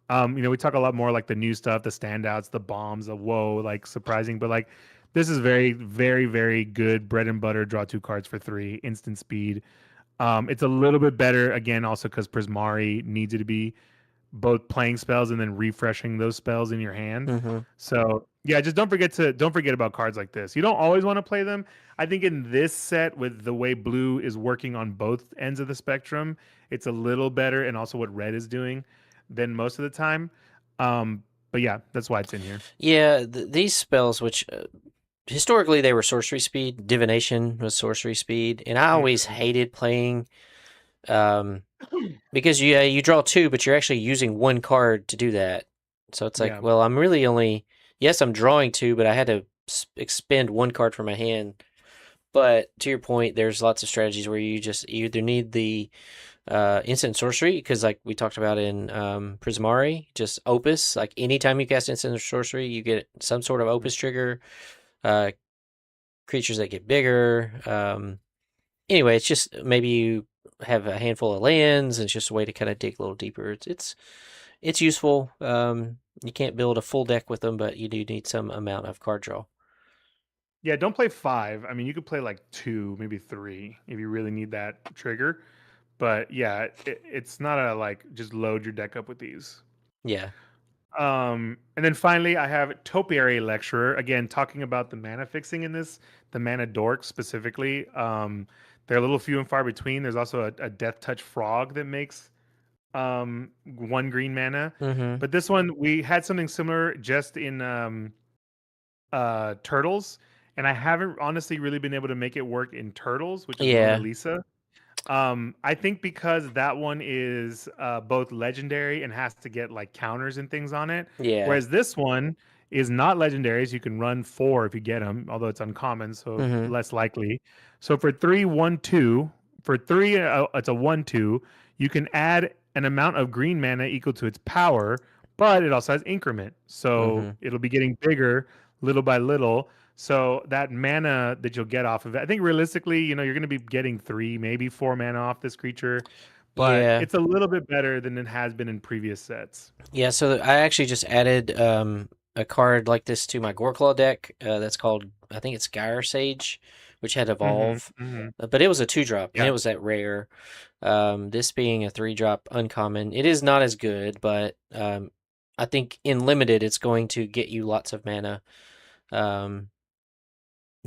We talk a lot more like the new stuff, the standouts, the bombs, the whoa, like surprising, but like this is very, very, very good bread and butter. Draw 2 cards for 3, instant speed. It's a little bit better again, also because Prismari needs it to be both playing spells and then refreshing those spells in your hand. Mm-hmm. So yeah, just don't forget about cards like this. You don't always want to play them. I think in this set, with the way blue is working on both ends of the spectrum, it's a little better, and also what red is doing than most of the time. Um, but yeah, that's why it's in here. Yeah, these spells, which historically they were sorcery speed, divination was sorcery speed, and I always Mhm. hated playing because you draw 2, but you're actually using 1 card to do that. So it's like, Yeah, well, I'm really only yes, I'm drawing 2, but I had to expend 1 card from my hand. But to your point, there's lots of strategies where you either need the instant sorcery because, like we talked about in Prismari, just Opus. Like anytime you cast instant sorcery, you get some sort of Opus trigger. Uh, Creatures that get bigger. Anyway, it's just maybe you have a handful of lands, and it's just a way to kind of dig a little deeper. It's useful. You can't build a full deck with them, but you do need some amount of card draw. yeah. Don't play 5. I mean, you could play like 2, maybe 3 if you really need that trigger. But yeah, it's not a like just load your deck up with these. Yeah. And then finally, I have Topiary Lecturer again talking about the mana fixing in this, the mana dork specifically. They're a little few and far between. There's also a Death Touch Frog that makes 1 green mana, Mm-hmm. but this one we had something similar just in Turtles, and I haven't honestly really been able to make it work in Turtles, which is Mona Yeah. Lisa. I think because that one is both legendary and has to get like counters and things on it, Yeah. whereas this one is not legendaries. You can run 4 if you get them, although it's uncommon, so Mm-hmm. less likely. So for 3/1/2, for 3, it's a 1/2. You can add an amount of green mana equal to its power, but it also has increment, so Mm-hmm. it'll be getting bigger little by little. So that mana that you'll get off of it, I think realistically, you're going to be getting 3, maybe 4 mana off this creature, but Yeah. it's a little bit better than it has been in previous sets. Yeah. So I actually just added a card like this to my Goreclaw deck. That's called, I think it's Gyre Sage, which had Hmm. Evolve. Hmm. But it was a 2-drop, and Yeah, it was that rare. This being a 3-drop uncommon, it is not as good, but I think in limited, it's going to get you lots of mana. Um,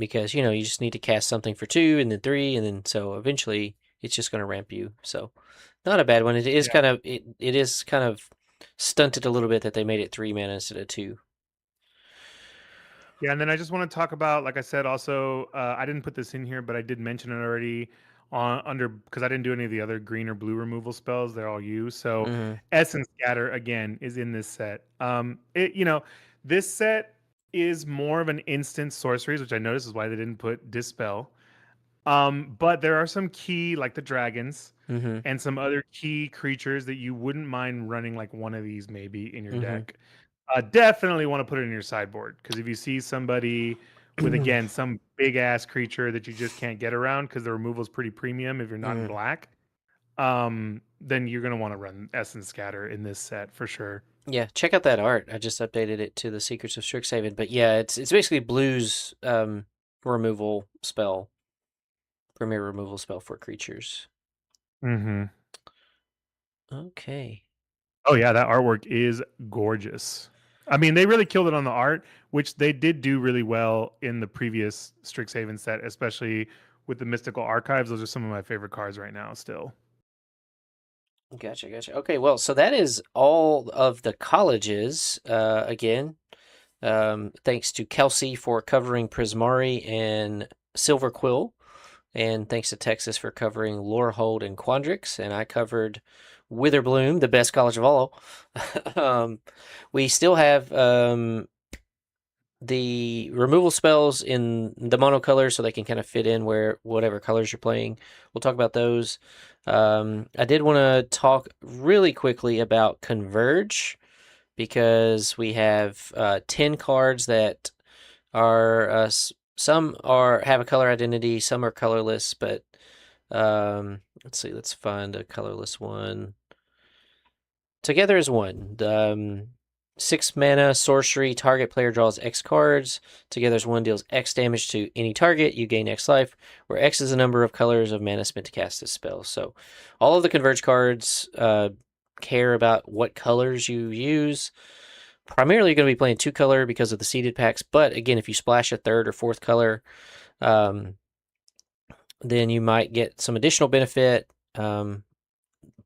because you just need to cast something for 2 and then 3, and then so eventually it's just going to ramp you. So not a bad one. It is yeah, kind of stunted a little bit that they made it 3 mana instead of 2. yeah. And then I just want to talk about, like I said, also I didn't put this in here, but I did mention it already on under because I didn't do any of the other green or blue removal spells. They're all you. So Mm-hmm. Essence Scatter again is in this set. This set is more of an instant sorceries, which I noticed is why they didn't put Dispel. But there are some key, like the dragons, Mm-hmm. and some other key creatures that you wouldn't mind running like one of these maybe in your deck. Definitely want to put it in your sideboard because if you see somebody with Mm-hmm. again some big ass creature that you just can't get around because the removal is pretty premium if you're not in black, then you're gonna want to run Essence Scatter in this set for sure. Yeah, check out that art. I just updated it to the Secrets of Strixhaven. But yeah, it's basically blue's removal spell, premier removal spell for creatures. Mm-hmm. Okay. Oh yeah, that artwork is gorgeous. I mean, they really killed it on the art, which they did do really well in the previous Strixhaven set, especially with the Mystical Archives. Those are some of my favorite cards right now still. Gotcha, gotcha. Okay, well, so that is all of the colleges. Again, thanks to Kelsey for covering Prismari and Silver Quill, and thanks to Texas for covering Lorehold and Quandrix, and I covered Witherbloom, the best college of all. We still have the removal spells in the monocolor so they can kind of fit in where whatever colors you're playing. We'll talk about those. I did want to talk really quickly about Converge because we have 10 cards that are some are have a color identity, some are colorless, but let's see, let's find a colorless one. Together is one. 6 mana sorcery. Target player draws X cards. Together is one deals X damage to any target. You gain X life, where X is the number of colors of mana spent to cast this spell. So, all of the Converge cards care about what colors you use. Primarily, you're going to be playing 2-color because of the seeded packs. But again, if you splash a 3rd or 4th color, then you might get some additional benefit.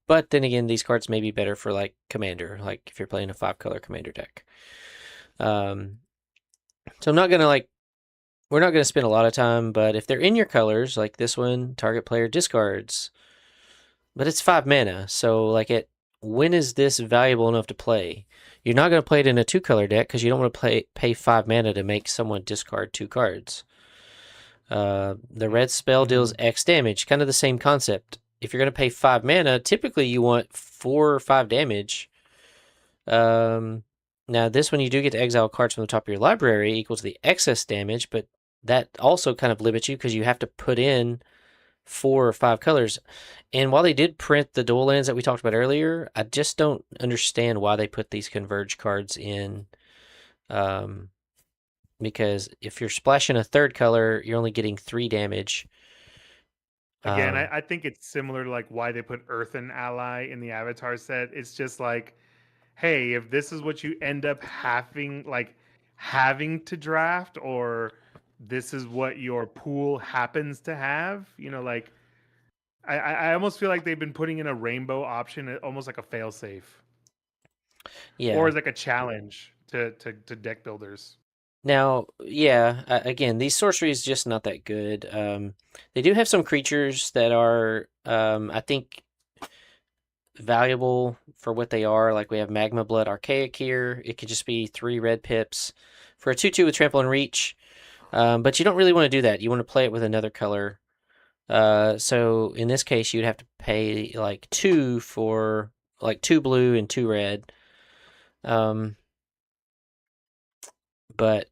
But then again, these cards may be better for like Commander, like if you're playing a 5-color Commander deck. So I'm not gonna we're not gonna spend a lot of time, but if they're in your colors, like this one, target player discards, but it's 5 mana, so like when is this valuable enough to play? You're not gonna play it in a 2-color deck because you don't want to pay 5 mana to make someone discard 2 cards. The red spell deals X damage, kind of the same concept. If you're going to pay 5 mana, typically you want 4 or 5 damage. Now, this one you do get to exile cards from the top of your library equals the excess damage, but that also kind of limits you because you have to put in 4 or 5 colors. And while they did print the dual lands that we talked about earlier, I just don't understand why they put these Converge cards in. Because if you're splashing a 3rd color, you're only getting 3 damage. Again, I think it's similar to like why they put Earthen Ally in the Avatar set. It's just like, hey, if this is what you end up having to draft, or this is what your pool happens to have, like I almost feel like they've been putting in a rainbow option, almost like a failsafe. Yeah. Or as like a challenge to deck builders. Now, yeah, again, these sorceries is just not that good. They do have some creatures that are, I think, valuable for what they are. Like we have Magma Blood Archaic here. It could just be 3 red pips for a 2/2 with Trample and Reach. But you don't really want to do that. You want to play it with another color. So in this case, you'd have to pay like 2 for like 2 blue and 2 red. But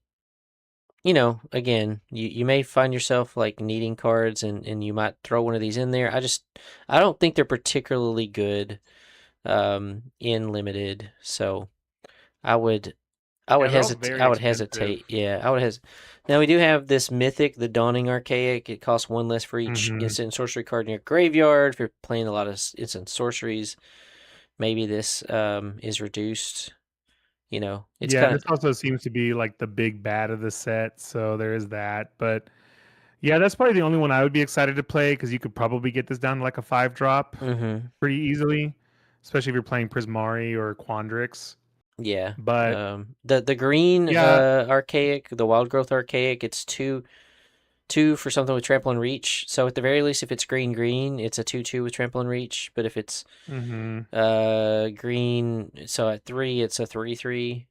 again, you may find yourself like needing cards and you might throw one of these in there. I don't think they're particularly good in limited. So I would hesitate. I would hesitate. Yeah, I would hesitate. Now we do have this mythic, the Dawning Archaic. It costs 1 less for each instant sorcery card in your graveyard. If you're playing a lot of instant sorceries, maybe this is reduced. It's this also seems to be like the big bad of the set, so there is that. But yeah, that's probably the only one I would be excited to play because you could probably get this down to like a 5-drop pretty easily, especially if you're playing Prismari or Quandrix. Yeah, but the green Archaic, the Wild Growth Archaic, it's 2 for something with Trample and Reach. So at the very least, if it's green, it's a 2/2 with Trample and Reach. But if it's green, so at 3, it's a 3/3.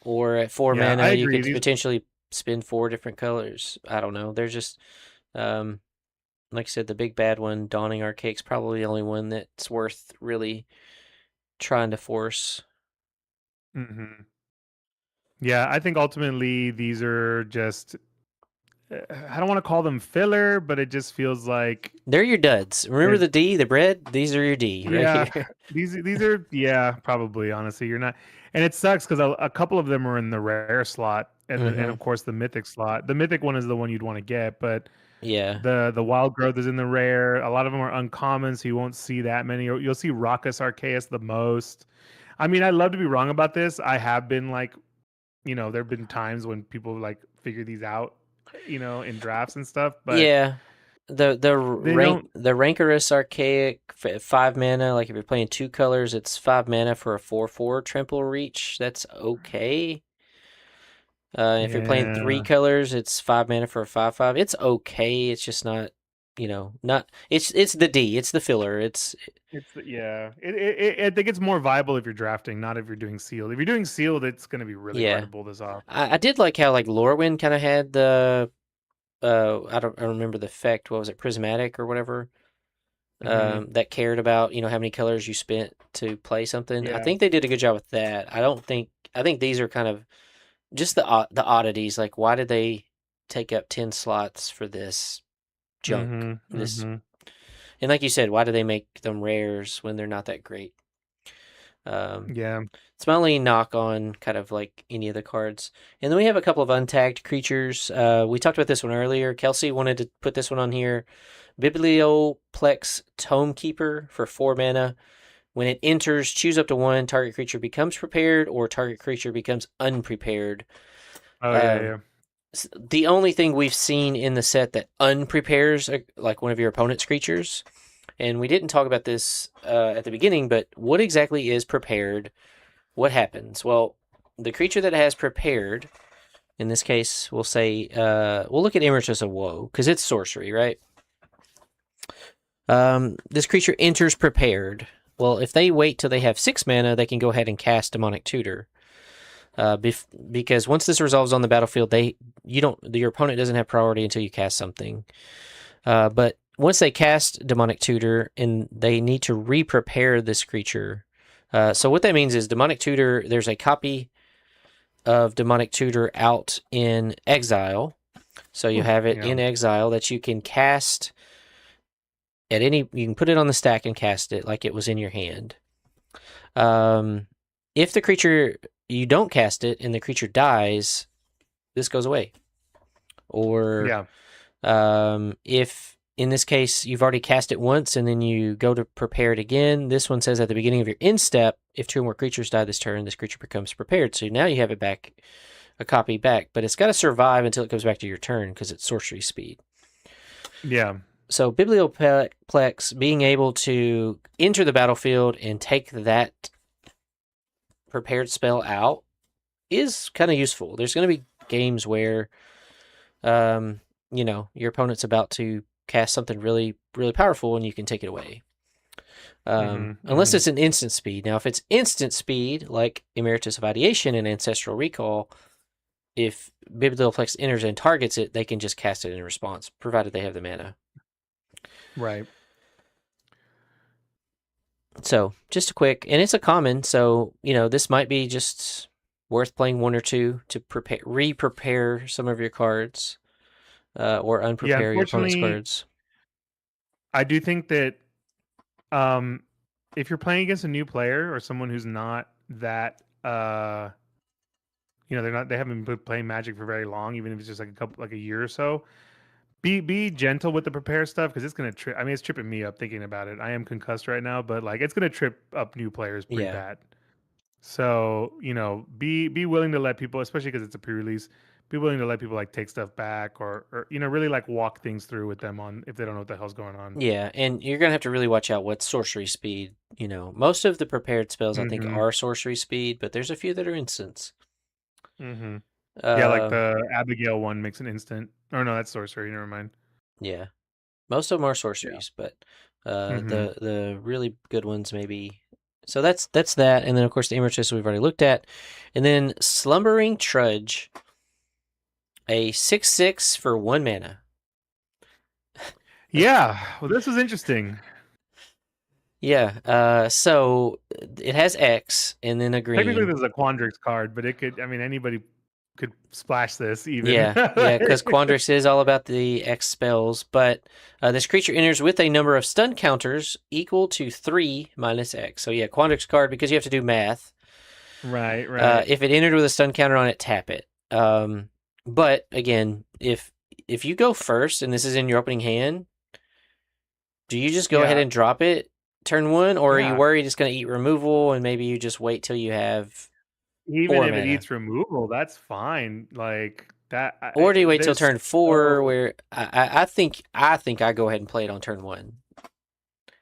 Or at 4 mana, you could potentially spin 4 different colors. I don't know. They're just, like I said, the big bad one, Dawning Archaic's probably the only one that's worth really trying to force. Yeah, I think ultimately these are just, I don't want to call them filler, but it just feels like they're your duds. Remember the D, the bread? These are your D right here. These are probably, honestly. You're not, and it sucks because a couple of them are in the rare slot and of course the mythic slot. The mythic one is the one you'd want to get, but Yeah. The wild growth is in the rare. A lot of them are uncommon, so you won't see that many. You'll see Raucous Arceus the most. I mean, I'd love to be wrong about this. I have been like, there have been times when people like figure these out, in drafts and stuff, but Yeah. The they don't. Rancorous Archaic 5 mana. Like if you're playing 2 colors, it's 5 mana for a 4/4 Trample Reach. That's okay. If you're playing 3 Yeah, colors, it's 5 mana for a 5/5. It's okay. It's just not, not. It's the D. It's the filler. yeah. I think it's more viable if you're drafting, not if you're doing sealed. If you're doing sealed, it's going to be really hard Yeah. to pull this off. I did like how like Lorwyn kind of had the I don't remember the effect. What was it, prismatic or whatever? Mhm. That cared about how many colors you spent to play something. I Yeah. think they did a good job with that. I think these are kind of just the oddities. Like, why did they take up 10 slots for this junk? Mhm. This Mhm. And like you said, why do they make them rares when they're not that great? Um, Yeah. it's my only knock on kind of like any of the cards. And then we have a couple of untagged creatures. We talked about this one earlier. Kelsey wanted to put this one on here. Biblioplex Tomekeeper for 4 mana. When it enters, choose up to 1. Target creature becomes prepared, or target creature becomes unprepared. Oh yeah, yeah. The only thing we've seen in the set that unprepares like one of your opponent's creatures, and we didn't talk about this at the beginning, but what exactly is prepared? What happens? Well, the creature that has prepared, in this case, we'll say, we'll look at Emeritus of Woe, because it's sorcery, right? This creature enters prepared. Well, if they wait till they have 6 mana, they can go ahead and cast Demonic Tutor. Because once this resolves on the battlefield, your opponent doesn't have priority until you cast something. But once they cast Demonic Tutor, and they need to re-prepare this creature. So what that means is Demonic Tutor, there's a copy of Demonic Tutor out in exile. So you have it Yeah. in exile that you can cast you can put it on the stack and cast it like it was in your hand. If the creature, you don't cast it and the creature dies, this goes away. Or if in this case you've already cast it once and then you go to prepare it again, this one says at the beginning of your end step, if 2 or more creatures die this turn, this creature becomes prepared. So now you have it back, a copy back, but it's got to survive until it comes back to your turn because it's sorcery speed. Yeah. So Biblioplex being able to enter the battlefield and take that prepared spell out is kind of useful. There's going to be games where, your opponent's about to cast something really, really powerful and you can take it away. Unless it's an instant speed. Now, if it's instant speed, like Emeritus of Ideation and Ancestral Recall, if Biblioplex enters and targets it, they can just cast it in response, provided they have the mana. Right. So, just a quick, and it's a common, so, this might be just worth playing 1 or 2 to re-prepare some of your cards, or unprepare your opponent's cards. I do think that if you're playing against a new player or someone who's not that they haven't been playing Magic for very long, even if it's just like a year or so, be gentle with the prepare stuff because it's gonna trip. I mean, it's tripping me up thinking about it. I am concussed right now, but like it's gonna trip up new players pretty bad. So be willing to let people, especially because it's a pre-release, be willing to let people like take stuff back or really like walk things through with them on if they don't know what the hell's going on. Yeah, and you're gonna have to really watch out what sorcery speed. Most of the prepared spells I think are sorcery speed, but there's a few that are instants. Yeah, like the Abigail one makes an instant. Oh no, that's sorcery. Never mind. Yeah, most of them are sorceries, but the really good ones maybe. So that's that, and then of course the Emeritus we've already looked at, and then Slumbering Trudge, a 6/6 for 1 mana. Yeah, well, this was interesting. Yeah, so it has X and then a green. Technically, this is a Quandrix card, but it could. I mean, anybody could splash this even. Yeah, because Quandrix is all about the X spells, but this creature enters with a number of stun counters equal to 3 minus X. So yeah, Quandrix card, because you have to do math. Right. If it entered with a stun counter on it, tap it. But again, if if you go first and this is in your opening hand, do you just go ahead Yeah, and drop it turn 1, or are you yeah. worried it's going to eat removal and maybe you just wait till you have Even 4 if it mana? eats removal, that's fine. Like that, Or do you wait till there's turn 4 so where I think I go ahead and play it on turn 1.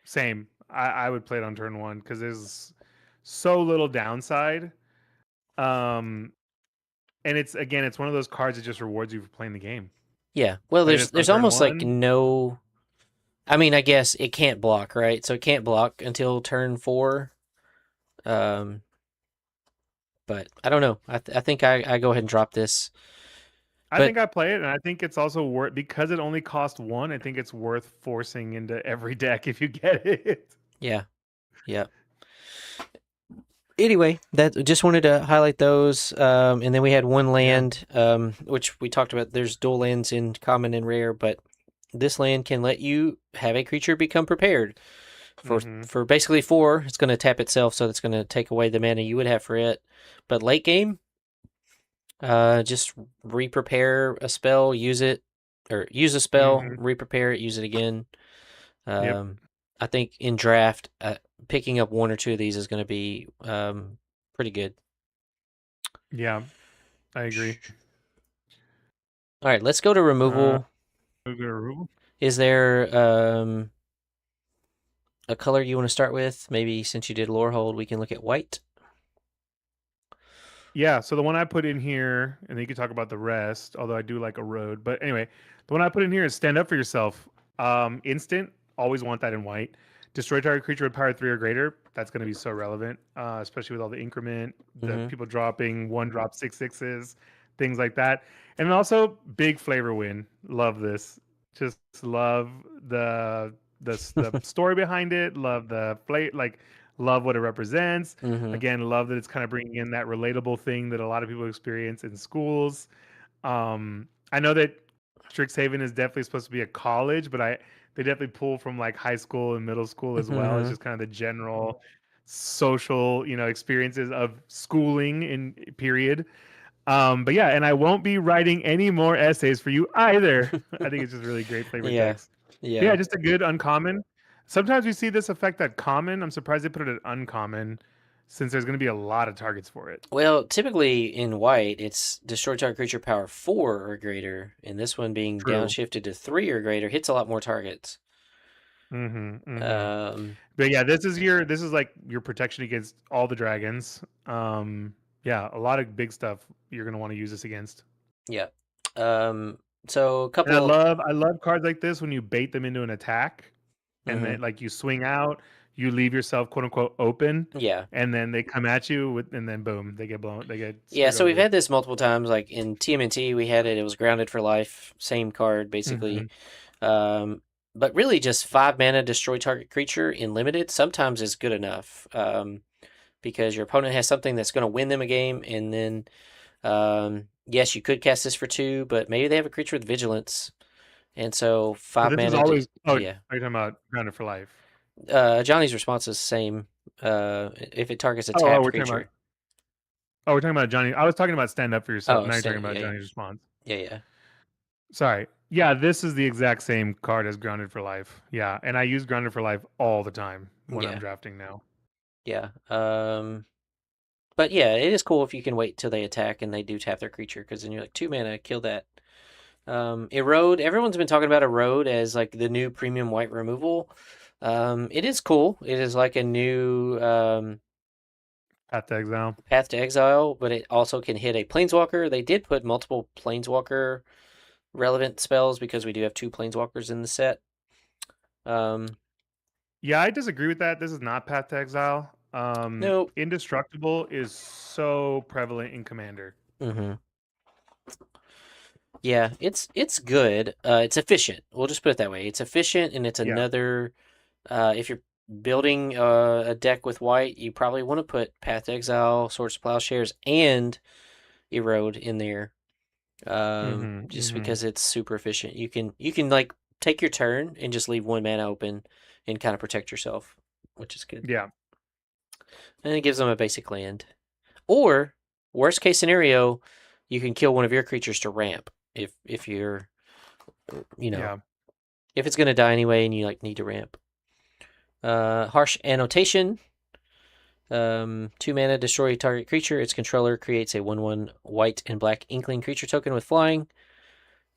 same. I would play it on turn one because there's so little downside. Um, and it's again, it's one of those cards that just rewards you for playing the game. Yeah. Well, Play this on there's turn almost like one. no. I mean, I guess it can't block, right? So it can't block until turn 4. Um, but I don't know. I think I go ahead and drop this. I But think I play it, and I think it's also worth because it only cost one. I think it's worth forcing into every deck if you get it. yeah, yeah. Anyway, that just wanted to highlight those. And then we had one Yeah. land, which we talked about. There's dual lands in common and rare, but this land can let you have a creature become prepared Mm-hmm. for basically 4. It's going to tap itself, so it's going to take away the mana you would have for it. But late game, just re-prepare a spell, use it, or use a spell, Mm-hmm. re-prepare it, use it again. Yep. I think in draft, picking up 1 or 2 of these is going to be pretty good. Yeah, I agree. All right, let's go to Uh, removal. Rule. Is there a color you want to start with? Maybe since you did Lorehold, we can look at white. Yeah, so the one I put in here, and then you can talk about the rest, although I do like a road. But anyway, the one I put in here is stand up for yourself. Instant, always want that in white. Destroy target creature with power 3 or greater. That's going to be so relevant, especially with all the increment, the Mm-hmm. people dropping 1-drop 6/6s, things like that. And then also, big flavor win. Love this. Just love the story behind it. Love the like love what it represents. Mm-hmm. Again, love that it's kind of bringing in that relatable thing that a lot of people experience in schools. I know that Strixhaven is definitely supposed to be a college, but they definitely pull from like high school and middle school as well. It's Mm-hmm. just kind of the general social, experiences of schooling in period. But yeah, and I won't be writing any more essays for you either. I think it's just really great flavor Yeah. text. Yeah. Yeah, just a good uncommon. Sometimes we see this effect at common. I'm surprised they put it at uncommon since there's going to be a lot of targets for it. Well, typically in white, it's destroy target creature power 4 or greater, and this one being True. downshifted to 3 or greater hits a lot more targets. Mm-hmm, mm-hmm. Um, But yeah, this is like your protection against all the dragons. Yeah, a lot of big stuff you're going to want to use this against. yeah. So a And I couple. love I love cards like this when you bait them into an attack and Mm-hmm. then like you swing out, you leave yourself quote unquote open, Yeah. and then they come at you and then boom, they get Yeah, screwed so we've over. had this multiple times. Like in TMNT, we had it. It was grounded for life, same card Mm-hmm. basically. Um, but really, just 5 mana destroy target creature in limited sometimes is good enough. Because your opponent has something that's going to win them a game, and then yes, you could cast this for 2, but maybe they have a creature with vigilance, and so But 5 this is mana. always are you Yeah, talking about grounded for life? Johnny's response is same. If it targets a Oh, tapped we're talking about creature. Johnny. I was talking about stand up for yourself. Oh, Now you're talking about yeah, yeah, Johnny's response. yeah, yeah. Sorry. Yeah, this is the exact same card as grounded for life. Yeah, and I use grounded for life all the time when I'm Yeah, drafting now. yeah. But yeah, it is cool if you can wait till they attack and they do tap their creature, because then you're like 2 mana, kill that. Erode. Everyone's been talking about Erode as like the new premium white removal. It is cool. It is like a new Path to Exile. Path to Exile, but it also can hit a Planeswalker. They did put multiple Planeswalker relevant spells because we do have 2 Planeswalkers in the set. Yeah, I disagree with that. This is not Path to Exile. Nope. Indestructible is so prevalent in Commander. Mm-hmm. Yeah, it's good. It's efficient. We'll just put it that way. It's efficient, and it's Yeah. another. If you're building a deck with white, you probably want to put Path to Exile, Swords to Plowshares, and Erode in there. Mm-hmm, Just mm-hmm. because it's super efficient. You can like take your turn and just leave 1 mana open and kind of protect yourself, which is good. Yeah. And it gives them a basic land. Or worst case scenario, you can kill one of your creatures to ramp if you're you know, Yeah. if it's going to die anyway and you like need to ramp. Harsh Annotation. 2 mana, destroy a target creature. Its controller creates a 1/1 white and black Inkling creature token with flying.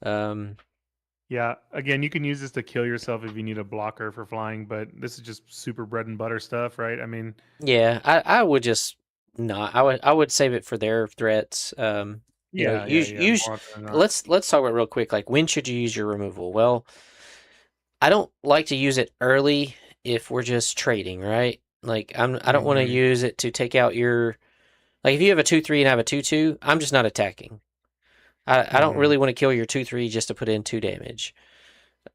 Yeah. Again, you can use this to kill yourself if you need a blocker for flying, but this is just super bread and butter stuff, right? I mean, Yeah, I would just not. I would save it for their threats. yeah. More often than not. Let's talk about it real quick. Like, when should you use your removal? Well, I don't like to use it early if we're just trading, right? Like, I don't want to Mm-hmm. use it to take out your, like, if you have a 2/3 and I have a 2/2, I'm just not attacking. I don't Mm-hmm. really want to kill your 2/3 just to put in 2 damage.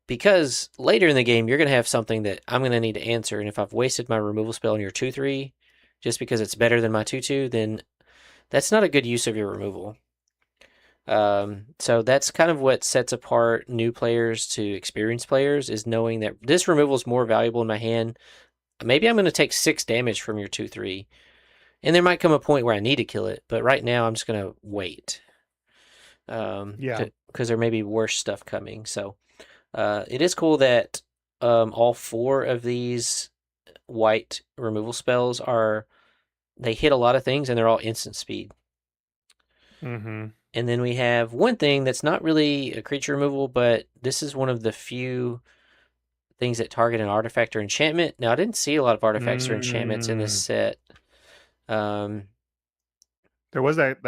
Because later in the game, you're going to have something that I'm going to need to answer. And if I've wasted my removal spell on your 2/3 just because it's better than my 2/2, then that's not a good use of your removal. So that's kind of what sets apart new players to experienced players, is knowing that this removal is more valuable in my hand. Maybe I'm going to take 6 damage from your 2/3, and there might come a point where I need to kill it. But right now, I'm just going to wait. Yeah. Because there may be worse stuff coming. So it is cool that all 4 of these white removal spells they hit a lot of things and they're all instant speed. Mm-hmm. And then we have one thing that's not really a creature removal, but this is one of the few things that target an artifact or enchantment. Now, I didn't see a lot of artifacts or enchantments in this Mm. set. Um, There was that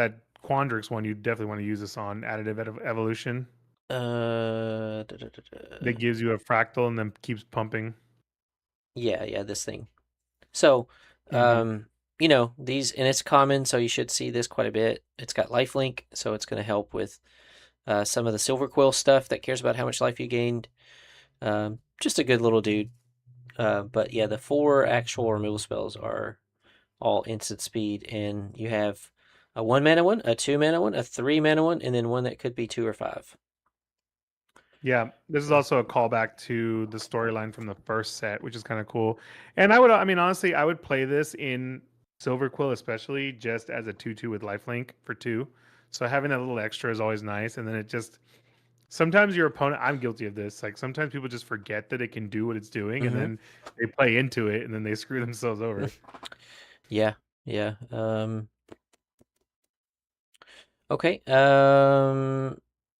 Quandrix one you definitely want to use this on, additive evolution. uh, da, da, da, da. That gives you a fractal and then keeps pumping. Yeah, this thing. So, Mm-hmm. these, and it's common, so you should see this quite a bit. It's got lifelink, so it's going to help with some of the Silver Quill stuff that cares about how much life you gained. Just a good little dude. But yeah, the 4 actual removal spells are all instant speed, and you have a 1 mana one, a 2 mana one, a 3 mana one, and then one that could be 2 or 5. Yeah, this is So, also a callback to the storyline from the first set, which is kind of cool. And I mean, honestly, I would play this in Silver Quill, especially just as a 2/2 with lifelink for 2. So having that little extra is always nice. And then it just, sometimes your opponent, I'm guilty of this. Like sometimes people just forget that it can do what it's doing and mm-hmm. then they play into it and then they screw themselves over. Yeah. Okay.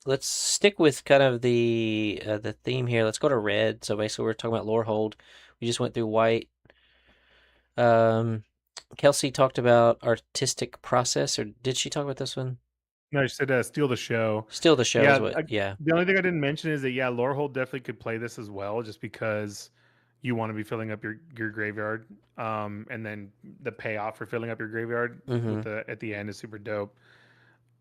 Let's stick with kind of the theme here. Let's go to red. So basically, we're talking about lore hold. We just went through white. Kelsey talked about artistic process, or did she talk about this one? No, she said steal the show. Still, the show is Yeah, what. Yeah. the only thing I didn't mention is that yeah, Lorehold definitely could play this as well, just because you want to be filling up your graveyard, and then the payoff for filling up your graveyard Mm-hmm. with the at the end is super dope.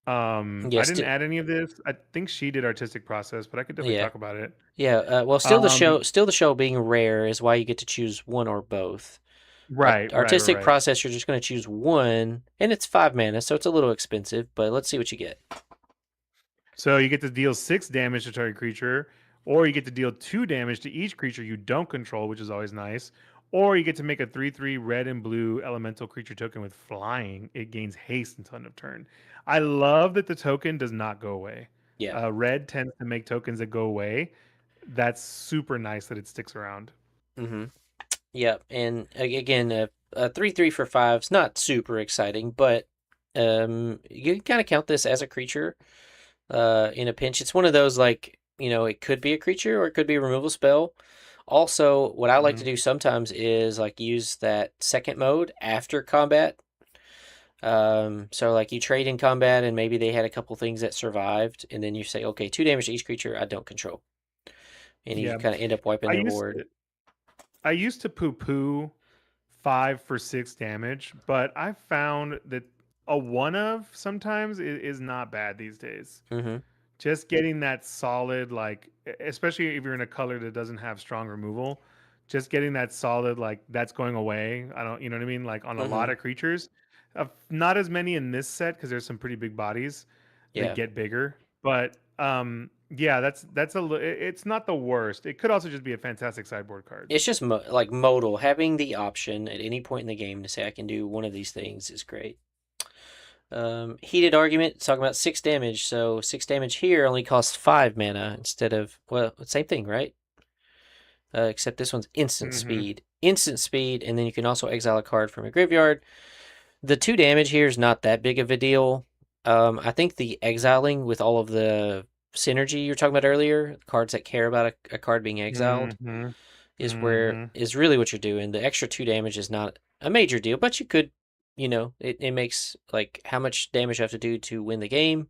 I Yes. didn't add any of this. I think she did artistic process, but I could definitely Yeah. talk about it. Yeah. Well, Um, still the show being rare is why you get to choose one or both. Artistic right. process, you're just going to choose one, and it's 5 mana, so it's a little expensive. But let's see what you get. So you get to deal 6 damage to target creature, or you get to deal 2 damage to each creature you don't control, which is always nice. Or you get to make a 3/3 red and blue elemental creature token with flying. It gains haste until end of turn. I love that the token does not go away. Yeah. Red tends to make tokens that go away. That's super nice that it sticks around. Mm-hmm. Yep. And again, a 3/3 for 5 is not super exciting, but you can kind of count this as a creature in a pinch. It's one of those, like, it could be a creature or it could be a removal spell. Also, what I like to Mhm. do sometimes is like use that second mode after combat. So like you trade in combat and maybe they had a couple things that survived, and then you say, okay, 2 damage to each creature I don't control. And you Yeah. kind of end up wiping I their used board. I used to poo-poo 5 for 6 damage, but I found that a one of sometimes is not bad these days. Mm-hmm. Just getting that solid, like, especially if you're in a color that doesn't have strong removal, just getting that solid, like, that's going away. I don't, you know what I mean? Like, on a lot Mm-hmm. of creatures, not as many in this set because there's some pretty big bodies that Yeah. get bigger. But, yeah, it's not the worst. It could also just be a fantastic sideboard card. It's just like modal. Having the option at any point in the game to say I can do one of these things is great. Heated Argument, talking about 6 damage. So 6 damage here only costs 5 mana instead of, well, same thing, right? Except this one's instant speed. Instant speed, and then you can also exile a card from a graveyard. The 2 damage here is not that big of a deal. I think the exiling with all of the synergy you were talking about earlier, cards that care about a card being exiled, is really what you're doing. The extra 2 damage is not a major deal, but you could, it makes like how much damage you have to do to win the game.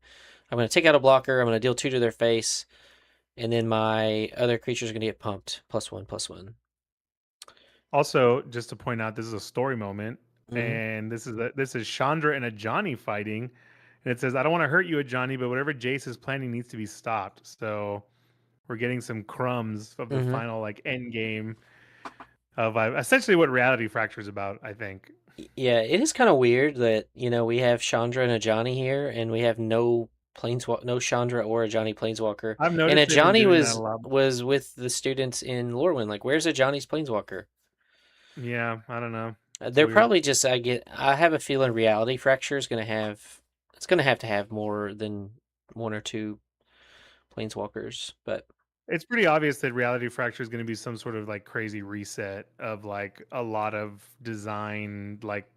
I'm going to take out a blocker. I'm going to deal 2 to their face, and then my other creatures are going to get pumped. +1/+1. Also, just to point out, this is a story moment, Mhm. and this is Chandra and Ajani fighting, and it says, "I don't want to hurt you, Ajani, but whatever Jace is planning needs to be stopped." So we're getting some crumbs of the final like end game of essentially what Reality Fracture is about, I think. Yeah, it is kind of weird that, we have Chandra and Ajani here, and we have no no Chandra or Ajani Planeswalker. I've And noticed they've been Ajani doing that a lot. was with the students in Lorwyn. Like, where's Ajani's Planeswalker? Yeah, I don't know. It's They're weird. probably just, I have a feeling Reality Fracture is gonna have, it's gonna have to have more than 1 or 2 Planeswalkers, but It's pretty obvious that Reality Fracture is going to be some sort of like crazy reset of like a lot of design like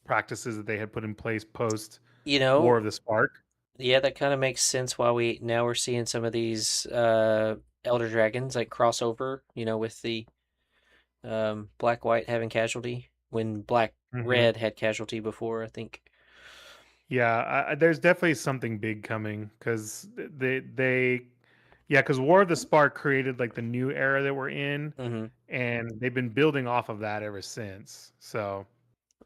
practices that they had put in place post War of the Spark. yeah, that kind of makes sense why we're seeing some of these Elder Dragons like crossover, with the black white having casualty when black red had casualty before, I think. Yeah, there's definitely something big coming because because War of the Spark created like the new era that we're in, and they've been building off of that ever since. So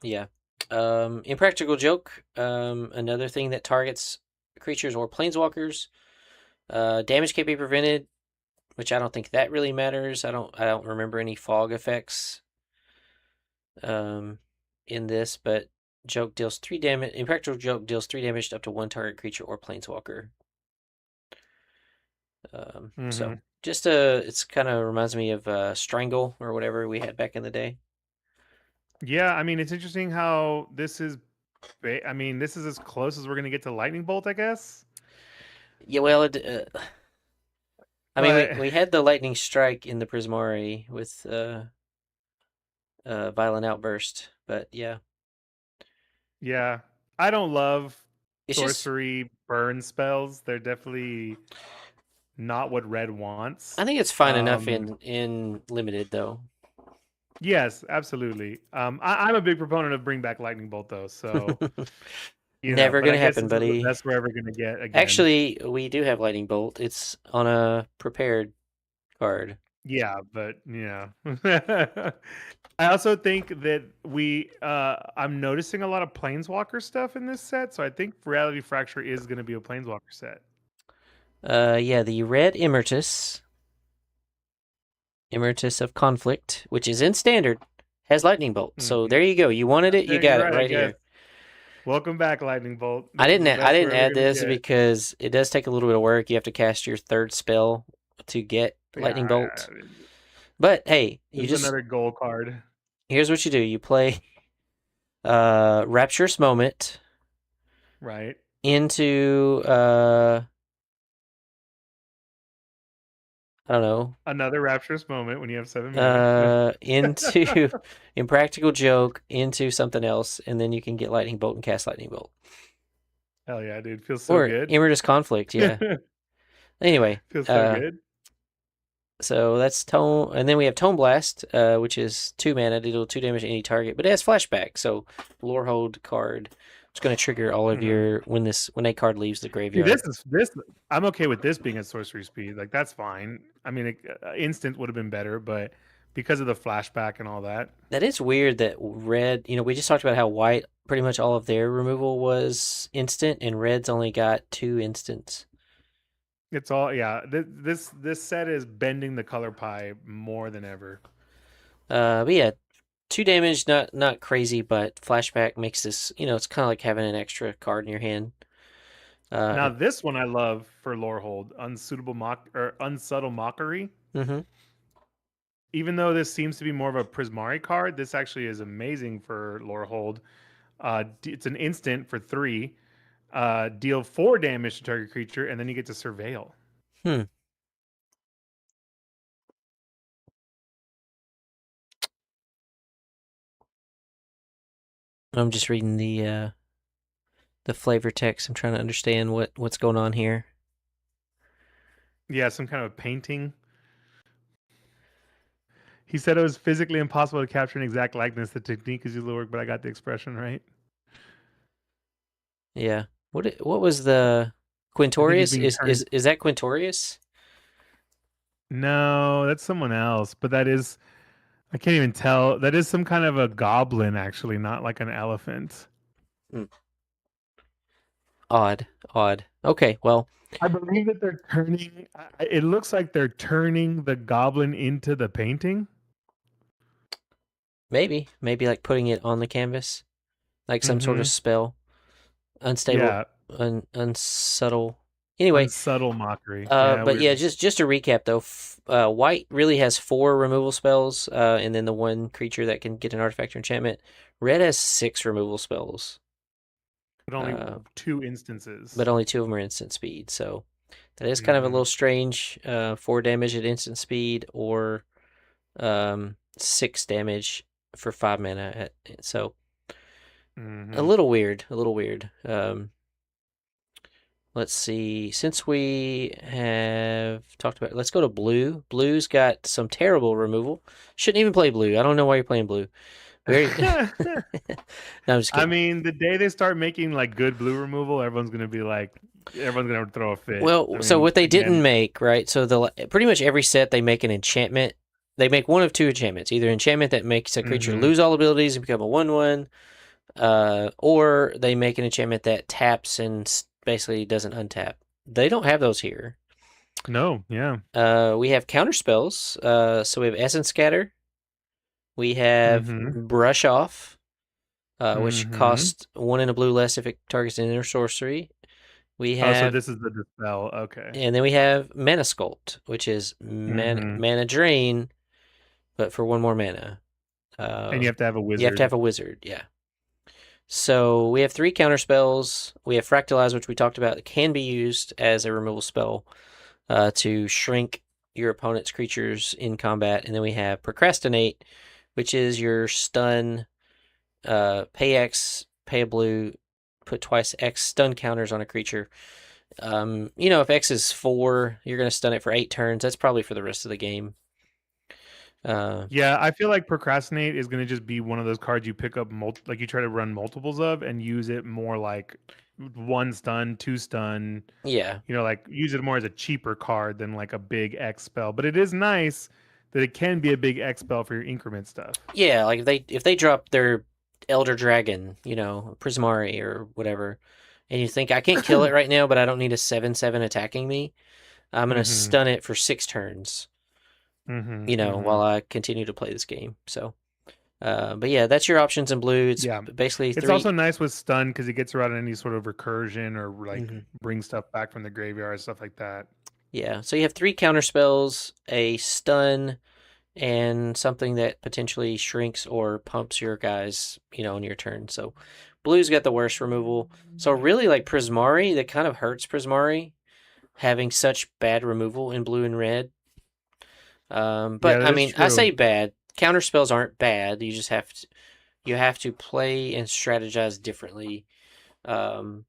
yeah, Impractical Joke, another thing that targets creatures or planeswalkers. Damage can't be prevented, which I don't think that really matters. I don't remember any fog effects in this, but Joke deals 3 damage. Impractical Joke deals 3 damage to up to 1 target creature or planeswalker. So just it's kind of reminds me of Strangle or whatever we had back in the day. yeah, I mean, it's interesting how this is. I mean, this is as close as we're gonna get to Lightning Bolt, I guess. Yeah, well, I mean, But we had the Lightning Strike in the Prismari with Violent Outburst, but yeah, yeah, I don't love it's just, sorcery burn spells. They're definitely not what red wants. I think it's fine enough in limited though. Yes, absolutely. I'm a big proponent of bring back Lightning Bolt though, so Never but gonna I guess happen, this is the buddy. best we're ever gonna get again. Actually, we do have Lightning Bolt. It's on a prepared card. Yeah, but I also think that I'm noticing a lot of Planeswalker stuff in this set, so I think Reality Fracture is gonna be a Planeswalker set. Yeah, the red Emeritus of Conflict, which is in standard, has Lightning Bolt. So there you go. You wanted it, you got it right here. Welcome back, Lightning Bolt. I didn't add this because it does take a little bit of work. You have to cast your 3rd spell to get Lightning Bolt. But hey, another goal card. Here's what you do. You play Rapturous Moment. Right. Into I don't know. Another Rapturous Moment when you have 7 mana. Into Impractical Joke, into something else, and then you can get Lightning Bolt and cast Lightning Bolt. Hell yeah, dude. Feels so good. Emeritus Conflict, yeah. Anyway. Feels so good. So that's Tome, and then we have Tome Blast, which is 2 mana to deal 2 damage to any target, but it has flashback, so Lorehold card. It's going to trigger all of your when a card leaves the graveyard. This I'm okay with this being at sorcery speed. Like that's fine. I mean, instant would have been better, but because of the flashback and all that. That is weird that red. We just talked about how white pretty much all of their removal was instant, and red's only got 2 instants. It's all This set is bending the color pie more than ever. But yeah. 2 damage, not crazy, but flashback makes this, it's kind of like having an extra card in your hand. Now this one I love for Lorehold, Unsubtle Mockery. Even though this seems to be more of a Prismari card, this actually is amazing for Lorehold. It's an instant for 3. Deal 4 damage to target creature, and then you get to surveil. Hmm. I'm just reading the flavor text. I'm trying to understand what's going on here. Yeah, some kind of painting. He said it was physically impossible to capture an exact likeness. The technique is usually work, but I got the expression right. Yeah. What was the I think he's Quintorius? being turned. Is that Quintorius? No, that's someone else. But that is, I can't even tell. That is some kind of a goblin, actually, not like an elephant. Hmm. Odd. Okay, well, I believe that they're turning. It looks like they're turning the goblin into the painting. maybe like putting it on the canvas, like some sort of Mm-hmm. spell. Unstable, Yeah, unsubtle. Anyway, unsubtle mockery. Yeah, but yeah, weird. just to recap though, white really has 4 removal spells, and then the 1 creature that can get an artifact or enchantment. Red has 6 removal spells, But only uh, 2 instances. but only 2 of them are instant speed. So that is kind of a Mm-hmm. little strange. 4 damage at instant speed, or 6 damage for 5 mana. So a Mm-hmm. little weird. Let's see. Since we have talked about, let's go to blue. Blue's got some terrible removal. Shouldn't even play blue. I don't know why you're playing blue. Very. No, I'm just I kidding. mean, the day they start making like good blue removal, everyone's gonna be like, everyone's gonna throw a fit. I Well, so mean, what they didn't again. make, right? So pretty much every set they make an enchantment. They make one of 2 enchantments. Either enchantment that makes a creature Mm-hmm. lose all abilities and become a 1/1, or they make an enchantment that taps and basically doesn't untap. They don't have those here. No, yeah. We have counter spells. So we have Essence Scatter. We have Mm-hmm. Brush Off, which Mm-hmm. costs 1 and a blue less if it targets an inner sorcery. We Oh, so have, this is the dispel. Okay. and then we have Mana Sculpt, which is Mm-hmm. mana drain, but for 1 more mana. And you have to have a You have to wizard. have a wizard, yeah. So we have 3 counter spells. We have Fractalize, which we talked about, that can be used as a removal spell to shrink your opponent's creatures in combat. And then we have Procrastinate, which is your stun, pay X, pay a blue, put twice X stun counters on a creature. If X is 4, you're going to stun it for 8 turns. That's probably for the rest of the game. Yeah, I feel like procrastinate is going to just be one of those cards you pick up, like you try to run multiples of and use it more like 1 stun, 2 stun. Yeah. Like use it more as a cheaper card than like a big X spell. But it is nice that it can be a big X spell for your increment stuff. Yeah, like if they drop their Elder Dragon, Prismari or whatever, and you think I can't kill it right now, but I don't need a 7/7 attacking me, I'm gonna Mm-hmm. stun it for 6 turns, Mm-hmm. Mm-hmm. while I continue to play this game. So, but yeah, that's your options in blue. It's Yeah. basically It's also 3. nice with stun because it gets around any sort of recursion or like Mhm. bring stuff back from the graveyard, stuff like that. Yeah, so you have 3 counter spells, a stun, and something that potentially shrinks or pumps your guys, on your turn. So blue's got the worst removal. So really, like Prismari, that kind of hurts Prismari having such bad removal in blue and red. Yeah, But that I is mean, I true. say bad. Counter spells aren't bad. You just have to play and strategize differently. Um,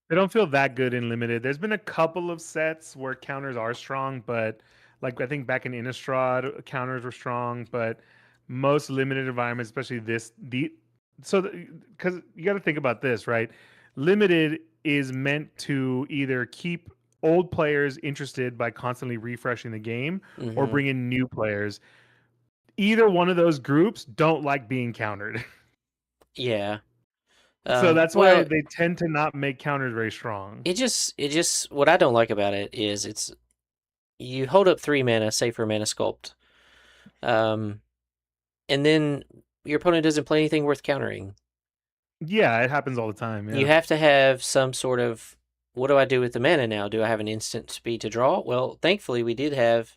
They don't feel that good in limited. There's been a couple of sets where counters are strong, but like I think back in Innistrad, counters were strong, but most limited environments, especially because you got to think about this, right? Limited is meant to either keep old players interested by constantly refreshing the game or mhm. bring in new players. Either one of those groups don't like being countered. Yeah. So that's why Well, they tend to not make counters very strong. it just what I don't like about it is it's you hold up 3 mana, say for Mana Sculpt, um, and then your opponent doesn't play anything worth countering. Yeah, it happens all the time. You Yeah. have to have some sort of, what do I do with the mana now? Do I have an instant speed to draw? Well, thankfully we did have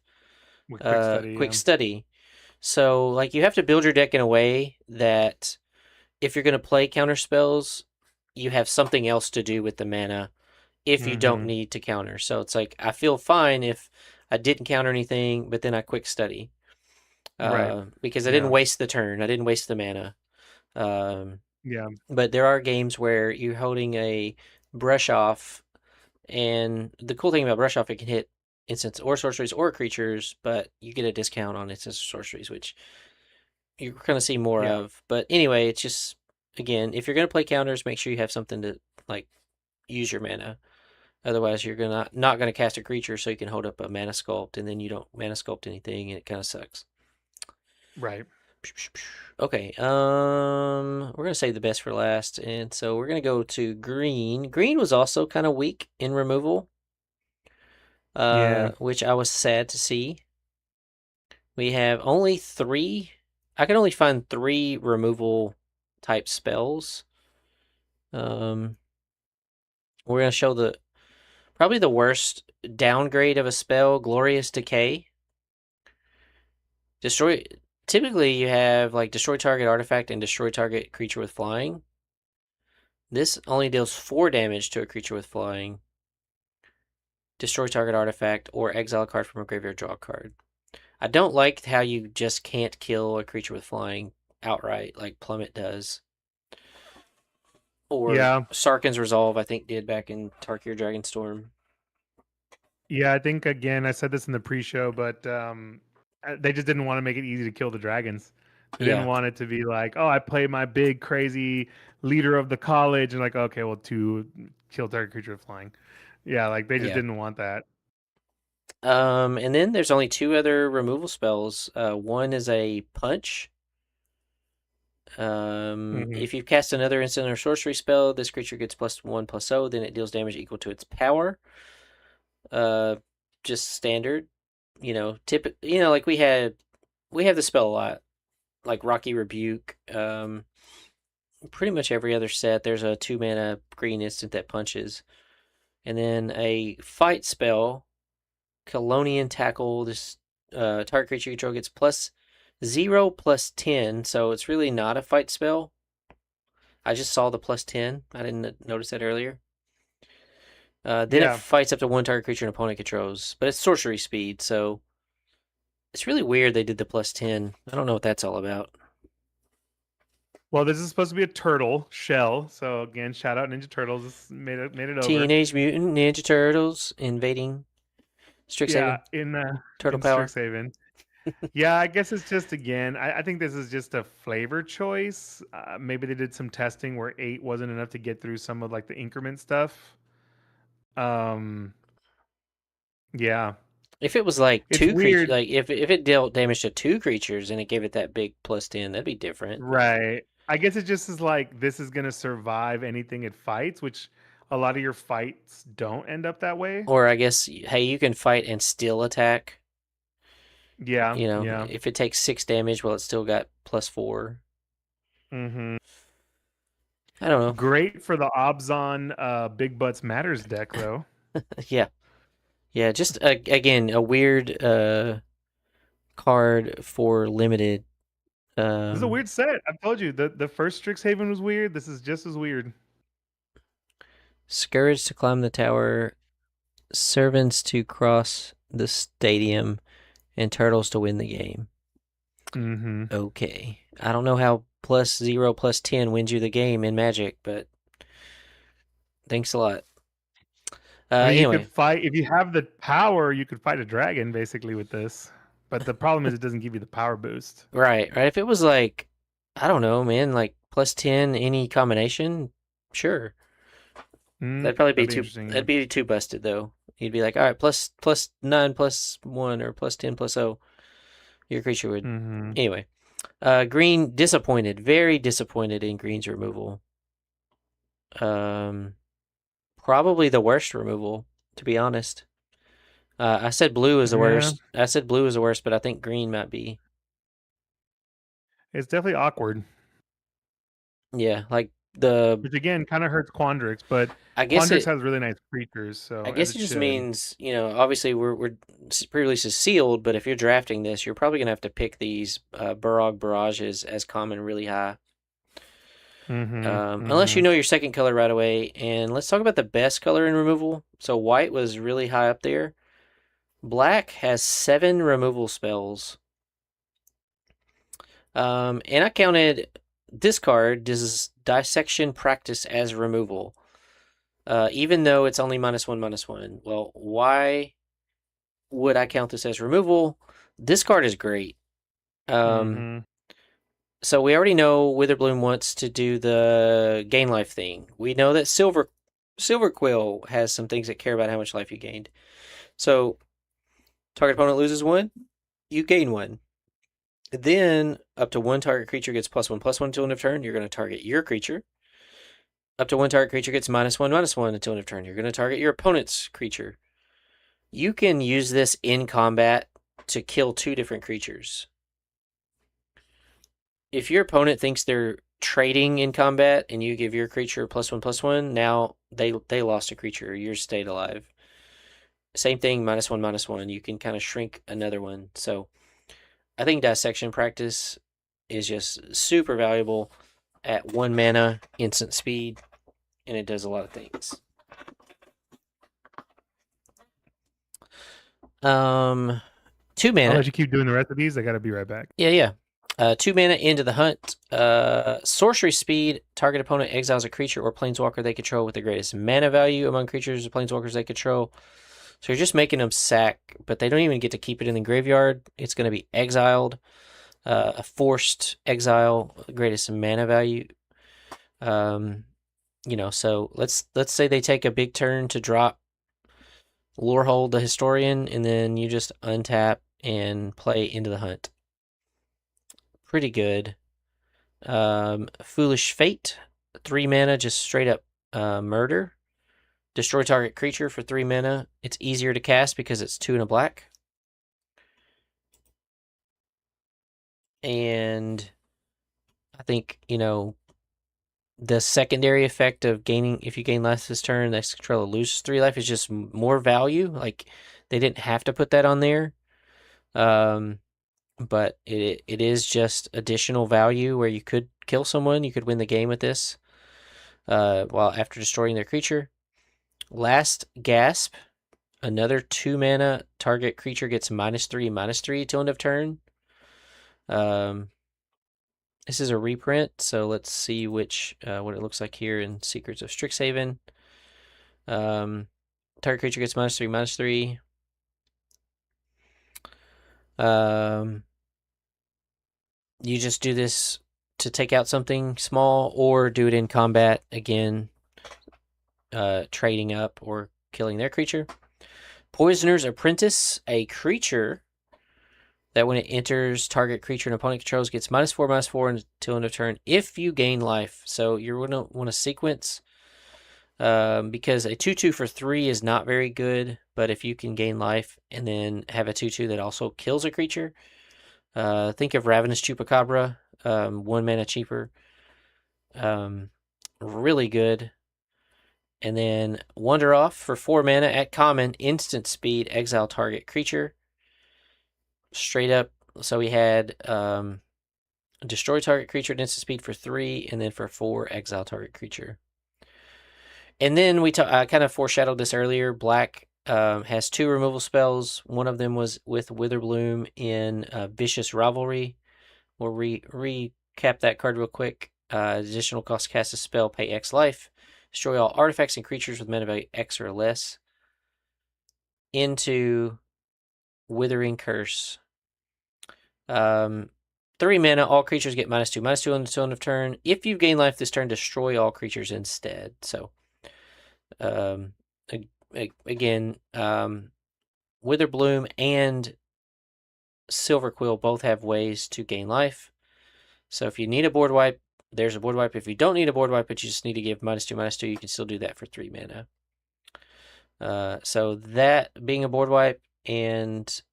With quick study, quick yeah. study. So like you have to build your deck in a way that if you're going to play counter spells, you have something else to do with the mana if you don't Mm-hmm. need to counter. So it's like I feel fine if I didn't counter anything, but then I quick study Right. because I didn't Yeah. waste the turn. I didn't waste the mana. Um, Yeah. but there are games where you're holding a brush off, and the cool thing about brush off, it can hit instants or sorceries or creatures, but you get a discount on instants or sorceries, which you're going to see more Yeah. of. But anyway, it's just again, if you're going to play counters, make sure you have something to like use your mana. Otherwise, you're gonna not gonna cast a creature, so you can hold up a mana sculpt, and then you don't mana sculpt anything, and it kind of sucks. Right. Okay, we're gonna save the best for last, and so we're gonna go to green. Green was also kind of weak in removal, Yeah. which I was sad to see. We have only three. I can only find three removal type spells. We're gonna show the probably the worst downgrade of a spell, Glorious Decay. Destroy. Typically, you have like destroy target artifact and destroy target creature with flying. This only deals 4 damage to a creature with flying. Destroy target artifact or exile a card from a graveyard, draw a card. I don't like how you just can't kill a creature with flying outright, like Plummet does. Or Yeah. Sarkhan's Resolve, I think, did back in Tarkir Dragonstorm. Yeah. I think again, I said this in the pre-show, but they just didn't want to make it easy to kill the dragons. They didn't Yeah. want it to be like, oh, I play my big crazy leader of the college, and like, okay, well, 2 kill target creature with flying. Yeah, like they just Yeah. didn't want that. And then there's only 2 other removal spells. One is a punch. Mm-hmm. If you cast another instant or sorcery spell, this creature gets +1/+0, then it deals damage equal to its power. Just standard, like we have the spell a lot, like Rocky Rebuke. Pretty much every other set, there's a 2-mana green instant that punches, and then a fight spell, Colonian Tackle. This target creature you control gets +0/+10, so it's really not a fight spell. I just saw the +10. I didn't notice that earlier. Then it Yeah. fights up to 1 target creature an opponent controls, but it's sorcery speed, so it's really weird they did the +10. I don't know what that's all about. Well, this is supposed to be a turtle shell, so again, shout out Ninja Turtles. This made it over. Teenage Mutant Ninja Turtles invading Yeah, Strixhaven. Turtle in power. Strixhaven. Yeah, I guess it's just again. I think this is just a flavor choice. Maybe they did some testing where 8 wasn't enough to get through some of like the increment stuff. Yeah, If it was like it's 2 creatures, weird, like if it dealt damage to 2 creatures and it gave it that big +10, that'd be different. right? I guess it just is like this is gonna survive anything it fights, which a lot of your fights don't end up that way. Or I guess, hey, you can fight and still attack. Yeah, yeah. If it takes 6 damage, well, it's still got +4. Mm-hmm. I don't know. Great for the Obzon Big Butts Matters deck, though. Yeah. Yeah, just again a weird card for limited. This is a weird set. I've told you the first Strixhaven was weird. This is just as weird. Scourge to climb the tower, servants to cross the stadium, and turtles to win the game. Mm-hmm. Okay, I don't know how +0/+10 wins you the game in Magic, but thanks a lot. I mean, you Anyway, could fight if you have the power. You could fight a dragon basically with this, but the problem is it doesn't give you the power boost. right. If it was like, I don't know, man, like +10 any combination, sure. That'd probably be That'd be too. interesting. That'd be too busted though. You'd be like, all right, +9/+1 or +10/+0. Your creature would. Mm-hmm. Anyway, green disappointed. Very disappointed in green's removal. Probably the worst removal, to be honest. I said blue is the worst. I said blue is the worst, but I think green might be. It's definitely awkward. Yeah, like which again kind of hurts Quandrix, but I guess Quandrix has really nice creatures. So I guess as it just should. means, obviously we're pre-release is sealed, but if you're drafting this, you're probably gonna have to pick these Barrage Barrages as common really high. Unless you know your second color right away. And let's talk about the best color in removal. So white was really high up there. Black has 7 removal spells. And I counted this card, Dissection Practice, as removal. Even though it's only -1/-1. Well, why would I count this as removal? This card is great. So we already know Witherbloom wants to do the gain life thing. We know that Silver Quill has some things that care about how much life you gained. So target opponent loses 1, you gain 1. Then up to 1 target creature gets +1/+1 until end of turn. You're going to target your creature. Up to 1 target creature gets -1/-1 until end of turn. You're going to target your opponent's creature. You can use this in combat to kill 2 different creatures. If your opponent thinks they're trading in combat and you give your creature +1/+1, now they lost a creature. Yours stayed alive. Same thing, -1/-1. You can kind of shrink another one. So I think Dissection Practice is just super valuable at 1 mana, instant speed, and it does a lot of things. 2 mana. I'll let you keep doing the rest of these. I gotta be right back. Yeah. 2 mana, Into the Hunt. Sorcery speed. Target opponent exiles a creature or planeswalker they control with the greatest mana value among creatures or planeswalkers they control. So you're just making them sack, but they don't even get to keep it in the graveyard. It's going to be exiled. A forced exile, greatest mana value. So let's say they take a big turn to drop Lorehold the Historian, and then you just untap and play Into the Hunt. Pretty good. Foolish Fate, 3 mana, just straight up murder. Destroy target creature for 3 mana. It's easier to cast because it's 2 and a black. And I think, the secondary effect of gaining, if you gain life this turn, next controller loses 3 life, is just more value. Like, they didn't have to put that on there. But it is just additional value where you could kill someone. You could win the game with this while after destroying their creature. Last Gasp, another 2 mana, target creature gets -3/-3 till end of turn. This is a reprint, so let's see what it looks like here in Secrets of Strixhaven. Target creature gets -3/-3. You just do this to take out something small, or do it in combat again, trading up or killing their creature. Poisoner's Apprentice, a creature that when it enters target creature and opponent controls gets -4/-4 until end of turn if you gain life. So you're going to want to sequence because a 2/2 for 3 is not very good, but if you can gain life and then have a 2/2 that also kills a creature, think of Ravenous Chupacabra, 1 mana cheaper. Really good. And then Wander Off for 4 mana at common, instant speed, exile target creature. Straight up, so we had destroy target creature at instant speed for 3, and then for 4, exile target creature. And then I kind of foreshadowed this earlier. Black has 2 removal spells. One of them was with Witherbloom in Vicious Rivalry. We'll recap that card real quick. Additional cost to cast a spell, pay X life. Destroy all artifacts and creatures with mana value X or less. Into Withering Curse. 3 mana, all creatures get -2/-2 until end of turn. If you gain life this turn, destroy all creatures instead. So, again, Witherbloom and Silver Quill both have ways to gain life. So if you need a board wipe, there's a board wipe. If you don't need a board wipe, but you just need to give -2/-2, you can still do that for 3 mana. So that being a board wipe and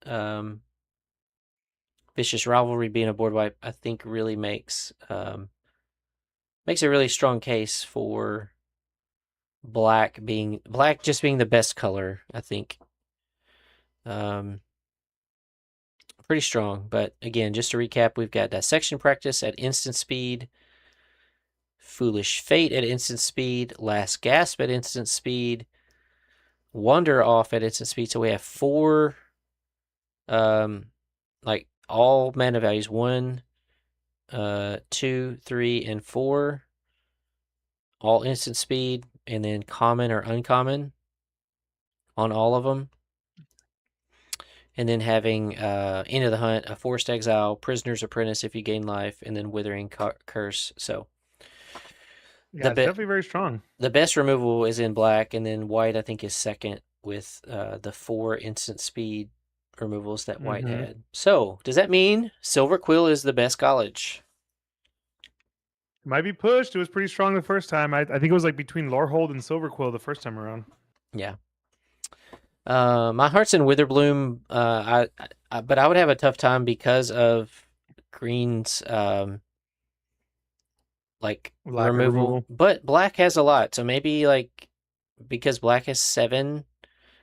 Vicious Rivalry being a board wipe, I think really makes a really strong case for black just being the best color. I think pretty strong. But again, just to recap, we've got Dissection Practice at instant speed, Foolish Fate at instant speed, Last Gasp at instant speed, Wander Off at instant speed. So we have 4, like all mana values 1, 2, 3, and 4, all instant speed, and then common or uncommon on all of them. And then having End of the Hunt, a Forced Exile, Prisoner's Apprentice if you gain life, and then Withering Curse. So Yeah, it's definitely very strong. the best removal is in black, and then white I think is second with the 4 instant speed removals that white had. So does that mean Silver Quill is the best college? Might be pushed. It was pretty strong the first time. I think it was like between Lorehold and Silver Quill the first time around. Yeah. My heart's in Witherbloom. But I would have a tough time because of green's like removal. But black has a lot, so maybe like because black has 7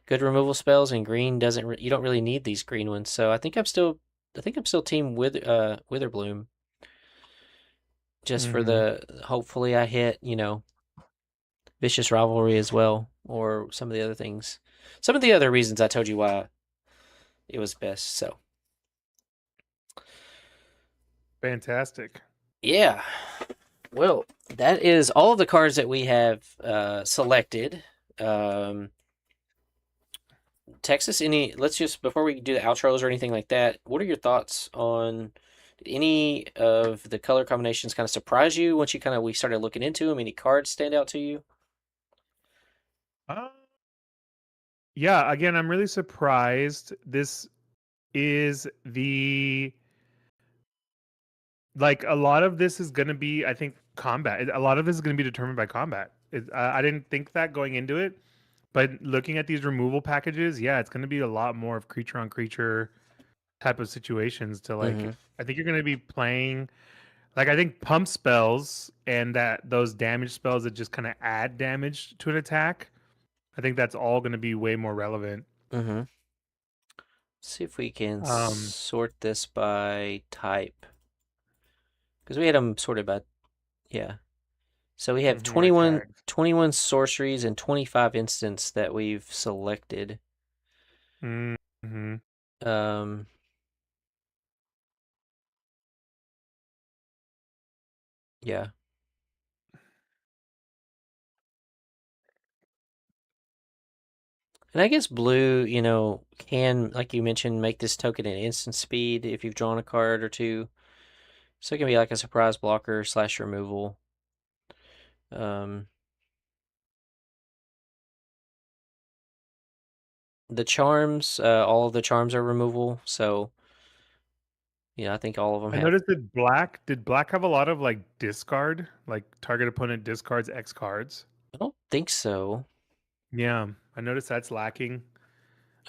good removal spells and green doesn't. You don't really need these green ones. So I think I'm still team Witherbloom. Just for the hopefully I hit Vicious Rivalry as well, or some of the other things. Some of the other reasons I told you why it was best. So fantastic. Yeah. Well, that is all of the cards that we have selected. Texas, let's just, before we do the outros or anything like that, what are your thoughts on any of the color combinations kind of surprise you once we started looking into them? Any cards stand out to you? Yeah, again, I'm really surprised. This is like a lot of this is going to be, I think, combat. A lot of this is going to be determined by combat. I didn't think that going into it, but looking at these removal packages, yeah, it's going to be a lot more of creature on creature type of situations to like. I think you're going to be playing, like I think pump spells and those damage spells that just kind of add damage to an attack. I think that's all going to be way more relevant. See if we can sort this by type. Because we had them sorted by, yeah. So we have 21 sorceries and 25 instants that we've selected. Yeah. And I guess blue, can, like you mentioned, make this token an instant speed if you've drawn a card or two. So it can be like a surprise blocker / removal. The charms, all of the charms are removal. So, I think all of them I noticed that did black have a lot of like discard, like target opponent discards X cards? I don't think so. Yeah, I noticed that's lacking.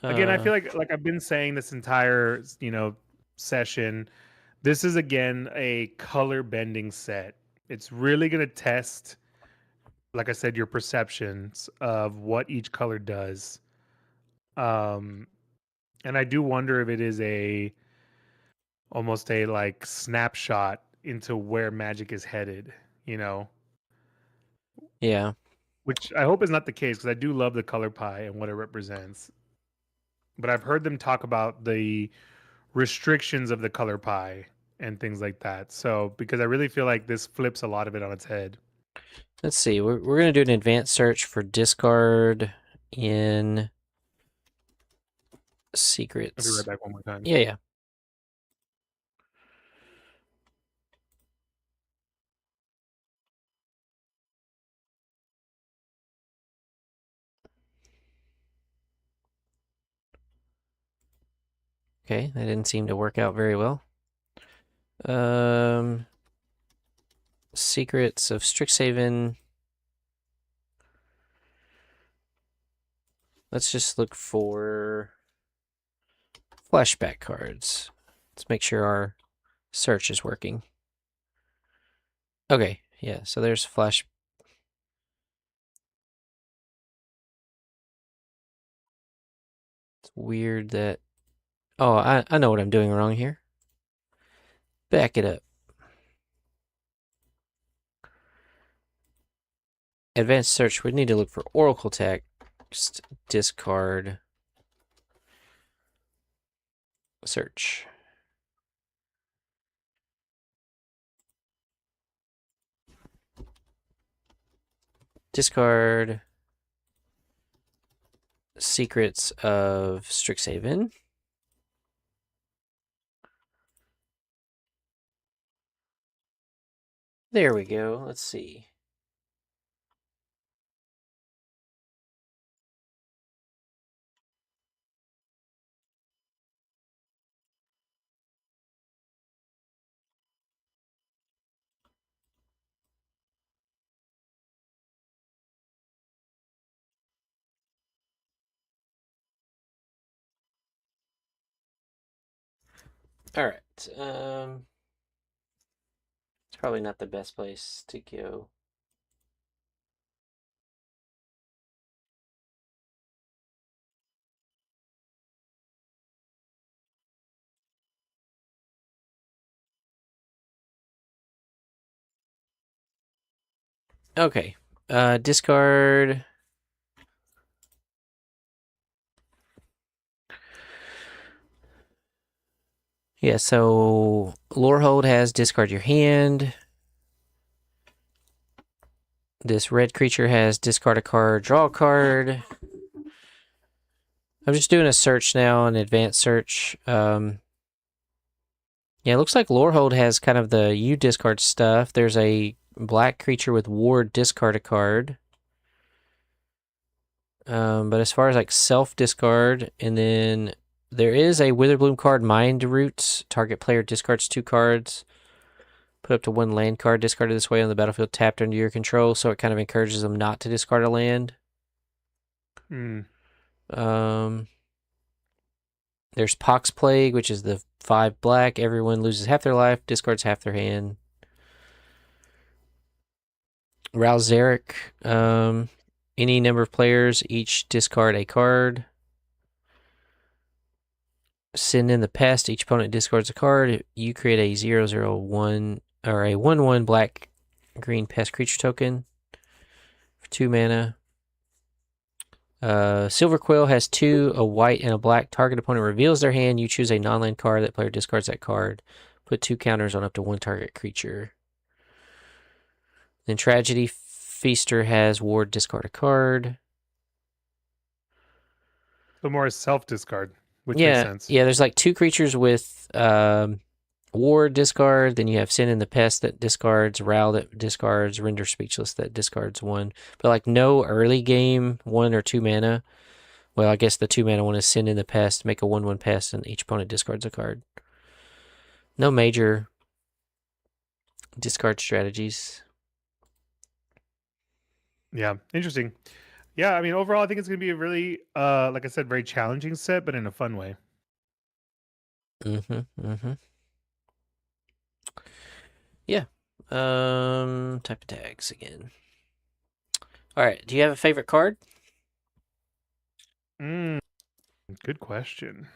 Again, I feel like I've been saying this entire, session, this is again a color bending set. It's really going to test, like I said, your perceptions of what each color does. And I do wonder if it is almost a like snapshot into where Magic is headed, Yeah. Which I hope is not the case because I do love the color pie and what it represents. But I've heard them talk about the restrictions of the color pie and things like that. So, because I really feel like this flips a lot of it on its head. Let's see. We're going to do an advanced search for discard in Secrets. I'll be right back one more time. Yeah. Okay, that didn't seem to work out very well. Secrets of Strixhaven. Let's just look for flashback cards. Let's make sure our search is working. Okay, yeah, so there's flash. It's weird that... Oh, I know what I'm doing wrong here. Back it up. Advanced search. We need to look for Oracle text. Discard. Search. Discard. Secrets of Strixhaven. There we go. Let's see. All right. It's probably not the best place to go. Okay. Discard. Yeah, so Lorehold has discard your hand. This red creature has discard a card, draw a card. I'm just doing a search now, an advanced search. Yeah, it looks like Lorehold has kind of the you discard stuff. There's a black creature with ward, discard a card. But as far as like self discard, and then there is a Witherbloom card, Mind Roots. Target player discards 2 cards. Put up to 1 land card discarded this way on the battlefield tapped under your control, so it kind of encourages them not to discard a land. There's Pox Plague, which is the 5 black. Everyone loses half their life, discards half their hand. Rouse Zarek. Any number of players each discard a card. Send in the pest. Each opponent discards a card. You create a 0/0/1 or a 1/1 black green pest creature token for 2 mana. Silver Quill has 2, a white and a black. Target opponent reveals their hand. You choose a non-land card. That player discards that card. Put 2 counters on up to 1 target creature. Then Tragedy Feaster has ward, discard a card. So more self-discard, which makes sense. Yeah, there's like 2 creatures with ward, discard. Then you have Sin in the Pest that discards, Ral that discards, Render Speechless that discards 1. But like no early game 1 or 2 mana. Well, I guess the 2 mana one is Sin in the Pest, make a 1/1 pest, and each opponent discards a card. No major discard strategies. Yeah, interesting. Yeah, I mean, overall, I think it's going to be a really, like I said, very challenging set, but in a fun way. Yeah. Type of tags again. All right. Do you have a favorite card? Good question.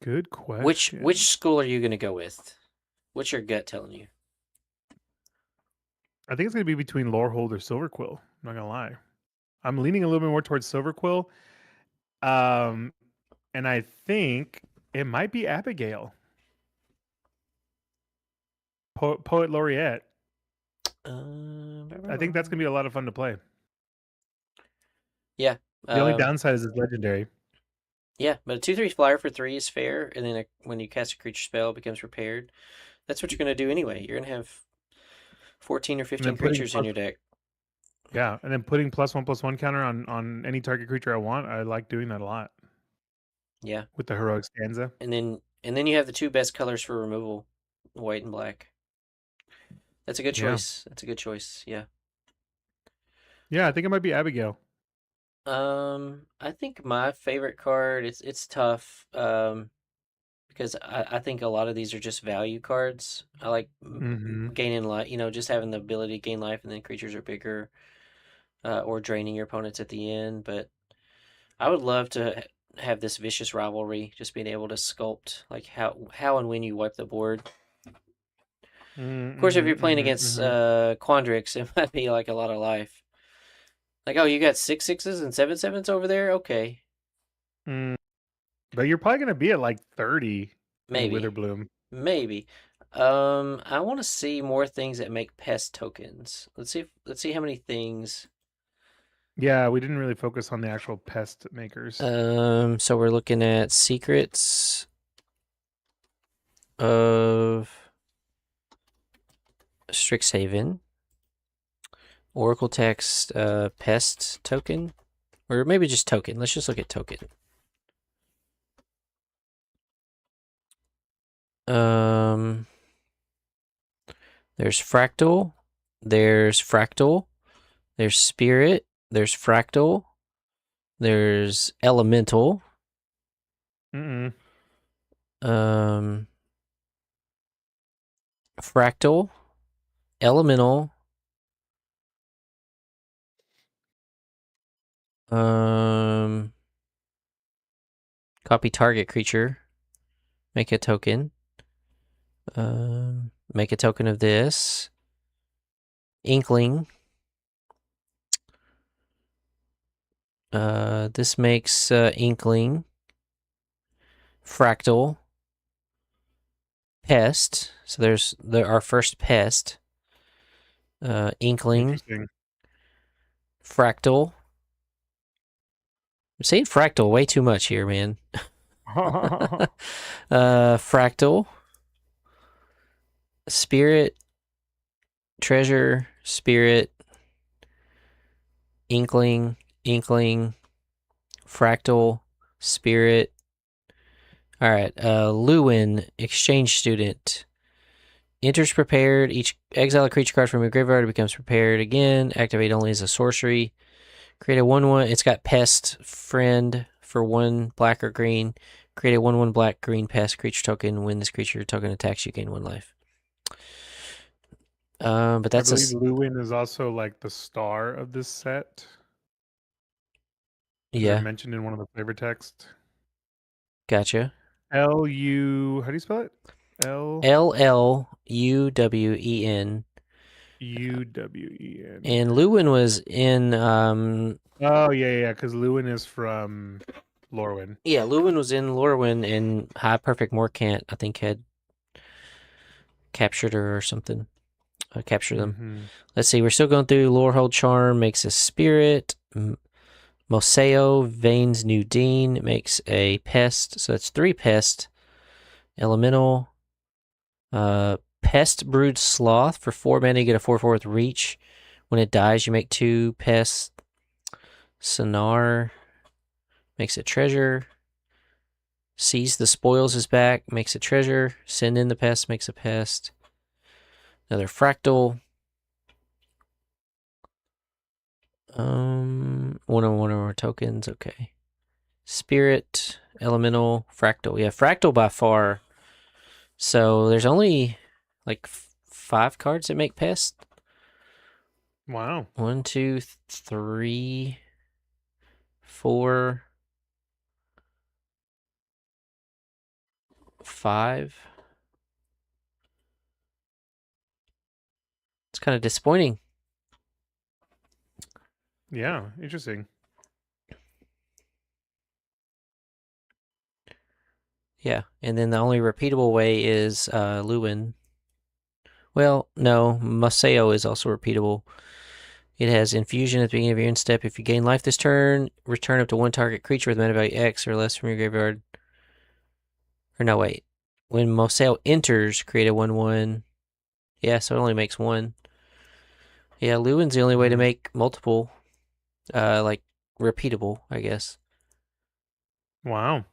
Good question. Which school are you going to go with? What's your gut telling you? I think it's going to be between Lorehold or Silverquill. I'm not going to lie. I'm leaning a little bit more towards Silverquill. And I think it might be Abigail. Poet Laureate. I think that's going to be a lot of fun to play. Yeah. The only downside is it's legendary. Yeah, but a 2/3 flyer for 3 is fair, and then when you cast a creature spell, it becomes prepared. That's what you're going to do anyway. You're going to have 14 or 15 creatures in your deck. Yeah, and then putting +1/+1 counter on any target creature I want, I like doing that a lot. Yeah. With the heroic stanza. And then you have the 2 best colors for removal, white and black. That's a good choice. Yeah. That's a good choice. Yeah. Yeah, I think it might be Abigail. I think my favorite card, it's tough, because I think a lot of these are just value cards. I like gaining life, just having the ability to gain life, and then creatures are bigger, or draining your opponents at the end. But I would love to have this vicious rivalry, just being able to sculpt like how and when you wipe the board. Of course, if you're playing against Quandrix, it might be like a lot of life. Like, oh, you got 6/6s and 7/7s over there? Okay. But you're probably gonna be at like 30 in Maybe. Witherbloom. Maybe. I want to see more things that make pest tokens. Let's see how many things. Yeah, we didn't really focus on the actual pest makers. So we're looking at Secrets of Strixhaven, Oracle Text, Pest token, or maybe just token. Let's just look at token. There's Fractal, there's Fractal, there's Spirit, there's Fractal, there's Elemental. Fractal, Elemental, copy target creature, make a token, make a token of this, Inkling, this makes Inkling, Fractal, Pest, so there's our first Pest, Inkling, Interesting. Fractal. I'm saying Fractal way too much here, man. Fractal, Spirit, Treasure, Spirit, Inkling, Fractal, Spirit. All right, Lewin, Exchange Student. Enters prepared. Each exile a creature card from your graveyard becomes prepared again. Activate only as a sorcery. Create a 1/1. It's got Pest Friend for 1 black or green. Create a 1/1 black green pest creature token. When this creature token attacks, you gain 1 life. But that's I believe Lewin is also like the star of this set. Yeah. They're mentioned in one of the flavor texts. Gotcha. L-U... How do you spell it? Lluwen. U-W-E-N. And Lewin was in... Oh, yeah, because Lewin is from Lorwyn. Yeah, Lewin was in Lorwyn, and High Perfect Morcant, I think, had captured her or something. Capture them. Let's see, we're still going through. Lorehold Charm makes a Spirit. Moseo, Vane's New Dean makes a Pest. So that's 3 Pest. Elemental. Pest Brood Sloth for 4 mana. You get a 4/4 with Reach. When it dies, you make 2 Pests. Sonar makes a Treasure. Seize the Spoils is back, makes a Treasure. Send in the Pest, makes a Pest. Another Fractal. 1/1 of our tokens, okay. Spirit, Elemental, Fractal. Yeah, Fractal by far. So there's only like 5 cards that make Pest. Wow. 1, 2, 3, 4, 5. It's kind of disappointing. Yeah, interesting. Yeah, and then the only repeatable way is Lewin. Well, no, Maseo is also repeatable. It has Infusion at the beginning of your end step. If you gain life this turn, return up to 1 target creature with mana value X or less from your graveyard. Or no, wait. When Moseo enters, create a 1/1. Yeah, so it only makes 1. Yeah, Lewin's the only way to make multiple, like, repeatable, I guess. Wow.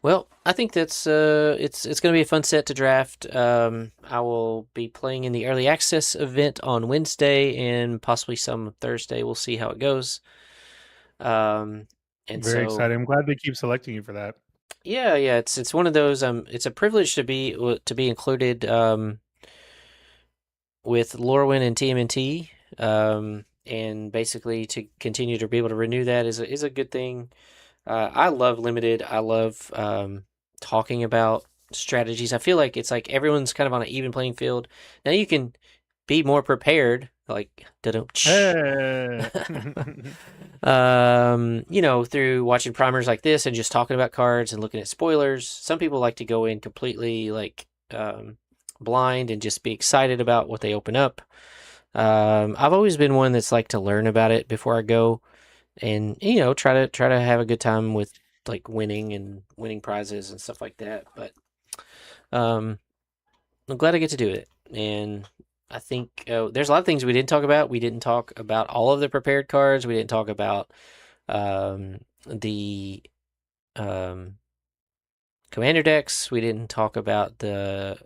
Well, I think that's it's going to be a fun set to draft. I will be playing in the early access event on Wednesday and possibly some Thursday. We'll see how it goes. And Very excited. I'm glad they keep selecting you for that. Yeah, it's one of those. It's a privilege to be included with Lorwyn and TMNT. And basically to continue to be able to renew that is a good thing. I love limited. I love talking about strategies. I feel like it's like everyone's kind of on an even playing field. Now you can be more prepared, like Eh. through watching primers like this and just talking about cards and looking at spoilers. Some people like to go in completely like blind and just be excited about what they open up. I've always been one that's like to learn about it before I go, and try to have a good time with like winning prizes and stuff like that. But um, I'm glad I get to do it, and I think there's a lot of things we didn't talk about. We didn't talk about all of the prepared cards. We didn't talk about the um, commander decks. We didn't talk about the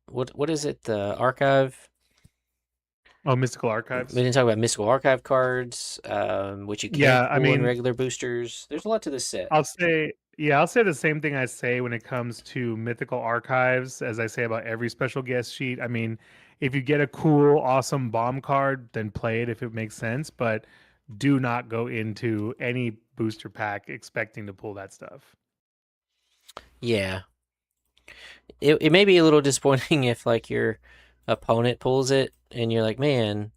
what is it, the archive. Oh, Mystical We Archives. didn't talk about mystical archive cards, which you can't Yeah, I pull in mean, regular boosters. There's a lot to this set. I'll say the same thing I say when it comes to Mythical Archives as I say about every special guest sheet. I mean, if you get a cool, awesome bomb card, then play it if it makes sense, but do not go into any booster pack expecting to pull that stuff. Yeah, it may be a little disappointing if like your opponent pulls it and you're like, man,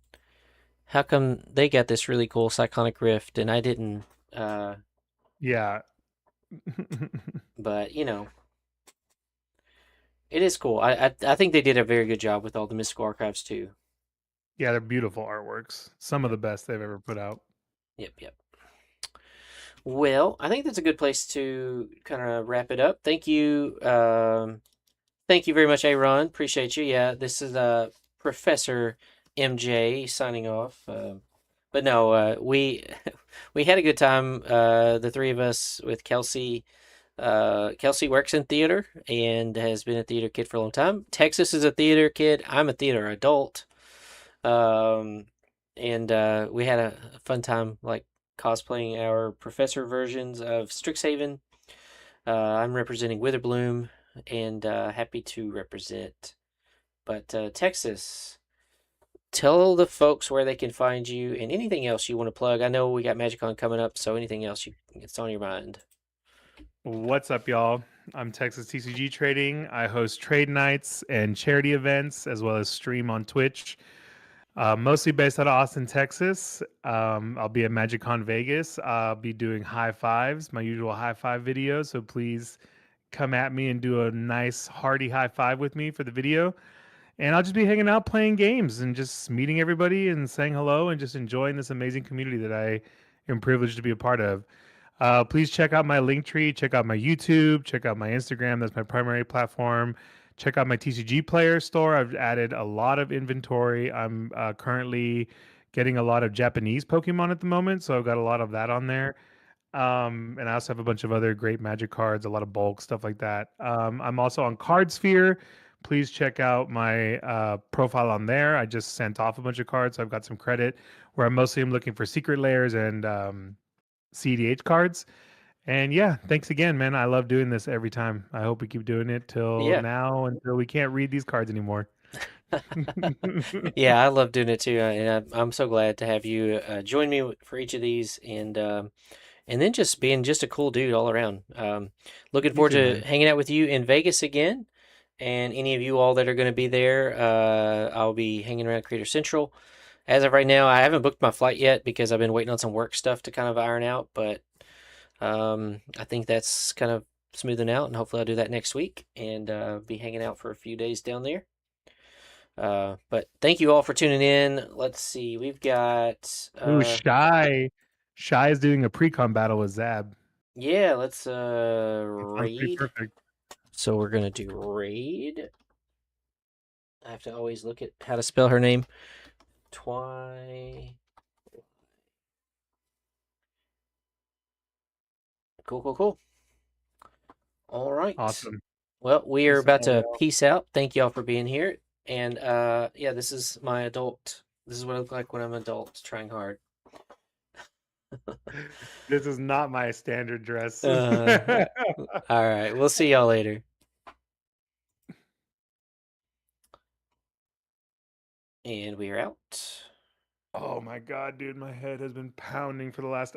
how come they got this really cool Cyclonic Rift and I didn't? Yeah. But it is cool. I think they did a very good job with all the mystical archives too. Yeah, they're beautiful artworks. Some of Yep, the best they've ever put out. yep. Well, I think that's a good place to kind of wrap it up. Thank you. Thank you very much, Aaron. Appreciate you. Yeah, this is Professor MJ signing off. But no, we we had a good time. The three of us with Kelsey. Kelsey works in theater and has been a theater kid for a long time. Texas is a theater kid. I'm a theater adult. Um, and we had a fun time like cosplaying our professor versions of Strixhaven. I'm representing Witherbloom and happy to represent. But Texas, tell the folks where they can find you and anything else you want to plug. I know we got MagicCon coming up, so anything else it's on your mind. What's up, y'all? I'm Texas TCG Trading. I host trade nights and charity events as well as stream on Twitch. Mostly based out of Austin, Texas. I'll be at MagicCon Vegas. I'll be doing high fives, my usual high five videos. So please come at me and do a nice hearty high five with me for the video. And I'll just be hanging out playing games and just meeting everybody and saying hello and just enjoying this amazing community that I am privileged to be a part of. Please check out my Linktree, check out my YouTube, check out my Instagram. That's my primary platform. Check out my TCG Player store. I've added a lot of inventory. I'm currently getting a lot of Japanese Pokemon at the moment, so I've got a lot of that on there. And I also have a bunch of other great Magic cards, a lot of bulk stuff like that. I'm also on CardSphere. Please check out my profile on there. I just sent off a bunch of cards, so I've got some credit. Where I'm mostly looking for secret layers and CDH cards. And yeah, thanks again, man. I love doing this every time. I hope we keep doing it till Yeah. now until we can't read these cards anymore. Yeah, I love doing it too, and I'm so glad to have you join me for each of these, and then just being just a cool dude all around. Looking You forward too, to man. hanging out with you in Vegas again, and any of you all that are going to be there. I'll be hanging around Creator Central. As of right now, I haven't booked my flight yet because I've been waiting on some work stuff to kind of iron out, but I think that's kind of smoothing out, and hopefully I'll do that next week and be hanging out for a few days down there. But thank you all for tuning in. Let's see, we've got Ooh, Shy. Shy is doing a pre-con battle with Zab. yeah, let's That sounds pretty raid. perfect. So we're gonna do raid. I have to always look at how to spell her name. Twy. Cool. All right. Awesome. Well, we are Peace about out, to y'all. peace out. Thank y'all for being here. And yeah, this is my adult. This is what I look like when I'm an adult, trying hard. This is not my standard dress. All right. We'll see y'all later. And we are out. Oh my god, dude, my head has been pounding for the last